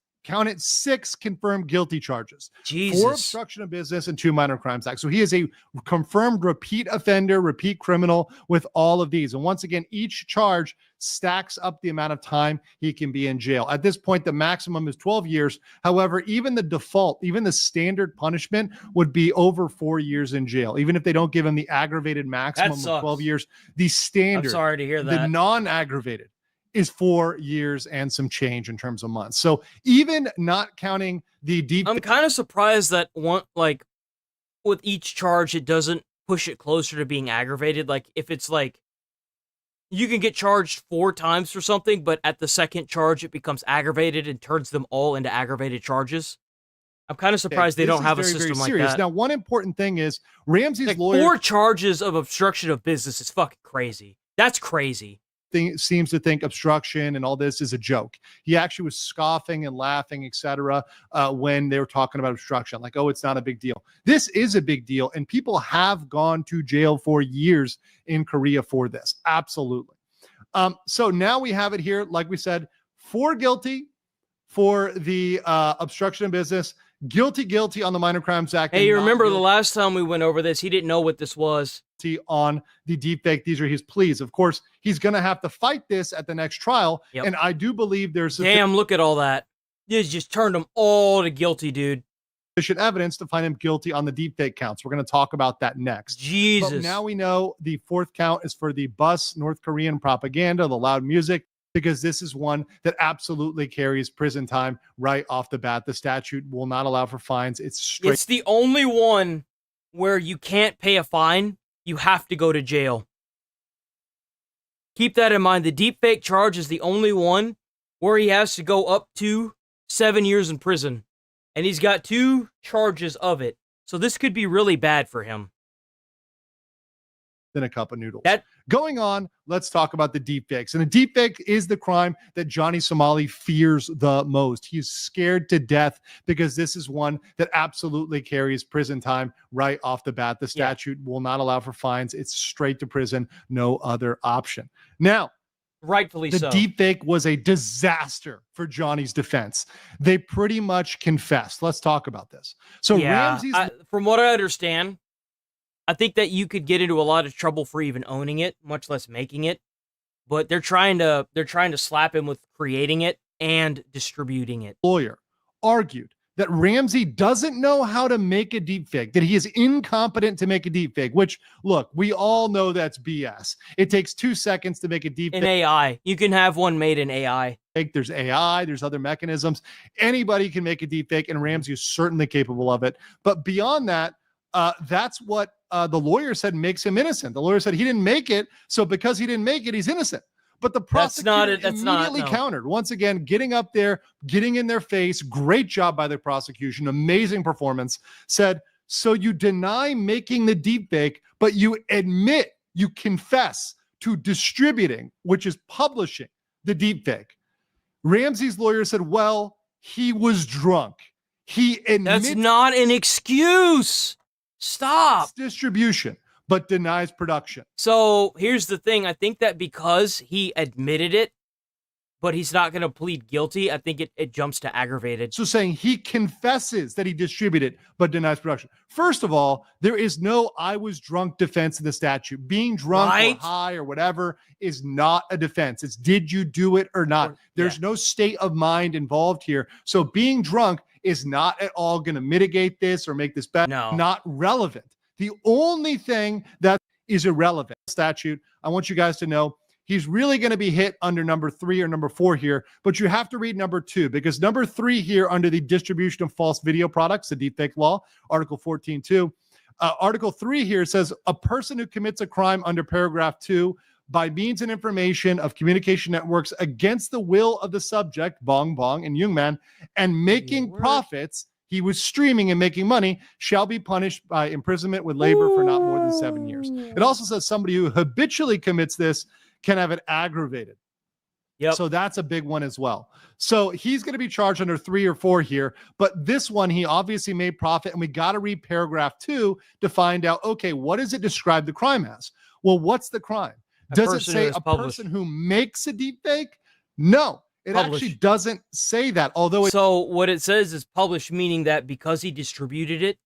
S14: confirmed guilty charges.
S1: Jesus.
S14: 4 obstruction of business and 2 minor crimes act. So he is a confirmed repeat offender, repeat criminal with all of these. And once again, each charge stacks up the amount of time he can be in jail. At this point, the maximum is 12 years. However, even the default, even the standard punishment would be over 4 years in jail. Even if they don't give him the aggravated maximum of 12 years, the standard,
S1: I'm sorry to hear that.
S14: The non-aggravated is 4 years and some change in terms of months. So even not counting the deep,
S1: I'm kind of surprised that with each charge, it doesn't push it closer to being aggravated. Like if it's like, you can get charged 4 times for something, but at the second charge, it becomes aggravated and turns them all into aggravated charges. I'm kind of surprised they don't have a system like that.
S14: Now, one important thing is Ramsey's lawyer.
S1: 4 charges of obstruction of business is fucking crazy. That's crazy.
S14: Seems to think obstruction and all this is a joke. He actually was scoffing and laughing, etc., when they were talking about obstruction. Like, oh, it's not a big deal. This is a big deal, and people have gone to jail for years in Korea for this. Absolutely. So now we have it here, like we said, 4 guilty for the obstruction of business, guilty on the Minor Crimes Act.
S1: Hey, you remember the last time we went over this, he didn't know what this was.
S14: On the deepfake. These are his pleas. Of course, he's going to have to fight this at the next trial.
S1: Yep.
S14: And I do believe there's
S1: damn, look at all that. You just turned them all to guilty, dude.
S14: Sufficient evidence to find him guilty on the deepfake counts. We're going to talk about that next.
S1: Jesus.
S14: But now we know the 4th count is for the bus North Korean propaganda, the loud music, because this is one that absolutely carries prison time right off the bat. The statute will not allow for fines. It's straight.
S1: It's the only one where you can't pay a fine. You have to go to jail. Keep that in mind. The deepfake charge is the only one where he has to go up to 7 years in prison. And he's got 2 charges of it. So this could be really bad for him.
S14: Than a cup of noodles. Going on, let's talk about the deepfakes. And the deepfake is the crime that Johnny Somali fears the most. He's scared to death because this is one that absolutely carries prison time right off the bat. The statute will not allow for fines. It's straight to prison, no other option. Now,
S1: rightfully
S14: the
S1: so.
S14: deepfake was a disaster for Johnny's defense. They pretty much confessed. Let's talk about this. So Ramsey's...
S1: from what I understand, I think that you could get into a lot of trouble for even owning it, much less making it. But they're trying to slap him with creating it and distributing it.
S14: Lawyer argued that Ramsey doesn't know how to make a deepfake, that he is incompetent to make a deepfake, which, look, we all know that's BS. It takes 2 seconds to make a deepfake.
S1: In AI. You can have one made in AI.
S14: There's AI, there's other mechanisms. Anybody can make a deepfake, and Ramsey is certainly capable of it. But beyond that, that's what the lawyer said makes him innocent. The lawyer said he didn't make it, so because he didn't make it, he's innocent. But the prosecutor immediately countered. Once again, getting up there, getting in their face. Great job by the prosecution. Amazing performance. Said, so you deny making the deepfake, but you admit, you confess to distributing, which is publishing the deepfake. Ramsey's lawyer said, well, he was drunk. He admits...
S1: That's not an excuse. Stop.
S14: Distribution, but denies production.
S1: So here's the thing. I think that because he admitted it, but he's not going to plead guilty, I think it jumps to aggravated.
S14: So saying he confesses that he distributed, but denies production. First of all, there is no I was drunk defense in the statute. Being drunk or high or whatever is not a defense. It's did you do it or not? There's no state of mind involved here. So being drunk is not at all going to mitigate this or make this better.
S1: No.
S14: Not relevant. The only thing that is irrelevant statute, I want you guys to know, he's really going to be hit under number 3 or number 4 here, but you have to read number 2 because number 3 here under the distribution of false video products, the deepfake law, Article 14.2. Article 3 here says a person who commits a crime under paragraph 2 by means and information of communication networks against the will of the subject, Bong Bong and Jungman, and making profits, he was streaming and making money, shall be punished by imprisonment with labor for not more than 7 years. It also says somebody who habitually commits this can have it aggravated.
S1: Yep.
S14: So that's a big one as well. So he's going to be charged under 3 or 4 here, but this one, he obviously made profit, and we got to read paragraph 2 to find out, okay, what does it describe the crime as? Well, what's the crime? Does it say a person who makes a deepfake? No, it actually doesn't say that. Although
S1: so what it says is published, meaning that because he distributed it,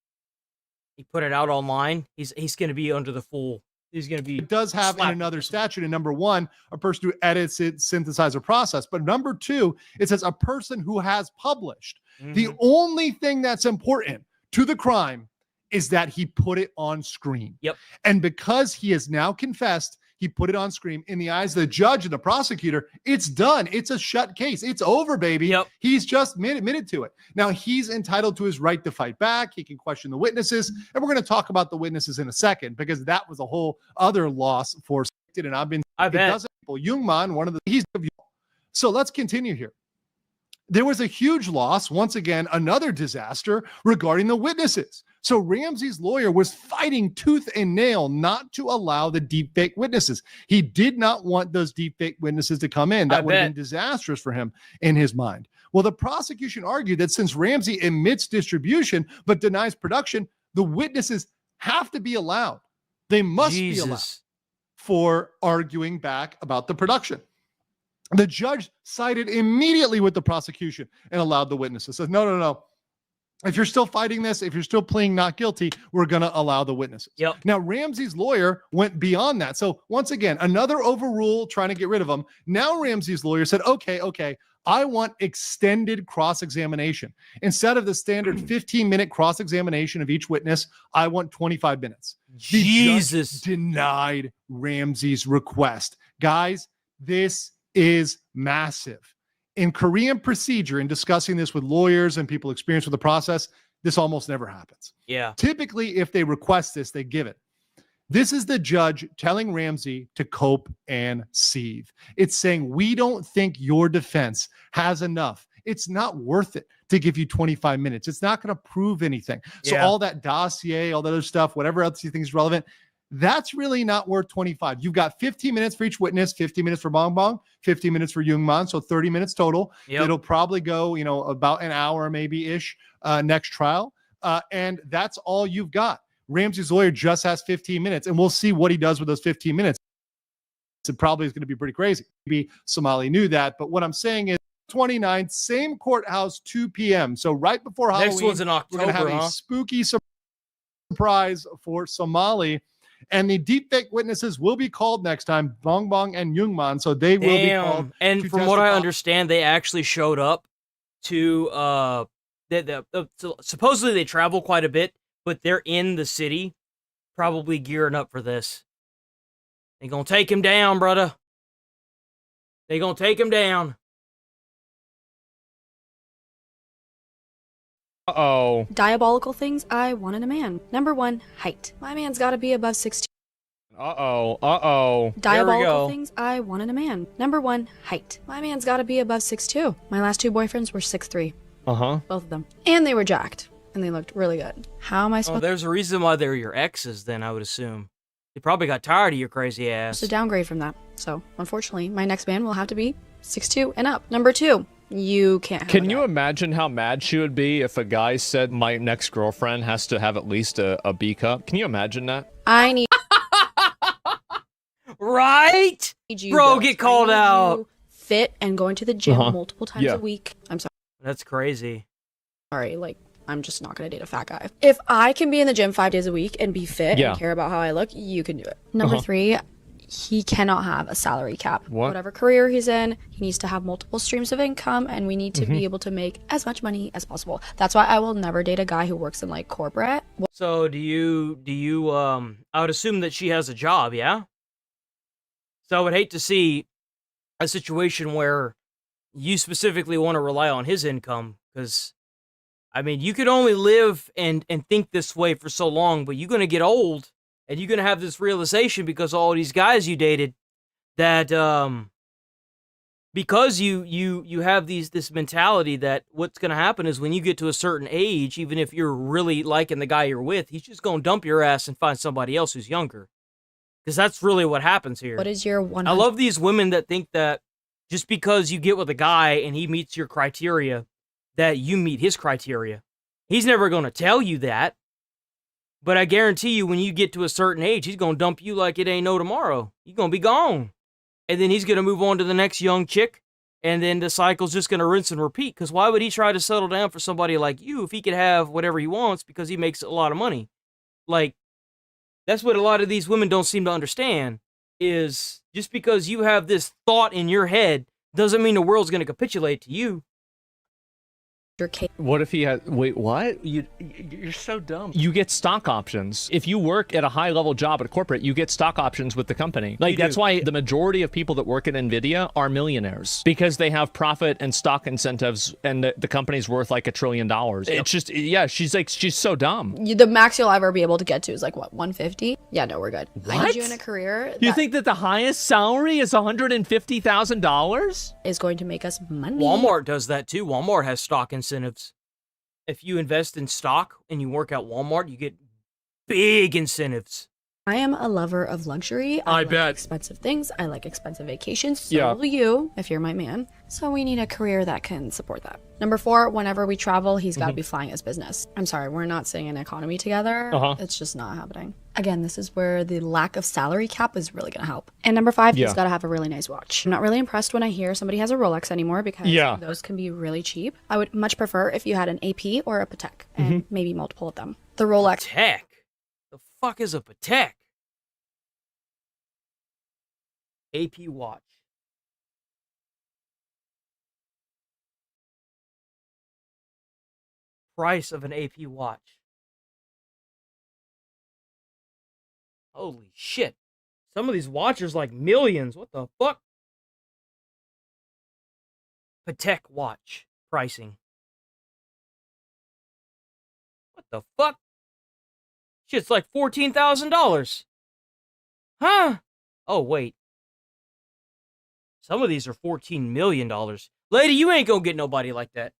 S1: he put it out online. He's going to be under the full. He's going to be.
S14: It does have in another statute. In number 1, a person who edits it, synthesizer or process. But number 2, it says a person who has published. The only thing that's important to the crime is that he put it on screen.
S1: Yep.
S14: And because he has now confessed, he put it on screen. In the eyes of the judge and the prosecutor, it's done. It's a shut case. It's over, baby.
S1: Yep.
S14: He's just admitted to it. Now, he's entitled to his right to fight back. He can question the witnesses. And we're going to talk about the witnesses in a second, because that was a whole other loss for it. And
S1: I bet.
S14: Jungman, one of the, he's. So let's continue here. There was a huge loss. Once again, another disaster regarding the witnesses. So Ramsey's lawyer was fighting tooth and nail not to allow the deepfake witnesses. He did not want those deepfake witnesses to come in. That would have been disastrous for him in his mind. Well, the prosecution argued that since Ramsey admits distribution but denies production, the witnesses have to be allowed. They must be allowed for arguing back about the production. The judge sided immediately with the prosecution and allowed the witnesses. Said, no. If you're still fighting this, if you're still pleading not guilty, we're going to allow the witnesses. Now, Ramsey's lawyer went beyond that. So once again, another overrule trying to get rid of him. Now Ramsey's lawyer said, okay, I want extended cross-examination. Instead of the standard 15-minute cross-examination of each witness, I want 25 minutes.
S1: Jesus.
S14: The judge denied Ramsey's request. Guys, this is massive. In Korean procedure, in discussing this with lawyers and people experienced with the process, this almost never happens.
S1: Yeah.
S14: Typically, if they request this, they give it. This is the judge telling Ramsey to cope and seethe. It's saying, we don't think your defense has enough. It's not worth it to give you 25 minutes. It's not going to prove anything. So all that dossier, all that other stuff, whatever else you think is relevant, that's really not worth 25. You've got 15 minutes for each witness, 15 minutes for Bong Bong, 15 minutes for Youngman, so 30 minutes total. It'll probably go, about an hour maybe-ish next trial. And that's all you've got. Ramsey's lawyer just has 15 minutes, and we'll see what he does with those 15 minutes. It probably is going to be pretty crazy. Maybe Somali knew that, but what I'm saying is 29th, same courthouse, 2 p.m. So right before Halloween,
S1: next one's in October,
S14: we're going to have a spooky surprise for Somali. And the deepfake witnesses will be called next time, Bong Bong and Youngman, so they will be called.
S1: And from what I understand, they actually showed up to supposedly they travel quite a bit, but they're in the city, probably gearing up for this. They gonna take him down, brother. They gonna take him down.
S16: Uh-oh. Diabolical things I want in a man. Number 1, height. My man's gotta be above 6'2".
S5: Uh-oh.
S16: Diabolical things I want in a man. Number 1, height. My man's gotta be above 6'2". My last 2 boyfriends were 6'3".
S5: Uh-huh.
S16: Both of them. And they were jacked. And they looked really good. How am I supposed
S1: there's a reason why they're your exes then, I would assume. They probably got tired of your crazy ass.
S16: to downgrade from that? So, unfortunately, my next man will have to be 6'2" and up. Number 2, you can't have
S22: Can you imagine how mad she would be if a guy said my next girlfriend has to have at least a B cup? Can you imagine that?
S16: I need
S1: right?
S16: you,
S1: Bro, get called out.
S16: Fit and going to the gym multiple times
S1: Yeah.
S16: a week. I'm sorry.
S1: That's crazy.
S16: Sorry, like, I'm just not gonna date a fat guy. If I can be in the gym 5 days a week and be fit and care about how I look, you can do it. Number 3, he cannot have a salary cap.
S22: What?
S16: Whatever career he's in, he needs to have multiple streams of income, and we need to be able to make as much money as possible. That's why I will never date a guy who works in, like, corporate.
S1: So do you I would assume that she has a job, yeah? So I would hate to see a situation where you specifically want to rely on his income, because I mean, you could only live and think this way for so long, but you're going to get old and you're going to have this realization because of all these guys you dated that because you have this mentality that what's going to happen is when you get to a certain age, even if you're really liking the guy you're with, he's just going to dump your ass and find somebody else who's younger. Because that's really what happens here.
S16: What is your 100?
S1: I love these women that think that just because you get with a guy and he meets your criteria, that you meet his criteria. He's never going to tell you that. But I guarantee you, when you get to a certain age, he's going to dump you like it ain't no tomorrow. You're going to be gone. And then he's going to move on to the next young chick. And then the cycle's just going to rinse and repeat. Because why would he try to settle down for somebody like you if he could have whatever he wants because he makes a lot of money? Like, that's what a lot of these women don't seem to understand, is just because you have this thought in your head doesn't mean the world's going to capitulate to you.
S22: What if he had... Wait, what? You're so dumb. You get stock options. If you work at a high-level job at a corporate, you get stock options with the company. Like, that's why the majority of people that work at NVIDIA are millionaires. Because they have profit and stock incentives, and the company's worth like $1 trillion. It's just... Yeah, she's so dumb.
S16: The max you'll ever be able to get to is like, what, 150? Yeah, no, we're good. I
S22: What?
S16: need you in a career
S22: You think that the highest salary is $150,000?
S16: is going to make us money.
S1: Walmart does that too. Walmart has stock incentives. if you invest in stock and you work at Walmart, you get big incentives.
S16: I am a lover of luxury. I like
S5: bet.
S16: expensive things. I like expensive vacations. So
S5: Yeah.
S16: will you, if you're my man. So we need a career that can support that. Number 4, whenever we travel, he's got to be flying his business. I'm sorry, we're not sitting in economy together. It's just not happening. Again, this is where the lack of salary cap is really going to help. And number 5, he's got to have a really nice watch. I'm not really impressed when I hear somebody has a Rolex anymore because those can be really cheap. I would much prefer if you had an AP or a Patek and maybe multiple of them. The Rolex.
S1: Patek? The fuck is a Patek? AP watch. Price of an AP watch. Holy shit. Some of these watches like millions. What the fuck? Patek watch pricing. What the fuck? Shit's like $14,000. Huh? Oh, wait. Some of these are $14 million. Lady, you ain't gonna get nobody like that.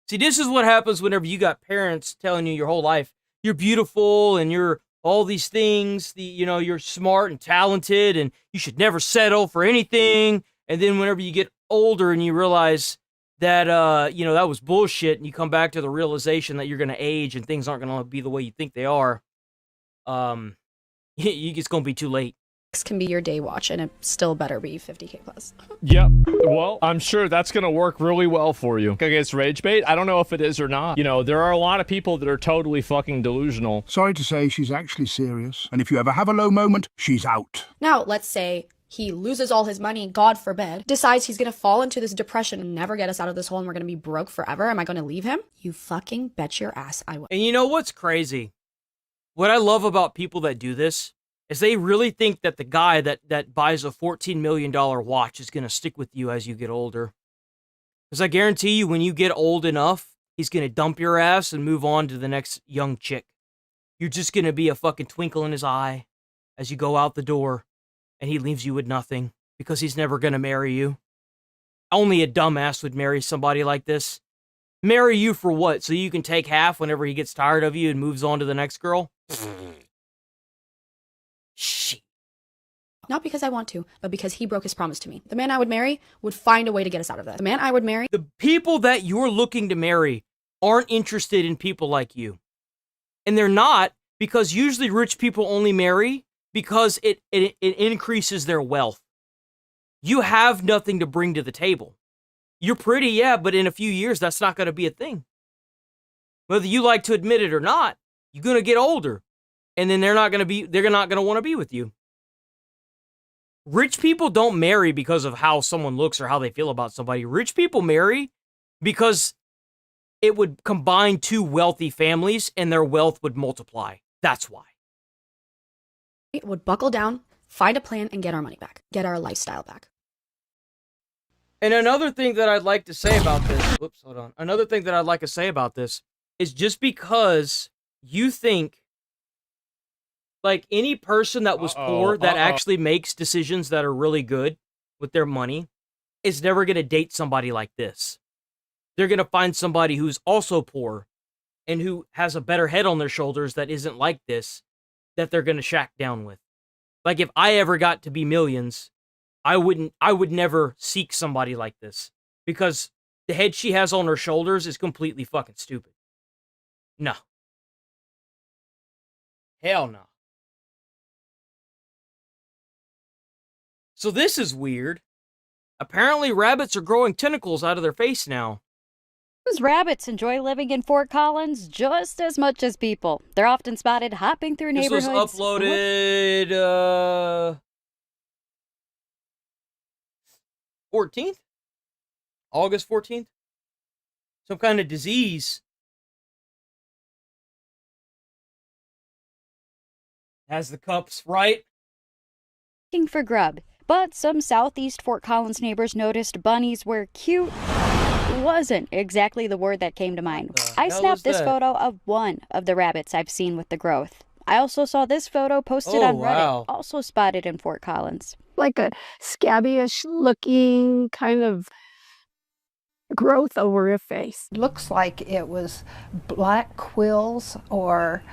S1: See, this is what happens whenever you got parents telling you your whole life, you're beautiful and you're all these things, you're smart and talented and you should never settle for anything. And then whenever you get older and you realize that, that was bullshit and you come back to the realization that you're gonna age and things aren't gonna be the way you think they are, it's gonna be too late.
S16: Can be your day watch and it still better be 50K plus.
S22: Yep. Well, I'm sure that's going to work really well for you. Against rage bait, I don't know if it is or not. There are a lot of people that are totally fucking delusional.
S2: Sorry to say, she's actually serious. And if you ever have a low moment, she's out.
S16: Now, let's say he loses all his money, God forbid, decides he's going to fall into this depression and never get us out of this hole and we're going to be broke forever. Am I going to leave him? You fucking bet your ass I will.
S1: And you know what's crazy? What I love about people that do this is they really think that the guy that buys a $14 million watch is going to stick with you as you get older. Because I guarantee you, when you get old enough, he's going to dump your ass and move on to the next young chick. You're just going to be a fucking twinkle in his eye as you go out the door, and he leaves you with nothing because he's never going to marry you. Only a dumbass would marry somebody like this. Marry you for what? So you can take half whenever he gets tired of you and moves on to the next girl? Shit.
S16: Not because I want to, but because he broke his promise to me. The man I would marry would find a way to get us out of this. The man I would marry...
S1: The people that you're looking to marry aren't interested in people like you. And they're not, because usually rich people only marry because it increases their wealth. You have nothing to bring to the table. You're pretty, yeah, but in a few years, that's not going to be a thing. Whether you like to admit it or not, you're going to get older. And then they're not going to want to be with you. Rich people don't marry because of how someone looks or how they feel about somebody. Rich people marry because it would combine two wealthy families and their wealth would multiply. That's why.
S16: It would buckle down, find a plan, and get our money back. Get our lifestyle back.
S1: And another thing that I'd like to say about this, whoops, hold on. Another thing that I'd like to say about this is just because you think like any person that was poor that actually makes decisions that are really good with their money is never going to date somebody like this. They're going to find somebody who's also poor and who has a better head on their shoulders that isn't like this, that they're going to shack down with. Like if I ever got to be millions, I would never seek somebody like this because the head she has on her shoulders is completely fucking stupid. No. Hell no. So this is weird. Apparently rabbits are growing tentacles out of their face now.
S18: Those rabbits enjoy living in Fort Collins just as much as people. They're often spotted hopping through neighborhoods.
S1: This was uploaded 14th? August 14th? Some kind of disease. Has the cups, right?
S18: Looking for grub. But some southeast Fort Collins neighbors noticed bunnies were cute. Wasn't exactly the word that came to mind. I snapped this photo of one of the rabbits I've seen with the growth. I also saw this photo posted on Reddit, also spotted in Fort Collins.
S19: Like a scabbyish looking kind of
S3: growth over her face.
S6: Looks like it was black quills or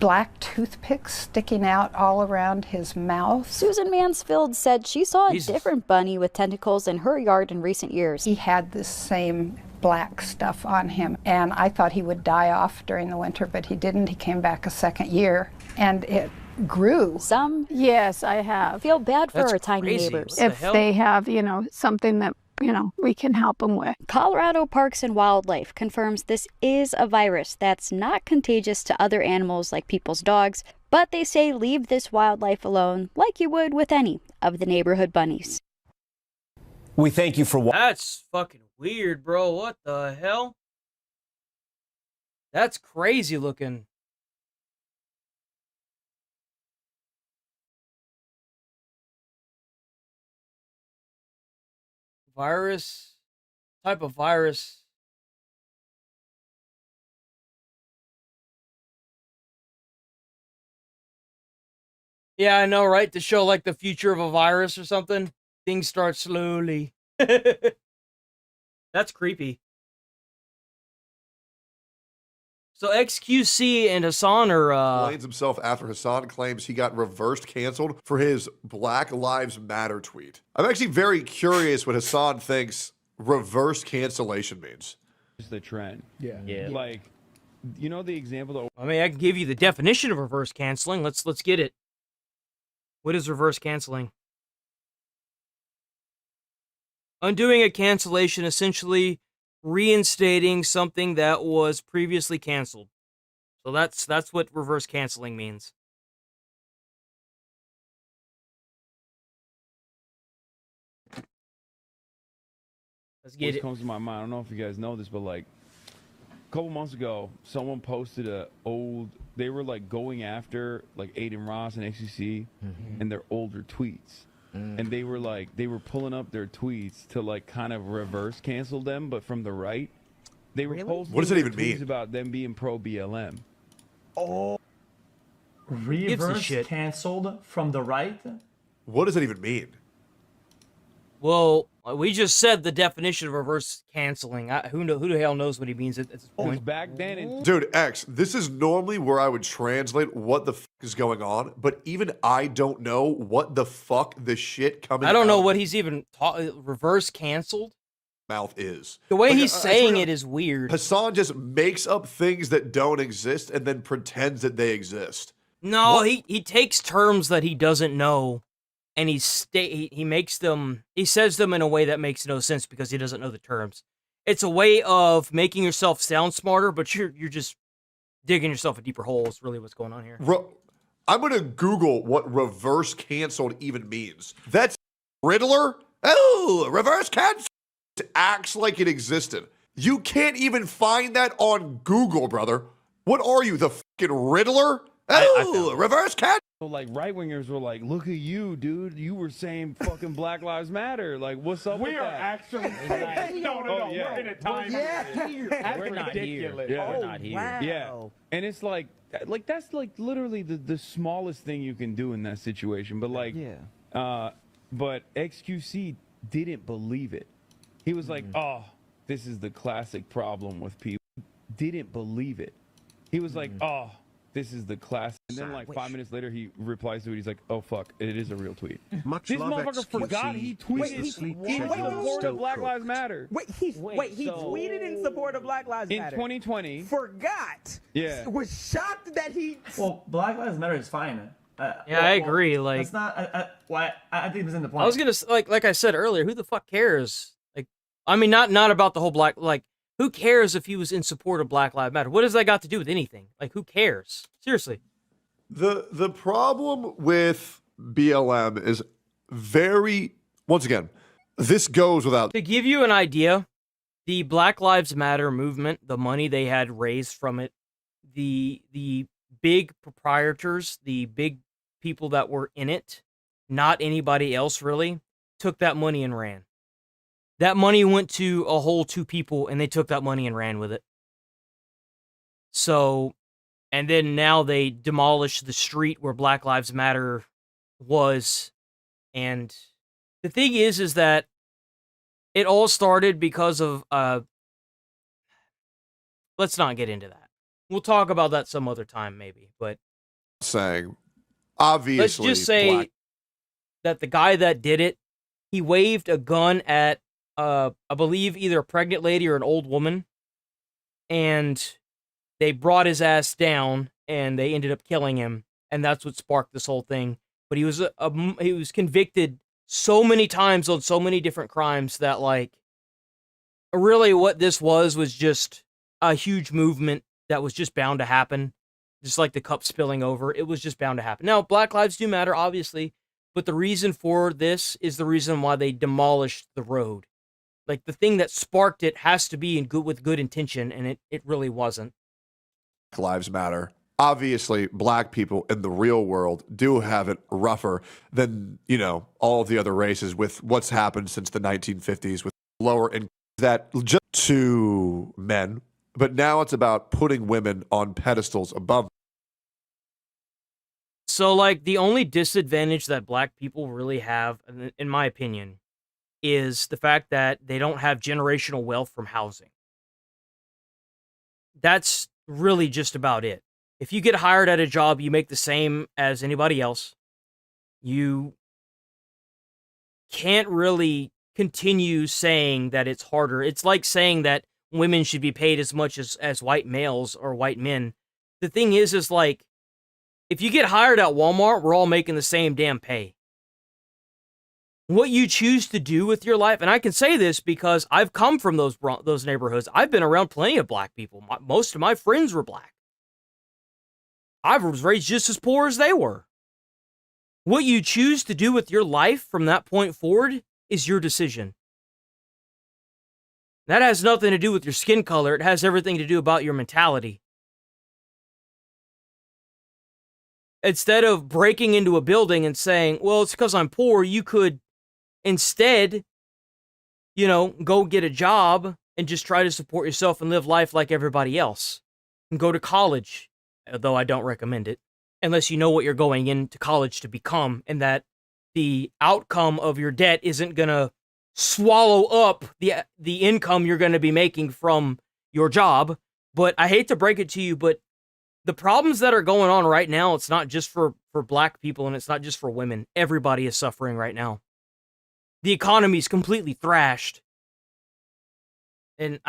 S6: black toothpicks sticking out all around his mouth.
S18: Susan Mansfield said she saw a different bunny with tentacles in her yard in recent years.
S6: He had this same black stuff on him, and I thought he would die off during the winter, but he didn't. He came back a second year, and it grew.
S18: Some
S3: Yes, I have.
S18: feel bad for
S1: That's
S18: our tiny
S1: crazy.
S18: neighbors.
S1: What the
S3: If
S1: hell?
S3: they have, something that, we can help them with.
S18: Colorado Parks and Wildlife confirms this is a virus that's not contagious to other animals like people's dogs, but they say leave this wildlife alone like you would with any of the neighborhood bunnies.
S9: We thank you for watching.
S1: That's fucking weird, bro. What the hell? That's crazy looking. Virus? Type of virus. Yeah, I know, right? To show like the future of a virus or something. Things start slowly. That's creepy. So XQC and Hassan are
S19: Blames himself after Hassan claims he got reversed canceled for his Black Lives Matter tweet. I'm actually very curious what Hassan thinks reverse cancellation means.
S23: It's the trend.
S1: Yeah.
S23: Like, you know the example that
S1: I mean, I can give you the definition of reverse canceling. Let's get it. What is reverse canceling? Undoing a cancellation, essentially reinstating something that was previously canceled. So that's what reverse canceling means. Let's get
S23: what
S1: it.
S23: comes to my mind. I don't know if you guys know this, but like a couple months ago, someone posted they were like going after like Aiden Ross and XCC and their older tweets. And they were pulling up their tweets to like kind of reverse cancel them, but from the right. They were posting
S19: What does it even
S23: tweets
S19: mean?
S23: about them being pro BLM.
S19: Oh,
S25: reverse canceled from the right?
S19: what does it even mean?
S1: Well, we just said the definition of reverse canceling. Who the hell knows what he means at this point?
S23: Back then,
S19: Dude, X, this is normally where I would translate what the fuck is going on, but even I don't know what the fuck the shit coming
S1: I don't know
S19: out
S1: what he's even reverse canceled.
S19: mouth is.
S1: The way
S19: Like,
S1: he's
S19: I
S1: saying
S19: swear
S1: it is weird.
S19: Hassan just makes up things that don't exist and then pretends that they exist.
S1: No, he takes terms that he doesn't know, and he makes them. He says them in a way that makes no sense because he doesn't know the terms. It's a way of making yourself sound smarter, but you're just digging yourself a deeper hole. Is really what's going on here.
S19: I'm gonna Google what reverse canceled even means. That's Riddler. Oh, reverse cancel. It acts like it existed. You can't even find that on Google, brother. What are you, the fucking Riddler? Oh, reverse cancel.
S23: So like right wingers were like, "Look at you, dude! You were saying fucking Black Lives Matter. Like, what's up with that?"
S25: We are actually no.
S23: Oh, yeah.
S25: We're in a time.
S23: That's
S25: We're not
S23: ridiculous.
S25: here.
S23: Yeah.
S25: We're not here.
S23: Wow. Yeah, and it's like that's like literally the smallest thing you can do in that situation. But like, but XQC didn't believe it. He was like, "Oh, this is the classic problem with people." Didn't believe it. He was like, "Oh, this is the classic." And then like 5 minutes later, he replies to it. He's like, "Oh fuck, it is a real tweet." this motherfucker forgot he tweeted in support of Black Lives Matter.
S26: Wait, he tweeted in support of Black Lives Matter.
S23: In 2020.
S26: Forgot.
S23: Yeah.
S26: Was shocked that he...
S25: Well, Black Lives Matter is fine.
S1: I agree. Like,
S25: that's not. I think it's in the point.
S1: I was gonna like I said earlier. Who the fuck cares? Like, I mean, not about the whole black. Like, who cares if he was in support of Black Lives Matter? What does that got to do with anything? Like, who cares? Seriously.
S19: The problem with BLM is once again, this goes without.
S1: To give you an idea, the Black Lives Matter movement, the money they had raised from it, the big proprietors, the big people that were in it, not anybody else really, took that money and ran. That money went to a whole two people, and they took that money and ran with it. So, and then now they demolished the street where Black Lives Matter was. And the thing is that It all started because of, let's not get into that. We'll talk about that some other time, maybe, but.
S19: Saying, obviously.
S1: Let's just say that the guy that did it, he waved a gun at, I believe, either a pregnant lady or an old woman, and they brought his ass down, and they ended up killing him, and that's what sparked this whole thing. But he was convicted so many times on so many different crimes that, like, really what this was just a huge movement that was just bound to happen. Just like the cup spilling over, it was just bound to happen. Now, Black Lives do matter, obviously, but the reason for this is the reason why they demolished the road. Like, the thing that sparked it has to be with good intention, and it really wasn't.
S19: Black Lives Matter. Obviously, black people in the real world do have it rougher than, you know, all of the other races with what's happened since the 1950s with lower income. That just to men, but now it's about putting women on pedestals above.
S1: So, like, the only disadvantage that black people really have, in my opinion, is the fact that they don't have generational wealth from housing. That's really just about it. If you get hired at a job, you make the same as anybody else. You can't really continue saying that it's harder. It's like saying that women should be paid as much as white males or white men. The thing is like, if you get hired at Walmart, we're all making the same damn pay. What you choose to do with your life, and I can say this because I've come from those neighborhoods. I've been around plenty of black people. Most of my friends were black. I was raised just as poor as they were. What you choose to do with your life from that point forward is your decision. That has nothing to do with your skin color. It has everything to do about your mentality. Instead of breaking into a building and saying, well, it's because I'm poor, you could instead, you know, go get a job and just try to support yourself and live life like everybody else. And go to college, though I don't recommend it, unless you know what you're going into college to become, and that the outcome of your debt isn't going to swallow up the income you're going to be making from your job. But I hate to break it to you, but the problems that are going on right now, it's not just for black people and it's not just for women. Everybody is suffering right now. The economy's completely thrashed. And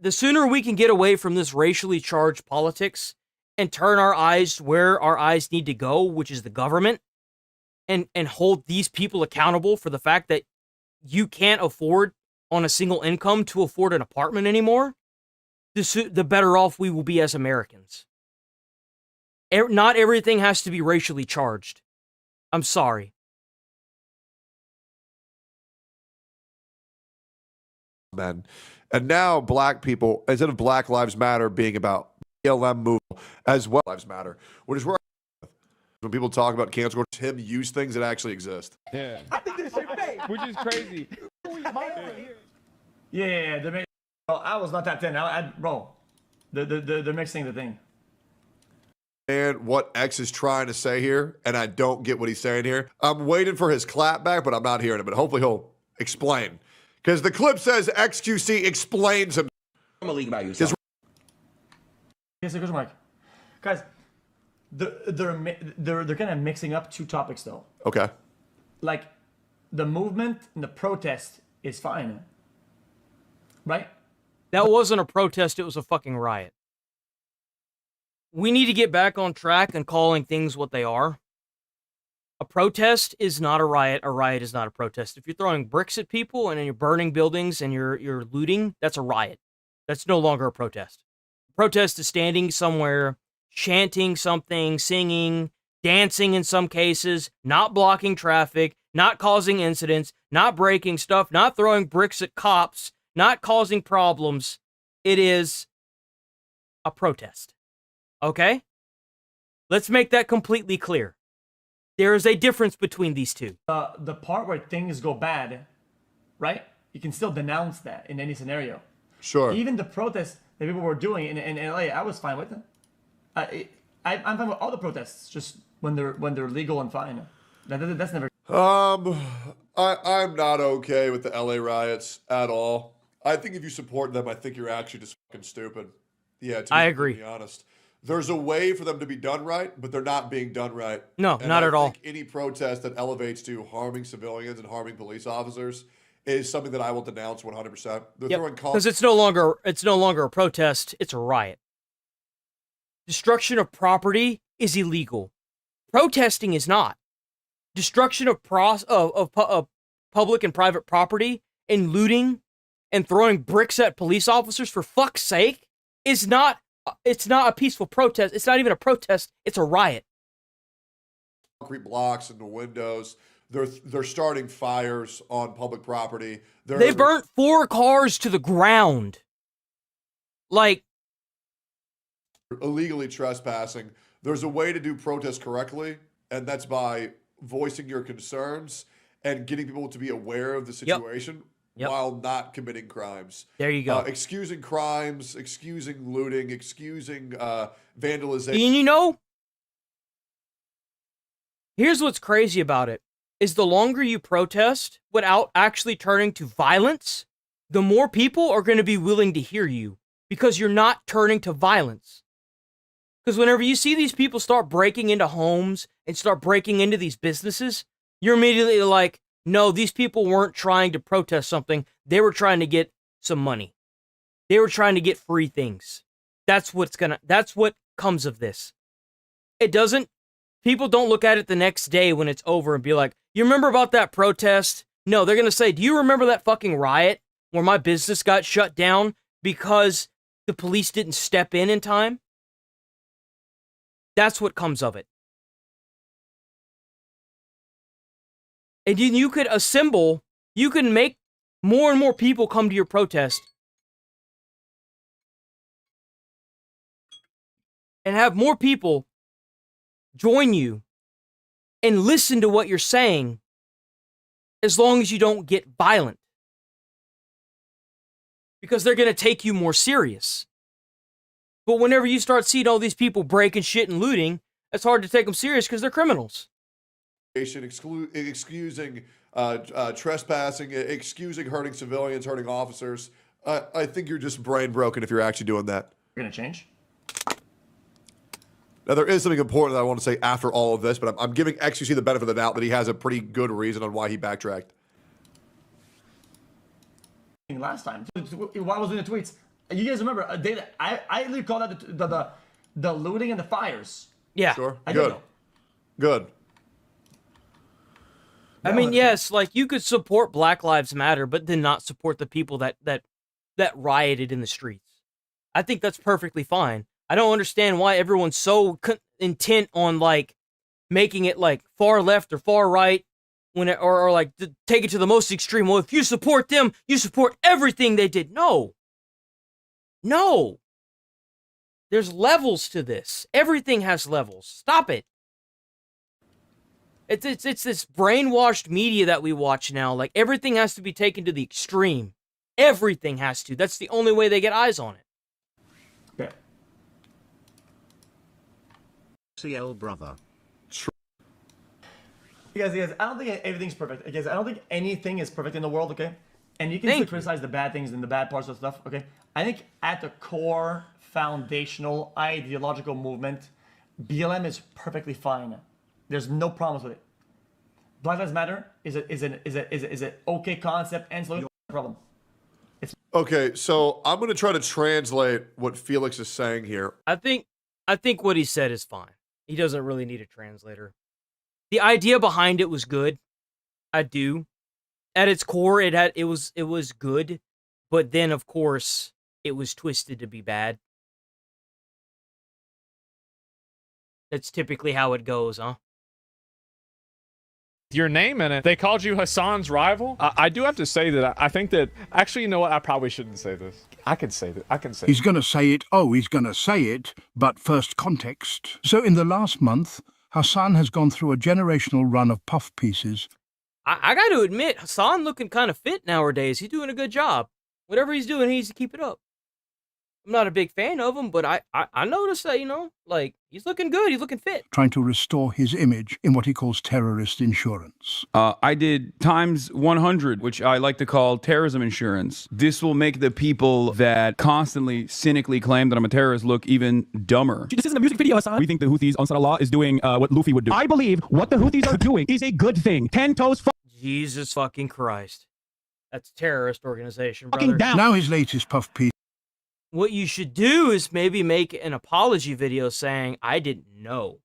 S1: the sooner we can get away from this racially charged politics and turn our eyes where our eyes need to go, which is the government, and hold these people accountable for the fact that you can't afford on a single income to afford an apartment anymore, the better off we will be as Americans. Not everything has to be racially charged. I'm sorry.
S19: Men. And now black people, instead of Black Lives Matter being about BLM movement as well, Lives Matter, which is where when people talk about cancel culture, him use things that actually exist.
S23: Yeah.
S26: I think this shit fake.
S23: Which is crazy.
S25: Yeah, they're I was not that thin. Bro, they're mixing the thing.
S19: And what X is trying to say here, and I don't get what he's saying here. I'm waiting for his clap back, but I'm not hearing it. But hopefully he'll explain. Because the clip says XQC explains him.
S25: I'm a league about yourself. Yes, good Mike. Guys, they're kind of mixing up two topics though.
S19: Okay.
S25: Like, the movement and the protest is fine, right?
S1: That wasn't a protest, it was a fucking riot. We need to get back on track and calling things what they are. A protest is not a riot is not a protest. If you're throwing bricks at people and you're burning buildings and you're looting, that's a riot. That's no longer a protest. Protest is standing somewhere, chanting something, singing, dancing in some cases, not blocking traffic, not causing incidents, not breaking stuff, not throwing bricks at cops, not causing problems. It is a protest. Okay? Let's make that completely clear. There is a difference between these two.
S25: The part where things go bad, right? You can still denounce that in any scenario.
S19: Sure.
S25: Even the protests that people were doing in LA, I was fine with them. I'm fine with all the protests, just when they're legal and fine. That's never.
S19: I'm not okay with the LA riots at all. I think if you support them, I think you're actually just fucking stupid. Yeah, to be
S1: I agree.
S19: completely honest. There's a way for them to be done right, but they're not being done right.
S1: No,
S19: And
S1: not
S19: I
S1: at all.
S19: think any protest that elevates to harming civilians and harming police officers is something that I will denounce 100%. They're throwing
S1: Because it's no longer a protest, it's a riot. Destruction of property is illegal. Protesting is not. Destruction of public and private property and looting and throwing bricks at police officers, for fuck's sake, is not. It's not a peaceful protest. It's not even a protest. It's a riot.
S19: Concrete blocks in the windows. They're starting fires on public property.
S1: They burnt 4 cars to the ground. Like,
S19: illegally trespassing. There's a way to do protests correctly, and that's by voicing your concerns and getting people to be aware of the situation while not committing crimes.
S1: There you go.
S19: Excusing crimes, excusing looting, excusing vandalization.
S1: And you know, here's what's crazy about it, is the longer you protest without actually turning to violence, the more people are going to be willing to hear you, because you're not turning to violence. Because whenever you see these people start breaking into homes and start breaking into these businesses, you're immediately like, no, these people weren't trying to protest something. They were trying to get some money. They were trying to get free things. That's what comes of this. People don't look at it the next day when it's over and be like, you remember about that protest? No, they're going to say, do you remember that fucking riot where my business got shut down because the police didn't step in time? That's what comes of it. And you could assemble, you can make more and more people come to your protest and have more people join you and listen to what you're saying, as long as you don't get violent. Because they're going to take you more serious. But whenever you start seeing all these people breaking shit and looting, it's hard to take them serious because they're criminals.
S19: Excusing trespassing, excusing hurting civilians, hurting officers. I think you're just brain broken if you're actually doing that.
S25: You're gonna change?
S19: Now, there is something important that I want to say after all of this, but I'm giving XQC the benefit of the doubt that he has a pretty good reason on why he backtracked.
S25: Last time, why was in the tweets? You guys remember a day that I literally called out the looting and the fires.
S1: Yeah,
S19: sure. Good.
S1: I mean, yes, like, you could support Black Lives Matter, but then not support the people that rioted in the streets. I think that's perfectly fine. I don't understand why everyone's so intent on, like, making it, like, far left or far right, or like, take it to the most extreme. Well, if you support them, you support everything they did. No. There's levels to this. Everything has levels. Stop it. It's this brainwashed media that we watch now. Like, everything has to be taken to the extreme. Everything has to. That's the only way they get eyes on it.
S25: Okay.
S4: CL brother.
S25: You guys, I don't think everything's perfect. Guys, I don't think anything is perfect in the world, okay? And you can still criticize the bad things and the bad parts of stuff, okay? I think at the core, foundational, ideological movement, BLM is perfectly fine. There's no problems with it. Black Lives Matter is an okay concept and solution. No problem.
S19: Okay, so I'm going to try to translate what Felix is saying here.
S1: I think what he said is fine. He doesn't really need a translator. The idea behind it was good. I do. At its core, it was good, but then of course it was twisted to be bad. That's typically how it goes, huh?
S22: Your name in it. They called you Hassan's rival. I do have to say that I think that, actually, you know what? I probably shouldn't say this. I can say that.
S2: He's going to say it. Oh, he's going to say it. But first, context. So in the last month, Hassan has gone through a generational run of puff pieces.
S1: I got to admit, Hassan looking kind of fit nowadays. He's doing a good job. Whatever he's doing, he needs to keep it up. I'm not a big fan of him, but I noticed that, you know, like, he's looking good. He's looking fit.
S2: Trying to restore his image in what he calls terrorist insurance.
S7: I did times 100, which I like to call terrorism insurance. This will make the people that constantly cynically claim that I'm a terrorist look even dumber.
S8: This isn't a music video, Hassan. We think the Houthis, Ansar Allah, is doing what Luffy would do. I believe what the Houthis are doing is a good thing. 10 toes
S1: Jesus fucking Christ. That's a terrorist organization, brother.
S2: Down. Now his latest puff piece.
S1: What you should do is maybe make an apology video saying, I didn't know.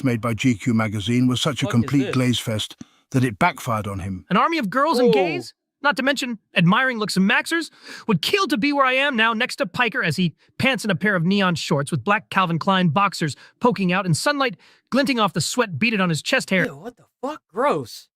S2: Made by GQ magazine was such a complete glaze fest that it backfired on him.
S15: An army of girls and gays, not to mention admiring looks and maxers, would kill to be where I am now next to Piker as he pants in a pair of neon shorts with black Calvin Klein boxers poking out and sunlight glinting off the sweat beaded on his chest hair.
S1: Ew, what the fuck? Gross.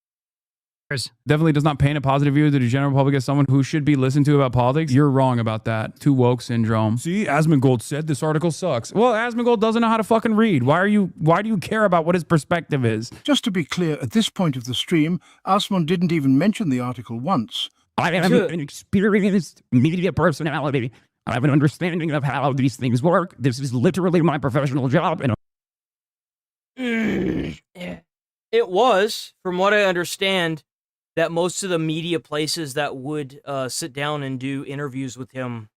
S7: Definitely does not paint a positive view to the general public as someone who should be listened to about politics. You're wrong about that. Too woke syndrome. See, Asmongold said this article sucks. Well, Asmongold doesn't know how to fucking read. Why do you care about what his perspective is?
S2: Just to be clear, at this point of the stream, Asmon didn't even mention the article once.
S8: I am an experienced media personality. I have an understanding of how these things work. This is literally my professional job.
S1: It was, from what I understand, that most of the media places that would sit down and do interviews with him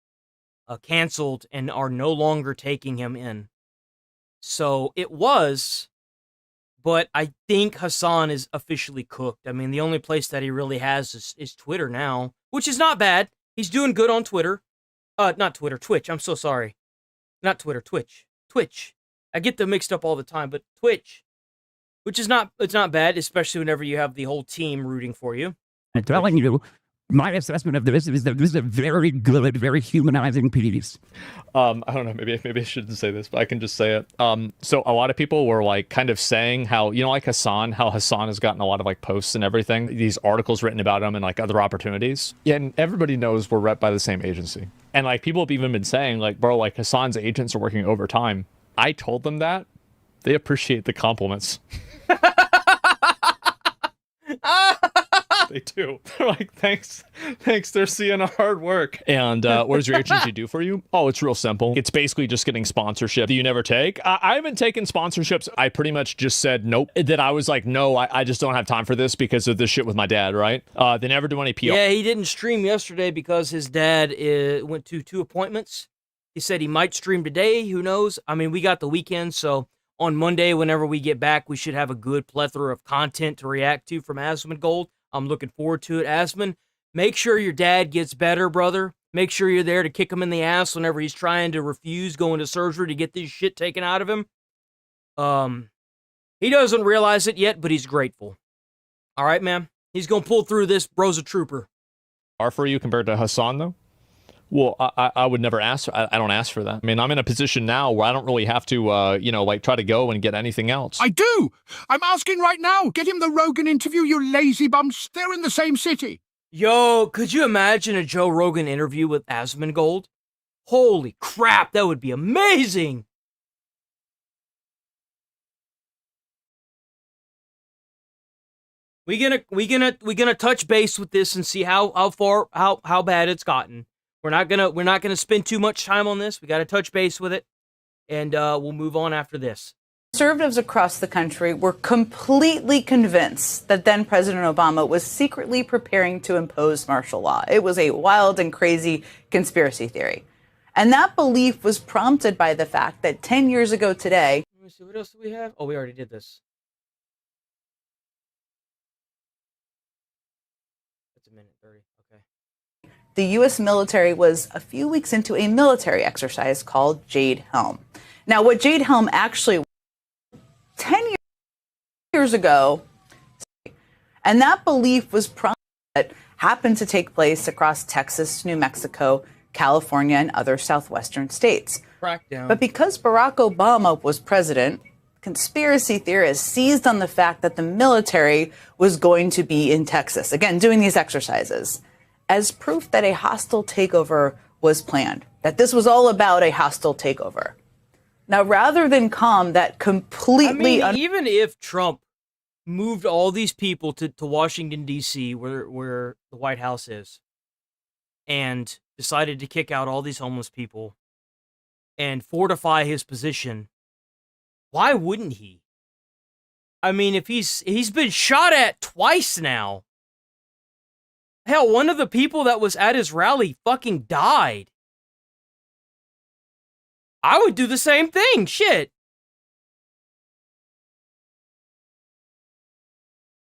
S1: canceled and are no longer taking him in. So it was, but I think Hassan is officially cooked. I mean, the only place that he really has is Twitter now, which is not bad. He's doing good on Twitter. Not Twitter, Twitch. I'm so sorry. Not Twitter, Twitch. Twitch. I get them mixed up all the time, but Twitch. Which is it's not bad, especially whenever you have the whole team rooting for you.
S8: I'm telling you, my assessment of this is that this is a very good, very humanizing piece.
S22: I don't know, maybe I shouldn't say this, but I can just say it. So a lot of people were like kind of saying how, you know, like Hassan has gotten a lot of like posts and everything, these articles written about him and like other opportunities. Yeah, and everybody knows we're rep by the same agency. And like people have even been saying like, bro, like Hassan's agents are working overtime. I told them that. They appreciate the compliments. They do. They're like, thanks. They're seeing our hard work. And what does your agency do for you? Oh, it's real simple. It's basically just getting sponsorship. Do you never take? I haven't taken sponsorships. I pretty much just said nope. That I was like, no, I just don't have time for this because of this shit with my dad, right? They never do any PR.
S1: Yeah, he didn't stream yesterday because his dad went to 2 appointments. He said he might stream today. Who knows? I mean, we got the weekend, so on Monday, whenever we get back, we should have a good plethora of content to react to from Asmongold. I'm looking forward to it. Asmon, make sure your dad gets better, brother. Make sure you're there to kick him in the ass whenever he's trying to refuse going to surgery to get this shit taken out of him. He doesn't realize it yet, but he's grateful. All right, man? He's going to pull through this. Bro's a trooper.
S22: Are for you compared to Hassan, though? Well, I would never ask. I don't ask for that. I mean, I'm in a position now where I don't really have to, you know, like try to go and get anything else.
S2: I do. I'm asking right now. Get him the Rogan interview, you lazy bums. They're in the same city.
S1: Yo, could you imagine a Joe Rogan interview with Asmongold? Holy crap, that would be amazing. We gonna touch base with this and see how bad it's gotten. We're not gonna spend too much time on this. We got to touch base with it, and we'll move on after this.
S17: Conservatives across the country were completely convinced that then President Obama was secretly preparing to impose martial law. It was a wild and crazy conspiracy theory. And that belief was prompted by the fact that 10 years ago today...
S1: Let me see, what else do we have? Oh, we already did this. That's a minute 30. Okay.
S17: The U.S. military was a few weeks into a military exercise called Jade Helm. Now, what Jade Helm actually 10 years ago, and that belief was that happened to take place across Texas, New Mexico, California, and other southwestern states.
S1: Crackdown.
S17: But because Barack Obama was president, conspiracy theorists seized on the fact that the military was going to be in Texas, again, doing these exercises, as proof that a hostile takeover was planned, that this was all about a hostile takeover. Now, rather than calm that completely...
S1: even if Trump moved all these people to Washington, D.C., where the White House is, and decided to kick out all these homeless people and fortify his position, why wouldn't he? I mean, if he's been shot at twice now. Hell, one of the people that was at his rally fucking died. I would do the same thing. Shit.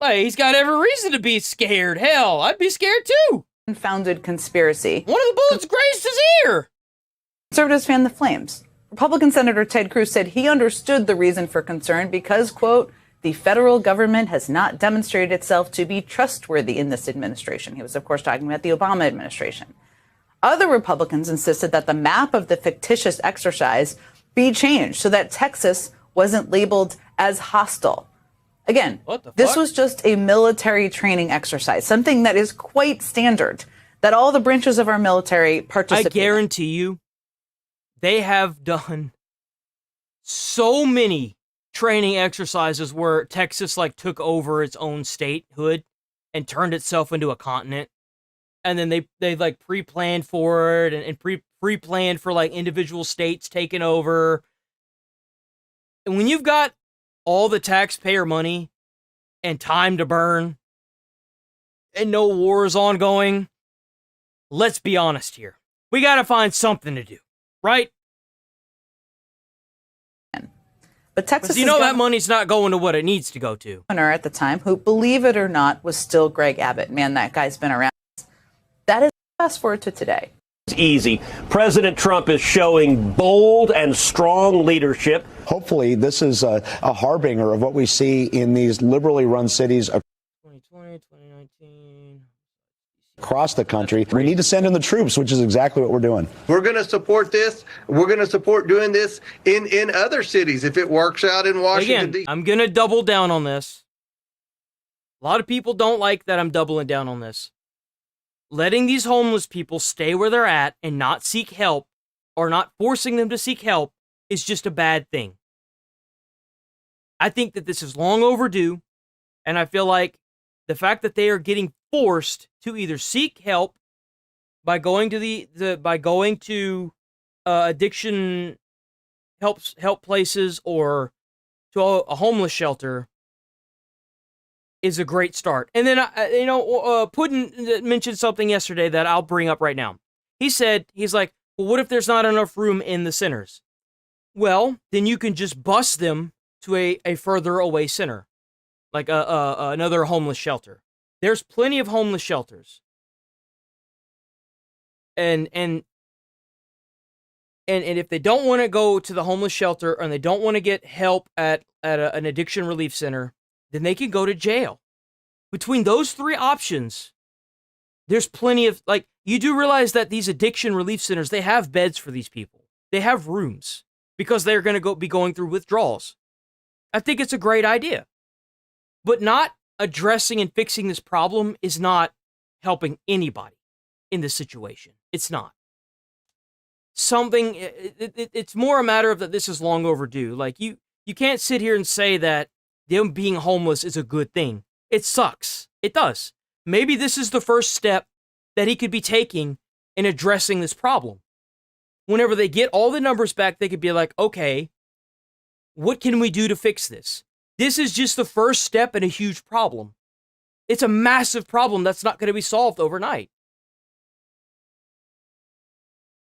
S1: Like, he's got every reason to be scared. Hell, I'd be scared too.
S17: Unfounded conspiracy.
S1: One of the bullets grazed his ear.
S17: Conservatives fan the flames. Republican Senator Ted Cruz said he understood the reason for concern because, quote, the federal government has not demonstrated itself to be trustworthy in this administration. He was, of course, talking about the Obama administration. Other Republicans insisted that the map of the fictitious exercise be changed so that Texas wasn't labeled as hostile. Again, this was just a military training exercise, something that is quite standard, that all the branches of our military participate
S1: I guarantee you, they have done so many training exercises where Texas like took over its own statehood and turned itself into a continent. And then they like pre-planned for it and pre-planned for like individual states taking over. And when you've got all the taxpayer money and time to burn and no wars ongoing, let's be honest here. We got to find something to do, right?
S17: But Texas,
S1: you know, that money's not going to what it needs to go to.
S17: Governor at the time, who, believe it or not, was still Greg Abbott. Man, that guy's been around. That is fast forward to today.
S10: It's easy. President Trump is showing bold and strong leadership.
S11: Hopefully, this is a harbinger of what we see in these liberally run cities
S1: 2020, 2019.
S11: Across the country. We need to send in the troops, which is exactly what we're doing.
S12: We're going to support this. We're going to support doing this in other cities if it works out in Washington, D.C.
S1: I'm going to double down on this. A lot of people don't like that I'm doubling down on this. Letting these homeless people stay where they're at and not seek help, or not forcing them to seek help, is just a bad thing. I think that this is long overdue, and I feel like the fact that they are getting forced to either seek help by going to addiction help places or to a homeless shelter is a great start. And then Putin mentioned something yesterday that I'll bring up right now. He's like, well, what if there's not enough room in the centers? Well, then you can just bus them to a further away center, like another homeless shelter. There's plenty of homeless shelters. And if they don't want to go to the homeless shelter and they don't want to get help at an addiction relief center, then they can go to jail. Between those three options, there's plenty of, like, you do realize that these addiction relief centers, they have beds for these people. They have rooms because they're going to be going through withdrawals. I think it's a great idea. But not addressing and fixing this problem is not helping anybody in this situation. It's not. It's more a matter of that this is long overdue. Like, you can't sit here and say that them being homeless is a good thing. It sucks. It does. Maybe this is the first step that he could be taking in addressing this problem. Whenever they get all the numbers back, they could be like, okay, what can we do to fix this? This is just the first step in a huge problem. It's a massive problem that's not going to be solved overnight.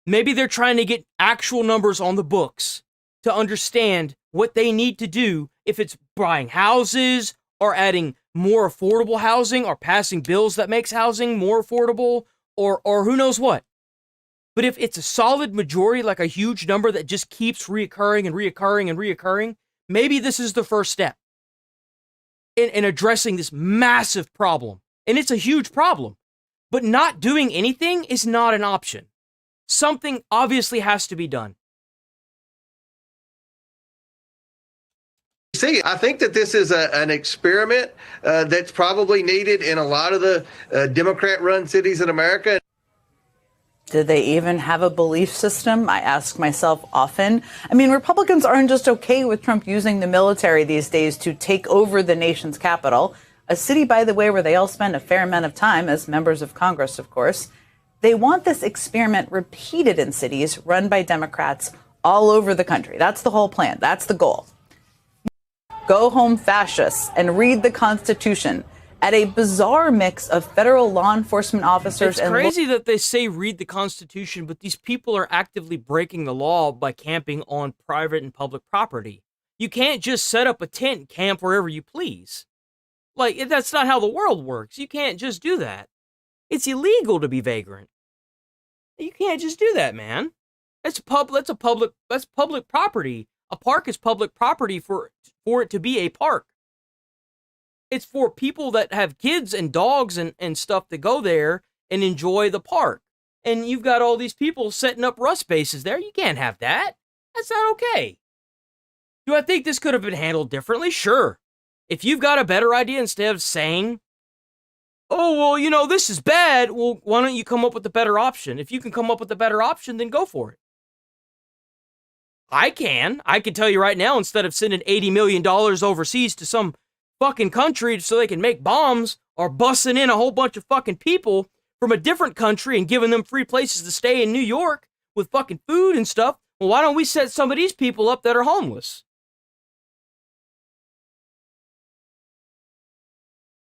S1: Maybe they're trying to get actual numbers on the books to understand what they need to do, if it's buying houses or adding more affordable housing or passing bills that makes housing more affordable or who knows what. But if it's a solid majority, like a huge number that just keeps reoccurring and reoccurring and reoccurring, maybe this is the first step in addressing this massive problem. And it's a huge problem. But not doing anything is not an option. Something obviously has to be done.
S12: See, I think that this is an experiment that's probably needed in a lot of the Democrat-run cities in America.
S17: Do they even have a belief system? I ask myself often. I mean, Republicans aren't just okay with Trump using the military these days to take over the nation's capital, a city, by the way, where they all spend a fair amount of time as members of Congress, of course. They want this experiment repeated in cities run by Democrats all over the country. That's the whole plan. That's the goal. Go home fascists and read the Constitution at a bizarre mix of federal law enforcement officers
S1: It's crazy that they say read the Constitution, but these people are actively breaking the law by camping on private and public property. You can't just set up a tent and camp wherever you please. Like, that's not how the world works. You can't just do that. It's illegal to be vagrant. You can't just do that, man. That's public property. A park is public property for it to be a park. It's for people that have kids and dogs and stuff to go there and enjoy the park. And you've got all these people setting up rust bases there. You can't have that. That's not okay. Do I think this could have been handled differently? Sure. If you've got a better idea, instead of saying, oh, well, you know, this is bad, well, why don't you come up with a better option? If you can come up with a better option, then go for it. I can tell you right now, instead of sending $80 million overseas to some fucking country so they can make bombs, or bussing in a whole bunch of fucking people from a different country and giving them free places to stay in New York with fucking food and stuff, well, why don't we set some of these people up that are homeless?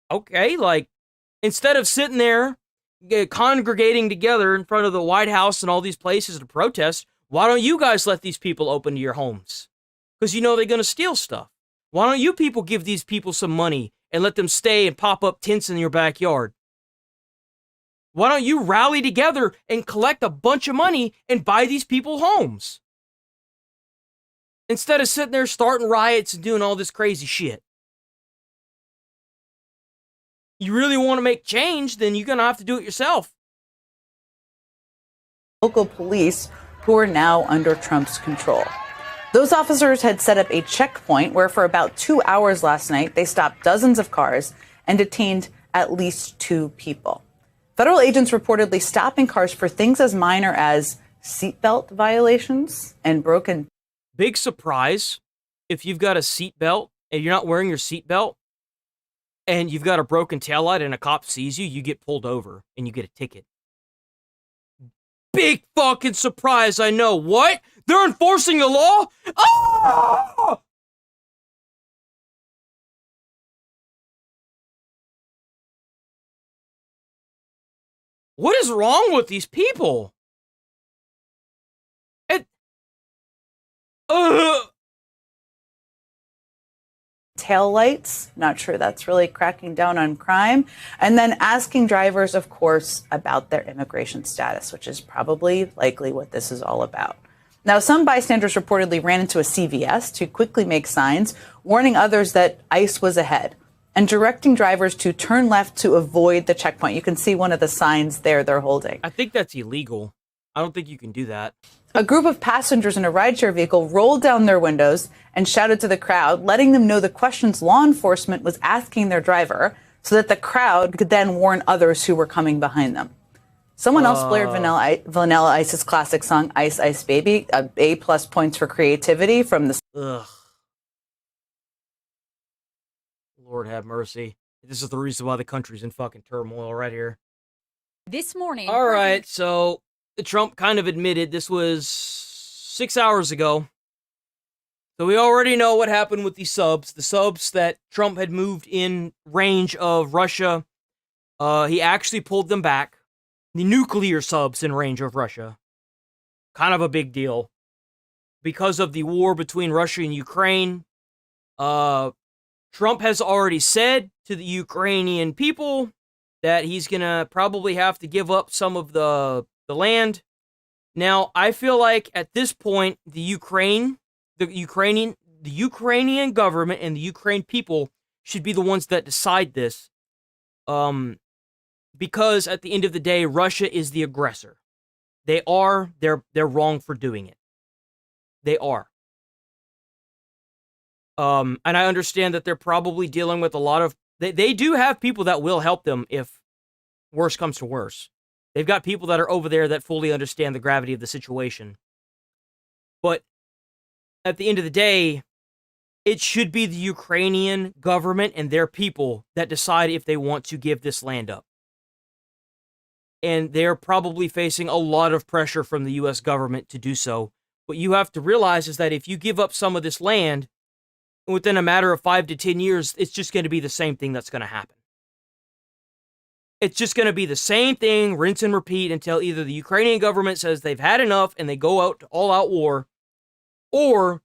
S1: Okay, like, instead of sitting there congregating together in front of the White House and all these places to protest, why don't you guys let these people open to your homes? Because you know they're going to steal stuff. Why don't you people give these people some money and let them stay and pop up tents in your backyard? Why don't you rally together and collect a bunch of money and buy these people homes? Instead of sitting there starting riots and doing all this crazy shit. You really want to make change, then you're going to have to do it yourself.
S17: Local police who are now under Trump's control. Those officers had set up a checkpoint where for about 2 hours last night, they stopped dozens of cars and detained at least 2 people. Federal agents reportedly stopping cars for things as minor as seatbelt violations and broken.
S1: Big surprise, if you've got a seatbelt and you're not wearing your seatbelt and you've got a broken taillight and a cop sees you, you get pulled over and you get a ticket. Big fucking surprise, I know. What? They're enforcing the law? Oh! What is wrong with these people?
S17: Taillights, not sure that's really cracking down on crime. And then asking drivers, of course, about their immigration status, which is probably likely what this is all about. Now, some bystanders reportedly ran into a CVS to quickly make signs, warning others that ICE was ahead and directing drivers to turn left to avoid the checkpoint. You can see one of the signs there they're holding.
S1: I think that's illegal. I don't think you can do that.
S17: A group of passengers in a rideshare vehicle rolled down their windows and shouted to the crowd, letting them know the questions law enforcement was asking their driver so that the crowd could then warn others who were coming behind them. Someone else blared Vanilla Ice's classic song, Ice Ice Baby, A+ points for creativity from the...
S1: Ugh. Lord have mercy. This is the reason why the country's in fucking turmoil right here.
S5: This morning...
S1: All right, so Trump kind of admitted this was 6 hours ago. So we already know what happened with the subs that Trump had moved in range of Russia. He actually pulled them back. The nuclear subs in range of Russia. Kind of a big deal. Because of the war between Russia and Ukraine, Trump has already said to the Ukrainian people that he's going to probably have to give up some of the land. Now, I feel like at this point, the Ukrainian government and the Ukraine people should be the ones that decide this. Because at the end of the day, Russia is the aggressor. They're wrong for doing it. They are. And I understand that they're probably dealing with a lot of... They do have people that will help them if worse comes to worse. They've got people that are over there that fully understand the gravity of the situation. But at the end of the day, it should be the Ukrainian government and their people that decide if they want to give this land up. and they're probably facing a lot of pressure from the U.S. government to do so. What you have to realize is that if you give up some of this land, within a matter of 5 to 10 years, it's just going to be the same thing that's going to happen. It's just going to be the same thing, rinse and repeat, until either the Ukrainian government says they've had enough and they go out to all-out war, or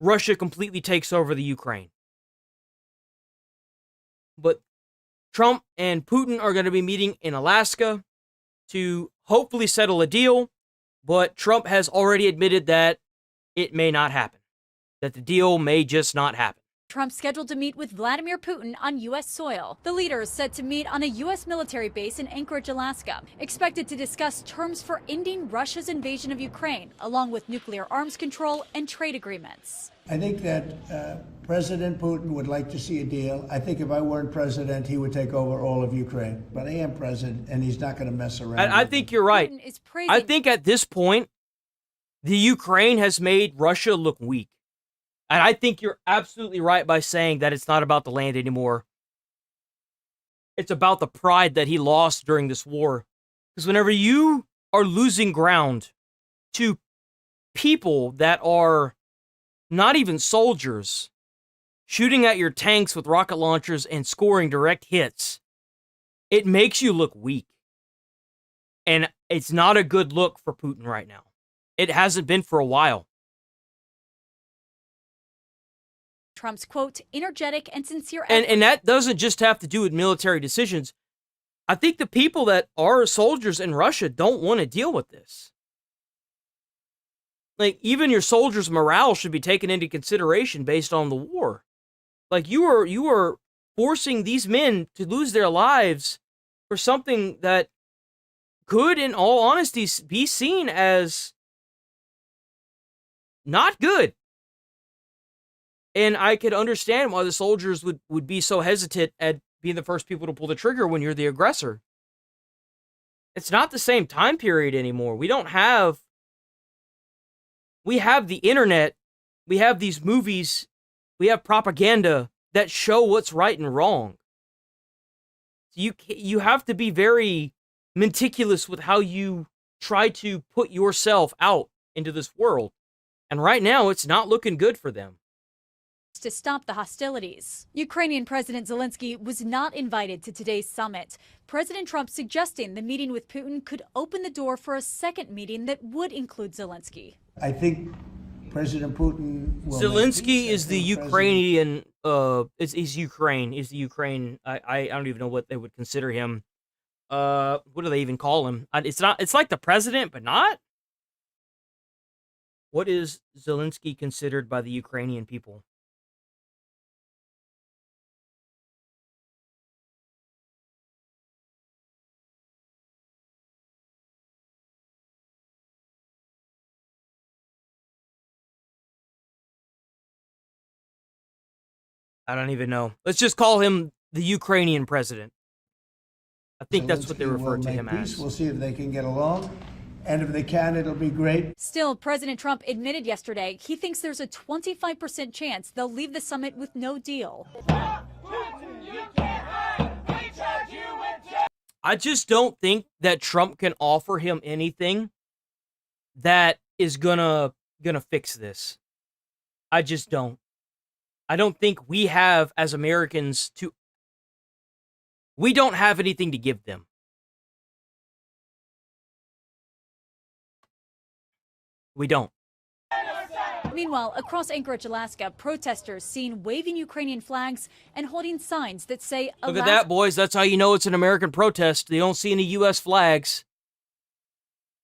S1: Russia completely takes over the Ukraine. But Trump and Putin are going to be meeting in Alaska to hopefully settle a deal, but Trump has already admitted that it may not happen, that the deal may just not happen.
S5: Trump scheduled to meet with Vladimir Putin on U.S. soil. The leader is set to meet on a U.S. military base in Anchorage, Alaska, expected to discuss terms for ending Russia's invasion of Ukraine, along with nuclear arms control and trade agreements.
S13: I think that President Putin would like to see a deal. I think if I weren't president, he would take over all of Ukraine. But I am president, and he's not going to mess around.
S1: I think you're right. I think at this point, the Ukraine has made Russia look weak. And I think you're absolutely right by saying that it's not about the land anymore. It's about the pride that he lost during this war. Because whenever you are losing ground to people that are not even soldiers, shooting at your tanks with rocket launchers and scoring direct hits, it makes you look weak. And it's not a good look for Putin right now. It hasn't been for a while.
S5: Trump's, quote, energetic and sincere
S1: and that doesn't just have to do with military decisions. I think the people that are soldiers in Russia don't want to deal with this. Like, even your soldiers' morale should be taken into consideration based on the war. Like, you are forcing these men to lose their lives for something that could, in all honesty, be seen as not good. And I could understand why the soldiers would be so hesitant at being the first people to pull the trigger when you're the aggressor. It's not the same time period anymore. We have the internet, we have these movies, we have propaganda that show what's right and wrong. You have to be very meticulous with how you try to put yourself out into this world. And right now, it's not looking good for them.
S5: To stop the hostilities. Ukrainian President Zelensky was not invited to today's summit. President Trump suggesting the meeting with Putin could open the door for a second meeting that would include Zelensky.
S13: I think President Putin will
S1: Zelensky is the Ukrainian, is Ukraine. I don't even know what they would consider him. What do they even call him? It's like the president, but not? What is Zelensky considered by the Ukrainian people? I don't even know. Let's just call him the Ukrainian president. I think that's what they refer to him as.
S13: We'll see if they can get along. And if they can, it'll be great.
S5: Still, President Trump admitted yesterday he thinks there's a 25% chance they'll leave the summit with no deal.
S1: I just don't think that Trump can offer him anything that is gonna fix this. I just don't. I don't think we have, as Americans, we don't have anything to give them. We don't.
S5: Meanwhile, across Anchorage, Alaska, protesters seen waving Ukrainian flags and holding signs that say,
S1: "Look at that, boys. That's how you know it's an American protest. They don't see any U.S. flags.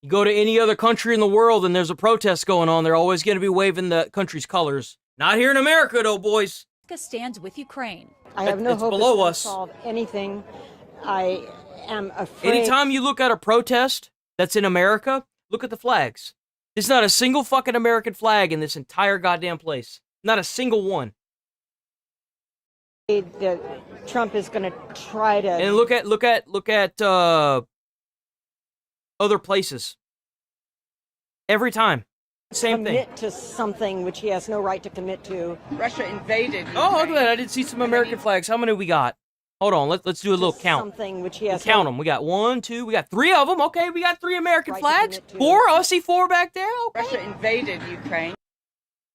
S1: You go to any other country in the world and there's a protest going on, they're always going to be waving the country's colors. Not here in America, though, boys.
S5: Alaska stands with Ukraine.
S14: I have no hope
S1: below
S14: it's
S1: us.
S14: Solve anything. I am afraid.
S1: Anytime you look at a protest that's in America, look at the flags. There's not a single fucking American flag in this entire goddamn place. Not a single one.
S14: That Trump is going to try to.
S1: And look at other places. Every time. Same thing.
S14: Commit to something which he has no right to commit to. Russia invaded.
S1: Oh, look at that. I did see some American flags. How many we got? Hold on, let's do a little count.
S14: Something which he
S1: We'll
S14: has
S1: count them. We got 1, 2, we got 3 of them. Okay, we got 3 American flags. 4, I see 4 back there. Okay.
S3: Russia invaded Ukraine,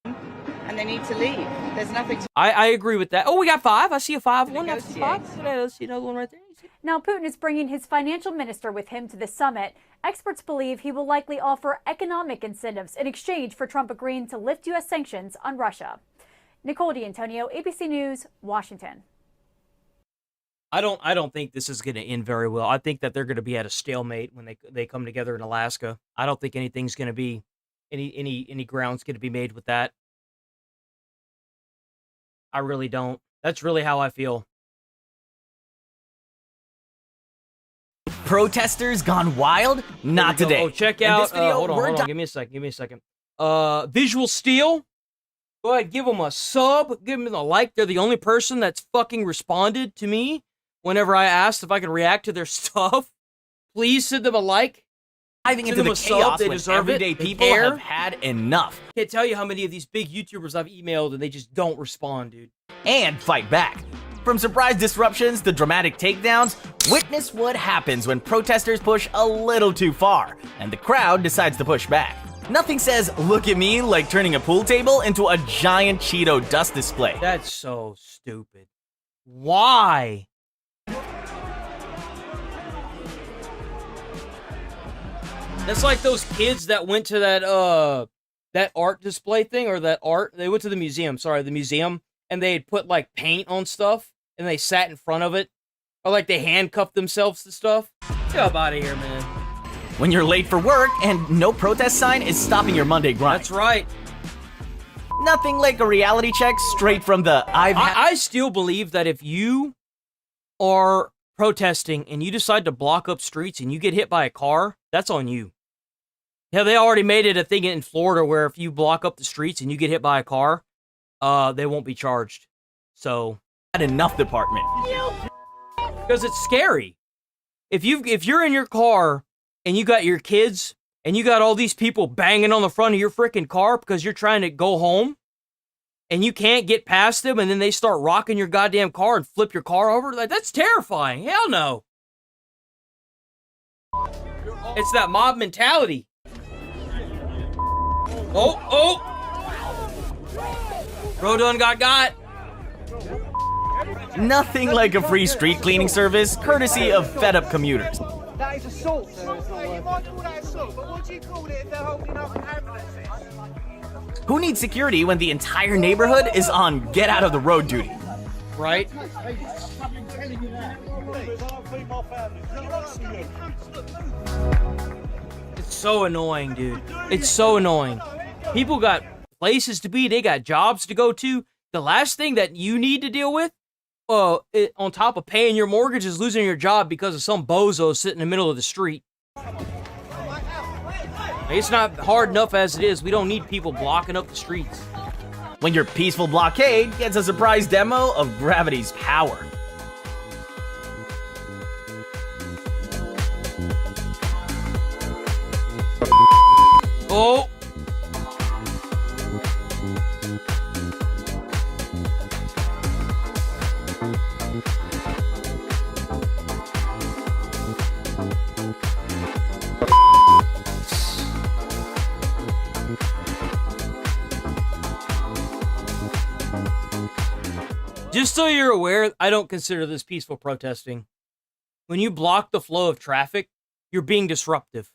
S3: and they need to leave. There's nothing to...
S1: I agree with that. Oh, we got 5. I see a 5 one. I see 5. Let's see another one right there.
S5: Now, Putin is bringing his financial minister with him to the summit. Experts believe he will likely offer economic incentives in exchange for Trump agreeing to lift U.S. sanctions on Russia. Nicole D'Antonio, ABC News, Washington.
S1: I don't think this is going to end very well. I think that they're going to be at a stalemate when they come together in Alaska. I don't think anything's going to be any ground's going to be made with that. I really don't. That's really how I feel.
S6: Protesters gone wild? Not today.
S1: Oh, check
S6: In
S1: out.
S6: this video,
S1: hold on. Give me a second. Visual Steel. Go ahead, give them a sub. Give them a like. They're the only person that's fucking responded to me whenever I asked if I could react to their stuff. Please send them a like.
S6: Diving into the chaos when everyday people have had enough.
S1: Can't tell you how many of these big YouTubers I've emailed and they just don't respond, dude.
S6: And fight back. From surprise disruptions to dramatic takedowns, witness what happens when protesters push a little too far, and the crowd decides to push back. Nothing says, look at me, like turning a pool table into a giant Cheeto dust display.
S1: That's so stupid. Why? That's like those kids that went to that art display thing, or they went to the museum, and they had put like paint on stuff, and they sat in front of it, or like they handcuffed themselves to stuff. Get up out of here, man.
S6: When you're late for work and no protest sign is stopping your Monday grind.
S1: That's right.
S6: Nothing like a reality check straight from the
S1: I still believe that if you are protesting and you decide to block up streets and you get hit by a car, that's on you. Yeah, they already made it a thing in Florida where if you block up the streets and you get hit by a car, they won't be charged. So,
S6: not enough department.
S1: Because it's scary. If you're in your car and you got your kids and you got all these people banging on the front of your freaking car because you're trying to go home and you can't get past them, and then they start rocking your goddamn car and flip your car over, like, that's terrifying. Hell no. It's that mob mentality. Oh. Rodon got.
S6: Nothing like a free street cleaning service, courtesy of fed-up commuters.
S16: That is assault. You might call that assault, but what do you call it if they're holding up ambulances?
S6: Who needs security when the entire neighborhood is on get out of the road duty?
S1: Right? It's so annoying, dude. It's so annoying. People got places to be, they got jobs to go to. The last thing that you need to deal with, on top of paying your mortgage, is losing your job because of some bozo sitting in the middle of the street. It's not hard enough as it is. We don't need people blocking up the streets.
S6: When your peaceful blockade gets a surprise demo of gravity's power.
S1: Oh! Just so you're aware, I don't consider this peaceful protesting. When you block the flow of traffic, you're being disruptive.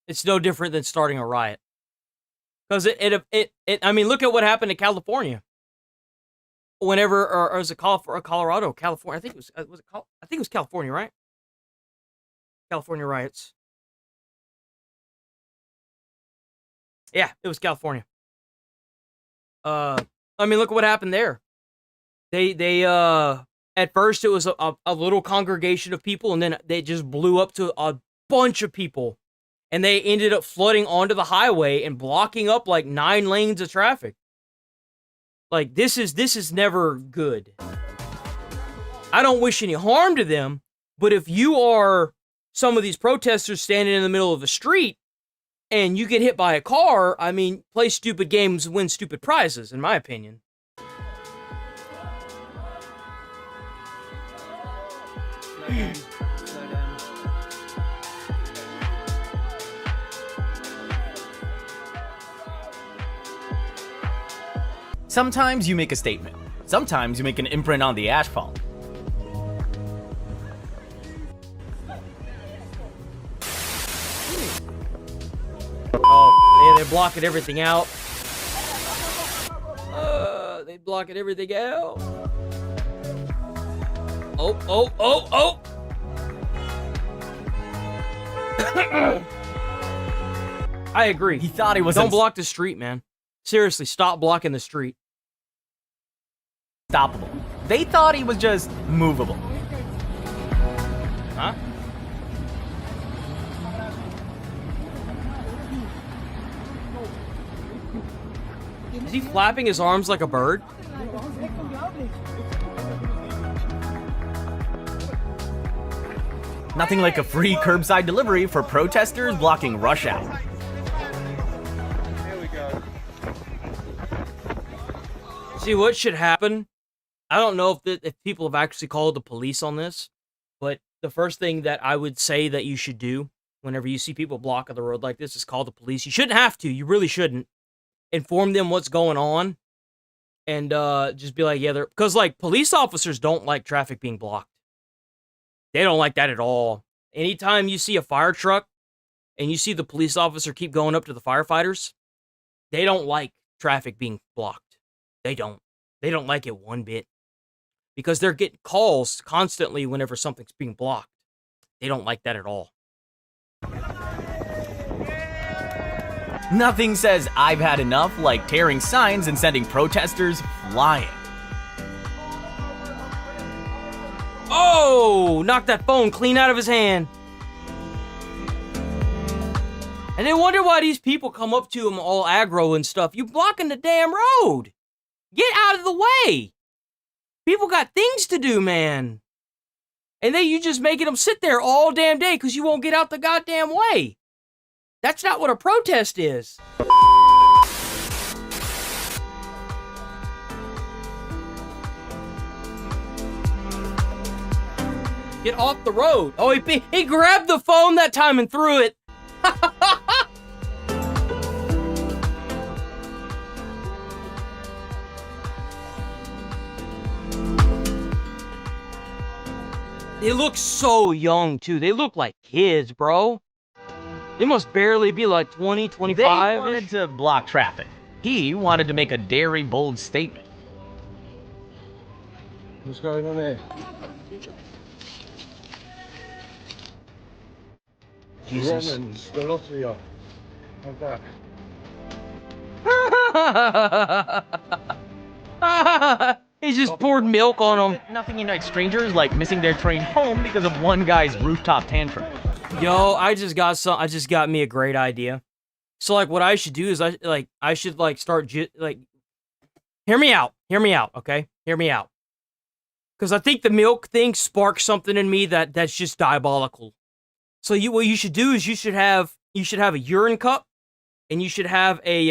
S1: It's no different than starting a riot. Because I mean, look at what happened in California. Whenever, or was it Colorado, California? I think it was California, right? California riots. Yeah, it was California. I mean, look at what happened there. They at first it was a little congregation of people, and then they just blew up to a bunch of people, and they ended up flooding onto the highway and blocking up like 9 lanes of traffic. Like, this is never good. I don't wish any harm to them, but if you are some of these protesters standing in the middle of the street and you get hit by a car, I mean, play stupid games, win stupid prizes, in my opinion.
S6: Sometimes you make a statement. Sometimes you make an imprint on the asphalt.
S1: Oh, yeah, they're blocking everything out. They blocking everything out. Oh. I agree.
S6: He thought he was
S1: Don't block the street, man. Seriously, stop blocking the street.
S6: Unstoppable. They thought he was just movable.
S1: Huh? Is he flapping his arms like a bird?
S6: Nothing like a free curbside delivery for protesters blocking rush hour.
S1: See, what should happen? I don't know if people have actually called the police on this, but the first thing that I would say that you should do whenever you see people blocking the road like this is call the police. You shouldn't have to. You really shouldn't. Inform them what's going on, and just be like, yeah, because like police officers don't like traffic being blocked. They don't like that at all. Anytime you see a fire truck and you see the police officer keep going up to the firefighters, they don't like traffic being blocked. They don't like it one bit, because they're getting calls constantly whenever something's being blocked. They don't like that at all.
S6: Nothing says I've had enough like tearing signs and sending protesters flying.
S1: Oh, knocked that phone clean out of his hand. And they wonder why these people come up to him all aggro and stuff. You blocking the damn road. Get out of the way. People got things to do, man. And then you just making them sit there all damn day because you won't get out the goddamn way. That's not what a protest is. Get off the road. Oh, he grabbed the phone that time and threw it. They look so young, too. They look like kids, bro. They must barely be like 20, 25.
S6: They wanted to block traffic. He wanted to make a daring, bold statement.
S16: What's going on here?
S1: Jesus.
S16: Romans, the lot of you. How's
S1: that? He just poured milk on them.
S6: Nothing unites strangers like missing their train home because of one guy's rooftop tantrum.
S1: Yo, I just got me a great idea. So like what I should do is I should start hear me out, okay? Hear me out. Cuz I think the milk thing sparked something in me that's just diabolical. So what you should do is you should have a urine cup, and you should have a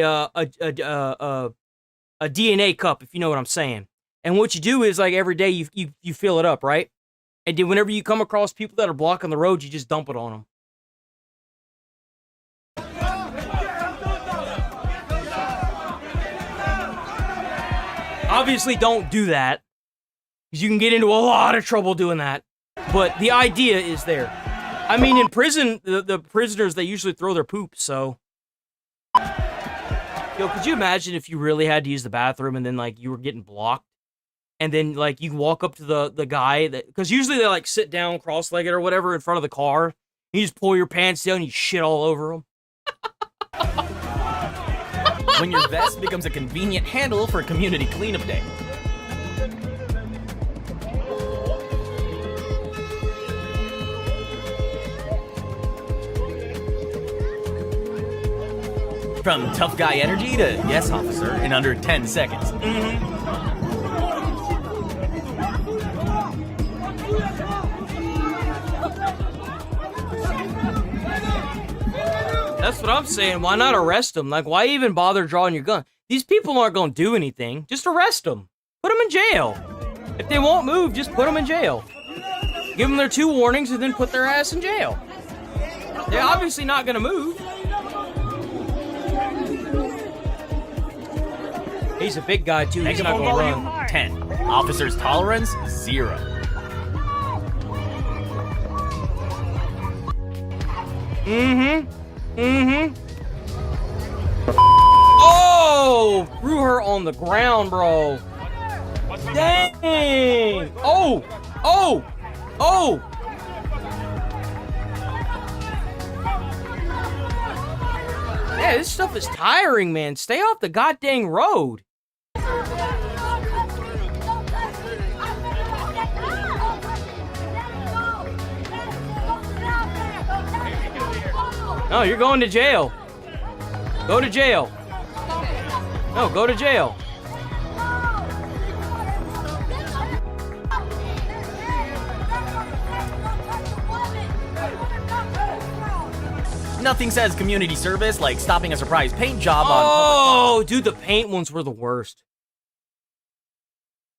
S1: DNA cup, if you know what I'm saying. And what you do is like every day you fill it up, right? And then whenever you come across people that are blocking the road, you just dump it on them. Obviously, don't do that, because you can get into a lot of trouble doing that. But the idea is there. I mean, in prison, the prisoners, they usually throw their poop, so... Yo, could you imagine if you really had to use the bathroom and then, like, you were getting blocked? And then, like, you walk up to the guy that... Because usually they, like, sit down cross-legged or whatever in front of the car. You just pull your pants down and you shit all over them.
S6: When your vest becomes a convenient handle for community cleanup day. From tough guy energy to yes officer in under 10 seconds.
S1: That's what I'm saying. Why not arrest them? Like, why even bother drawing your gun? These people aren't going to do anything. Just arrest them. Put them in jail. If they won't move, just put them in jail. Give them their 2 warnings and then put their ass in jail. They're obviously not going to move. He's a big guy too. He's not
S6: Megaphone
S1: gonna
S6: volume,
S1: run.
S6: 10. Officer's tolerance, 0.
S1: Oh! Threw her on the ground, bro. Dang! Oh! Oh! Oh! Yeah, this stuff is tiring, man. Stay off the goddamn road. No, you're going to jail. Go to jail. No, go to jail.
S6: Nothing says community service like stopping a surprise paint job on
S1: Oh, dude, the paint ones were the worst.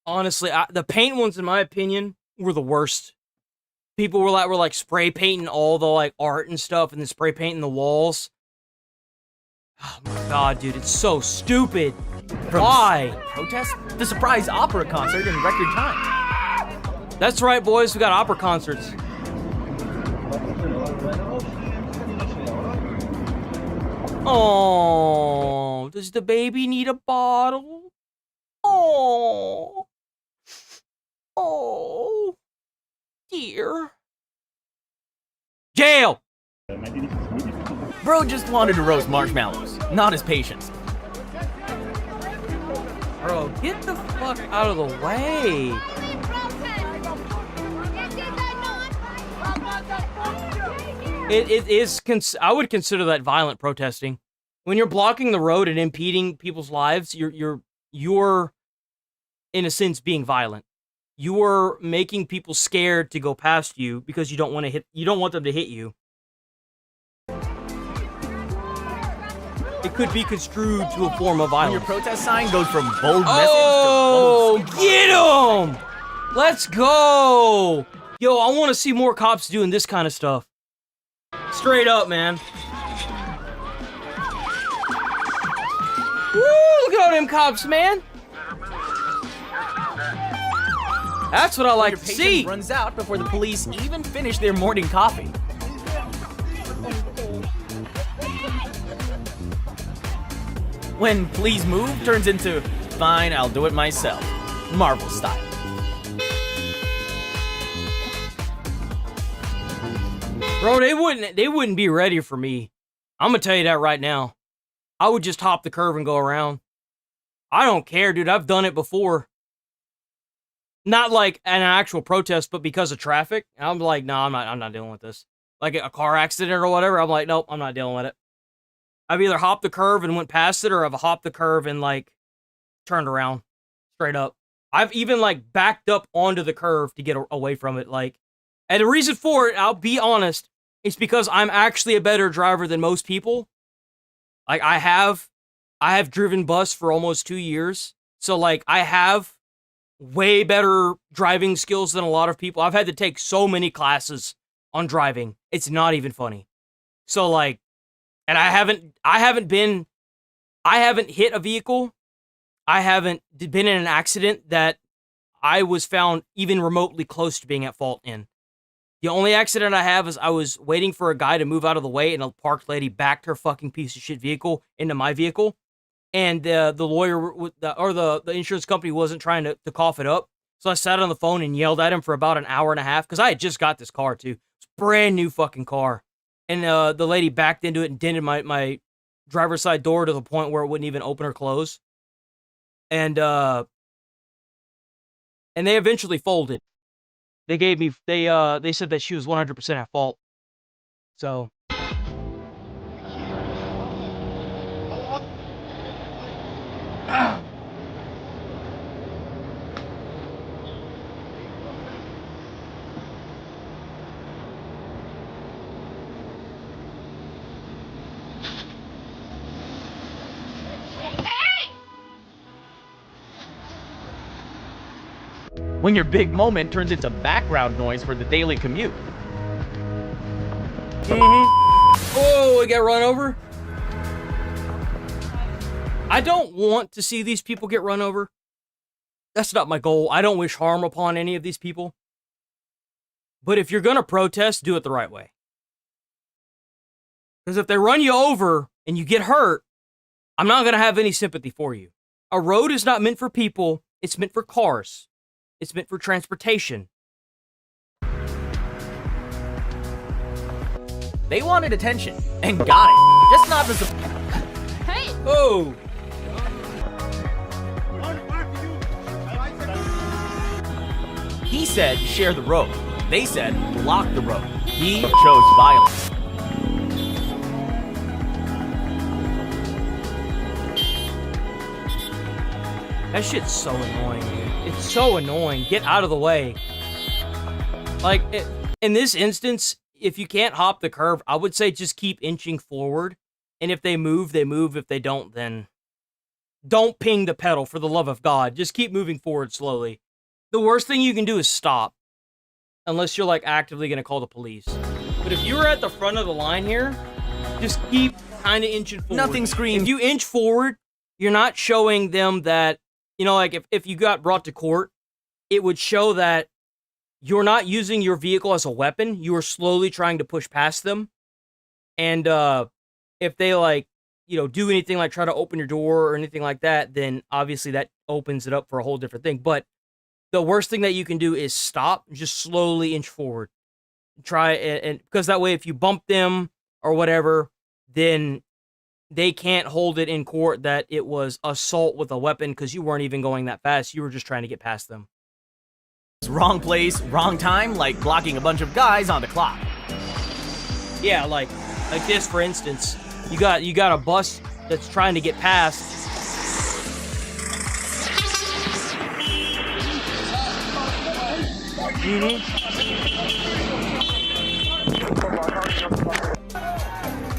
S1: Honestly, the paint ones, in my opinion, were the worst. People were like spray painting all the like art and stuff, and then spray painting the walls. Oh my god, dude, it's so stupid. Why?
S6: Protest the surprise opera concert in record time.
S1: That's right, boys. We got opera concerts. Oh, does the baby need a bottle? Oh, oh, dear. Jail.
S6: Bro just wanted to roast marshmallows, not his patience.
S1: Bro, get the fuck out of the way. It is. I would consider that violent protesting. When you're blocking the road and impeding people's lives, you're in a sense being violent. You're making people scared to go past you because you don't want to hit. You don't want them to hit you. It could be construed to a form of
S6: When
S1: violence.
S6: your protest sign goes from bold
S1: Oh,
S6: message to bold
S1: get him! Let's go! Yo, I want to see more cops doing this kind of stuff. Straight up, man. Woo! Look at all them cops, man. That's what I like to see.
S6: runs out before the police even finish their morning coffee. When please move turns into fine, I'll do it myself. Marvel style.
S1: Bro, they wouldn't be ready for me. I'm gonna tell you that right now. I would just hop the curve and go around. I don't care, dude. I've done it before. Not like an actual protest, but because of traffic. I'm like, no, I'm not dealing with this. Like a car accident or whatever. I'm like, nope, I'm not dealing with it. I've either hopped the curve and went past it, or I've hopped the curve and like turned around straight up. I've even like backed up onto the curve to get away from it. Like, and the reason for it, I'll be honest, it's because I'm actually a better driver than most people. Like I have driven bus for almost 2 years. So like I have way better driving skills than a lot of people. I've had to take so many classes on driving. It's not even funny. So like, and I haven't hit a vehicle. I haven't been in an accident that I was found even remotely close to being at fault in. The only accident I have is I was waiting for a guy to move out of the way, and a parked lady backed her fucking piece of shit vehicle into my vehicle. And the lawyer or the insurance company wasn't trying to cough it up. So I sat on the phone and yelled at him for about an hour and a half, because I had just got this car too. It's a brand new fucking car. And the lady backed into it and dented my driver's side door to the point where it wouldn't even open or close. And they eventually folded. They said that she was 100% at fault. So.
S6: When your big moment turns into background noise for the daily commute.
S1: Oh, we got run over. I don't want to see these people get run over. That's not my goal. I don't wish harm upon any of these people. But if you're going to protest, do it the right way. Because if they run you over and you get hurt, I'm not going to have any sympathy for you. A road is not meant for people. It's meant for cars. It's meant for transportation.
S6: They wanted attention and got it. Just not the.
S5: Hey!
S1: Oh!
S6: He said share the road. They said block the road. He chose violence.
S1: That shit's so annoying, dude. It's so annoying. Get out of the way. Like, in this instance, if you can't hop the curve, I would say just keep inching forward. And if they move, they move. If they don't, then don't ping the pedal, for the love of God. Just keep moving forward slowly. The worst thing you can do is stop. Unless you're, like, actively going to call the police. But if you're at the front of the line here, just keep kind of inching forward.
S6: Nothing screams.
S1: If you inch forward, you're not showing them that, you know, like, if you got brought to court, it would show that you're not using your vehicle as a weapon. You are slowly trying to push past them. And if they, like, you know, do anything like try to open your door or anything like that, then obviously that opens it up for a whole different thing. But the worst thing that you can do is stop, just slowly inch forward. Try and because that way, if you bump them or whatever, then they can't hold it in court that it was assault with a weapon because you weren't even going that fast. You were just trying to get past them.
S6: Wrong place, wrong time, like blocking a bunch of guys on the clock.
S1: Yeah, like this, for instance. You got a bus that's trying to get past.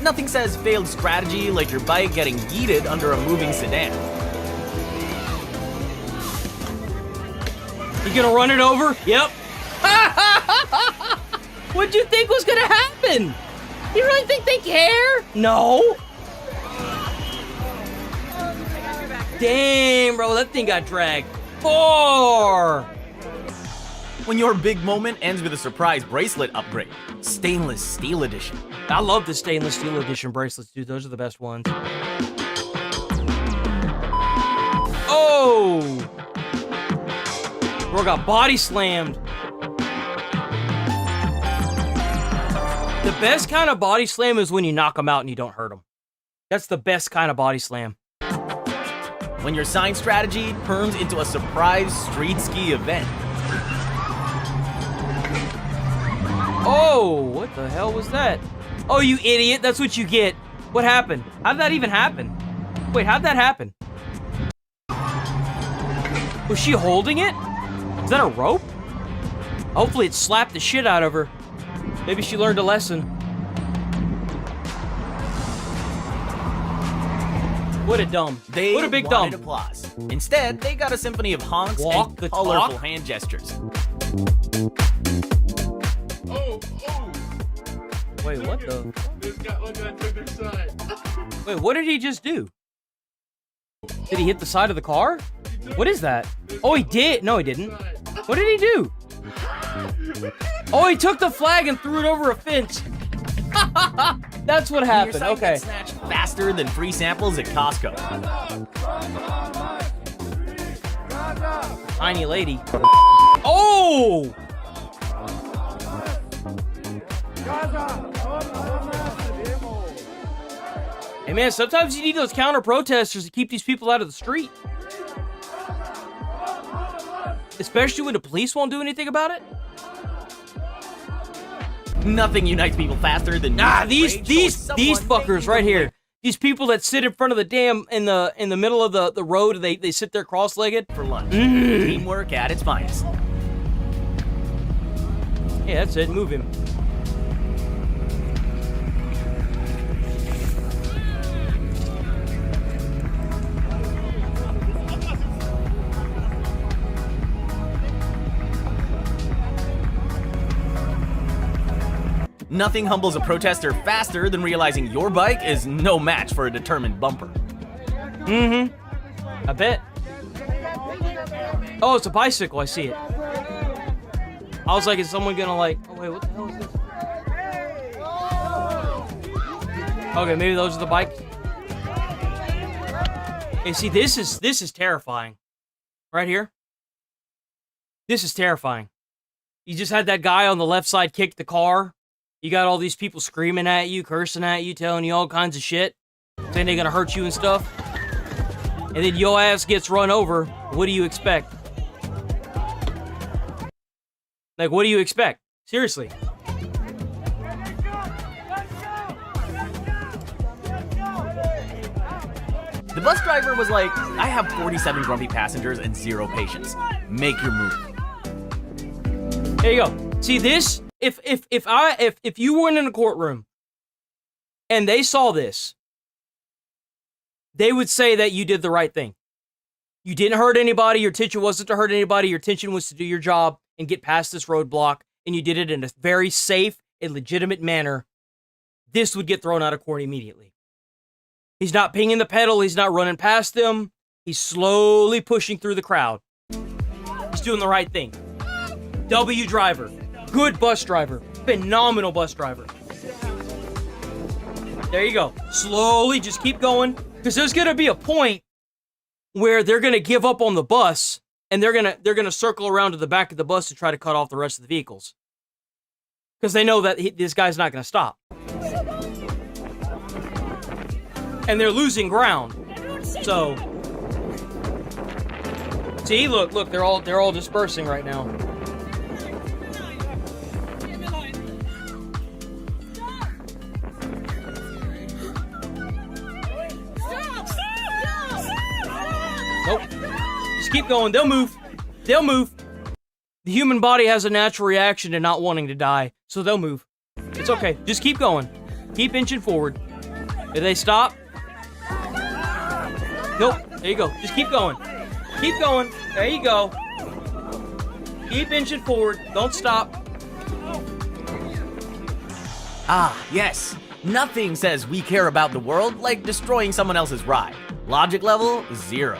S6: Nothing says failed strategy like your bike getting yeeted under a moving sedan.
S1: You gonna run it over? Yep. What'd you think was gonna happen? You really think they care? No. Damn, bro, that thing got dragged. 4.
S6: When your big moment ends with a surprise bracelet upgrade. Stainless steel edition.
S1: I love the stainless steel edition bracelets, dude. Those are the best ones. Oh! Bro got body slammed. The best kind of body slam is when you knock them out and you don't hurt them. That's the best kind of body slam.
S6: When your sign strategy turns into a surprise street ski event.
S1: Oh, what the hell was that? Oh, you idiot. That's what you get. What happened? How'd that even happen? Wait, how'd that happen? Was she holding it? Is that a rope? Hopefully it slapped the shit out of her. Maybe she learned a lesson. What a dumb. What a big dumb.
S6: Applause. Instead, they got a symphony of honks and colorful hand gestures.
S1: Wait, what the? Wait, what did he just do? Did he hit the side of the car? What is that? Oh, he did. No, he didn't. What did he do? Oh, he took the flag and threw it over a fence. That's what happened. Okay.
S6: Snatched faster than free samples at Costco.
S1: Tiny lady. Oh! Hey man, sometimes you need those counter protesters to keep these people out of the street. Especially when the police won't do anything about it.
S6: Nothing unites people faster than
S1: these fuckers right here. These people that sit in front of the dam in the middle of the road, they sit there cross-legged
S6: for lunch. Teamwork at its finest.
S1: Yeah, that's it. Move him.
S6: Nothing humbles a protester faster than realizing your bike is no match for a determined bumper.
S1: I bet. Oh, it's a bicycle. I see it. I was like, is someone gonna like... Oh, wait, what the hell is this? Okay, maybe those are the bikes. Hey, see, this is terrifying. Right here. This is terrifying. You just had that guy on the left side kick the car. You got all these people screaming at you, cursing at you, telling you all kinds of shit, saying they're gonna hurt you and stuff. And then your ass gets run over. What do you expect? Like, what do you expect? Seriously.
S6: The bus driver was like, I have 47 grumpy passengers and 0 patience. Make your move.
S1: There you go. See this? If you weren't in a courtroom and they saw this, they would say that you did the right thing. You didn't hurt anybody. Your intention wasn't to hurt anybody. Your intention was to do your job and get past this roadblock, and you did it in a very safe and legitimate manner. This would get thrown out of court immediately. He's not pinging the pedal. He's not running past them. He's slowly pushing through the crowd. He's doing the right thing. W driver. Good bus driver. Phenomenal bus driver. There you go. Slowly, just keep going. Because there's going to be a point where they're going to give up on the bus, and they're going to circle around to the back of the bus to try to cut off the rest of the vehicles. Because they know that this guy's not going to stop. And they're losing ground. So, see, look, they're all dispersing right now. Nope. Just keep going. They'll move. They'll move. The human body has a natural reaction to not wanting to die, so they'll move. It's okay. Just keep going. Keep inching forward. Did they stop? Nope. There you go. Just keep going. Keep going. There you go. Keep inching forward. Don't stop.
S6: Ah, yes. Nothing says we care about the world like destroying someone else's ride. Logic level, 0.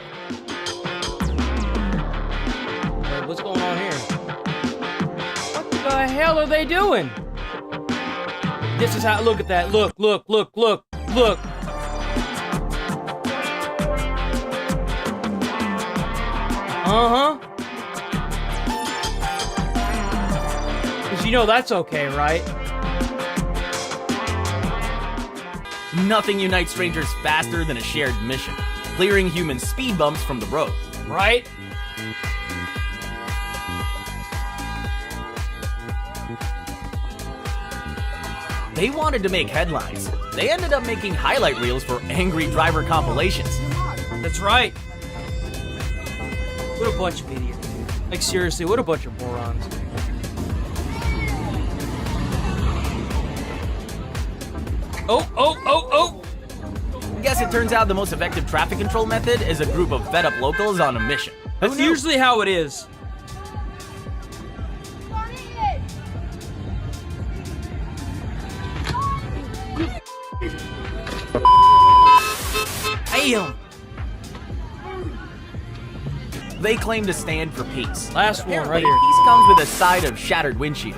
S1: Wait, what's going on here? What the hell are they doing? This is how, look at that. Look. Uh-huh. Because you know that's okay, right?
S6: Nothing unites strangers faster than a shared mission. Clearing human speed bumps from the road.
S1: Right?
S6: They wanted to make headlines. They ended up making highlight reels for angry driver compilations.
S1: That's right. What a bunch of idiots. Like, seriously, what a bunch of morons. Oh.
S6: Guess it turns out the most effective traffic control method is a group of fed up locals on a mission.
S1: That's usually how it is. Damn.
S6: They claim to stand for peace.
S1: Last one right
S6: here. Peace comes with a side of shattered windshield.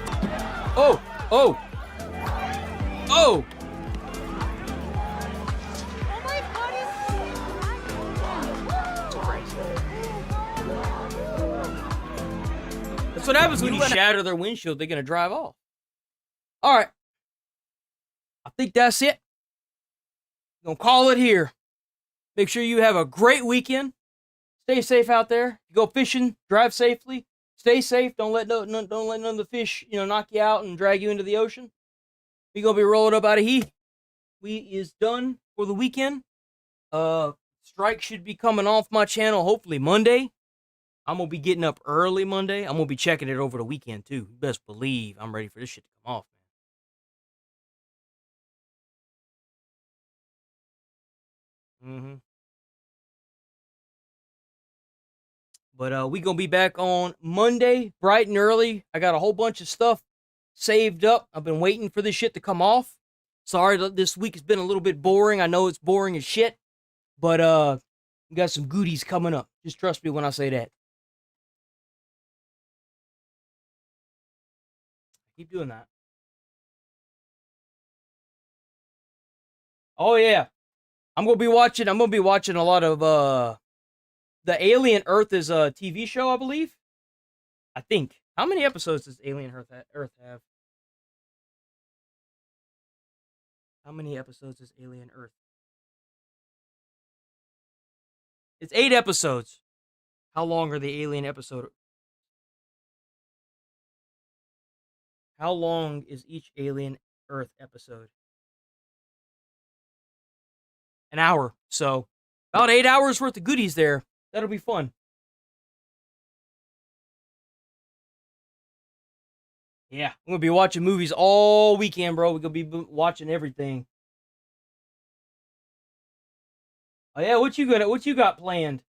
S1: Oh. That's what happens when you shatter their windshield. They're going to drive off. All right. I think that's it. Gonna call it here. Make sure you have a great weekend. Stay safe out there. You go fishing, drive safely. Stay safe. Don't let none of the fish, knock you out and drag you into the ocean. We gonna be rolling up out of here. We is done for the weekend. Strike should be coming off my channel hopefully Monday. I'm gonna be getting up early Monday. I'm gonna be checking it over the weekend too. You best believe I'm ready for this shit to come off, man. But we gonna be back on Monday, bright and early. I got a whole bunch of stuff saved up. I've been waiting for this shit to come off. Sorry that this week has been a little bit boring. I know it's boring as shit. But We got some goodies coming up. Just trust me when I say that. Keep doing that. Oh yeah. I'm gonna be watching a lot of the Alien Earth is a TV show, I believe. I think. How many episodes does Alien Earth have? How many episodes is Alien Earth? It's 8 episodes. How long are the Alien episode? How long is each Alien Earth episode? An hour. So, about 8 hours worth of goodies there. That'll be fun. Yeah, I'm gonna be watching movies all weekend, bro. We're gonna be watching everything. Oh yeah, what you got planned?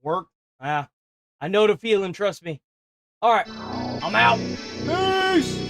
S1: Work. Ah, I know the feeling, trust me. Alright, I'm out. Peace!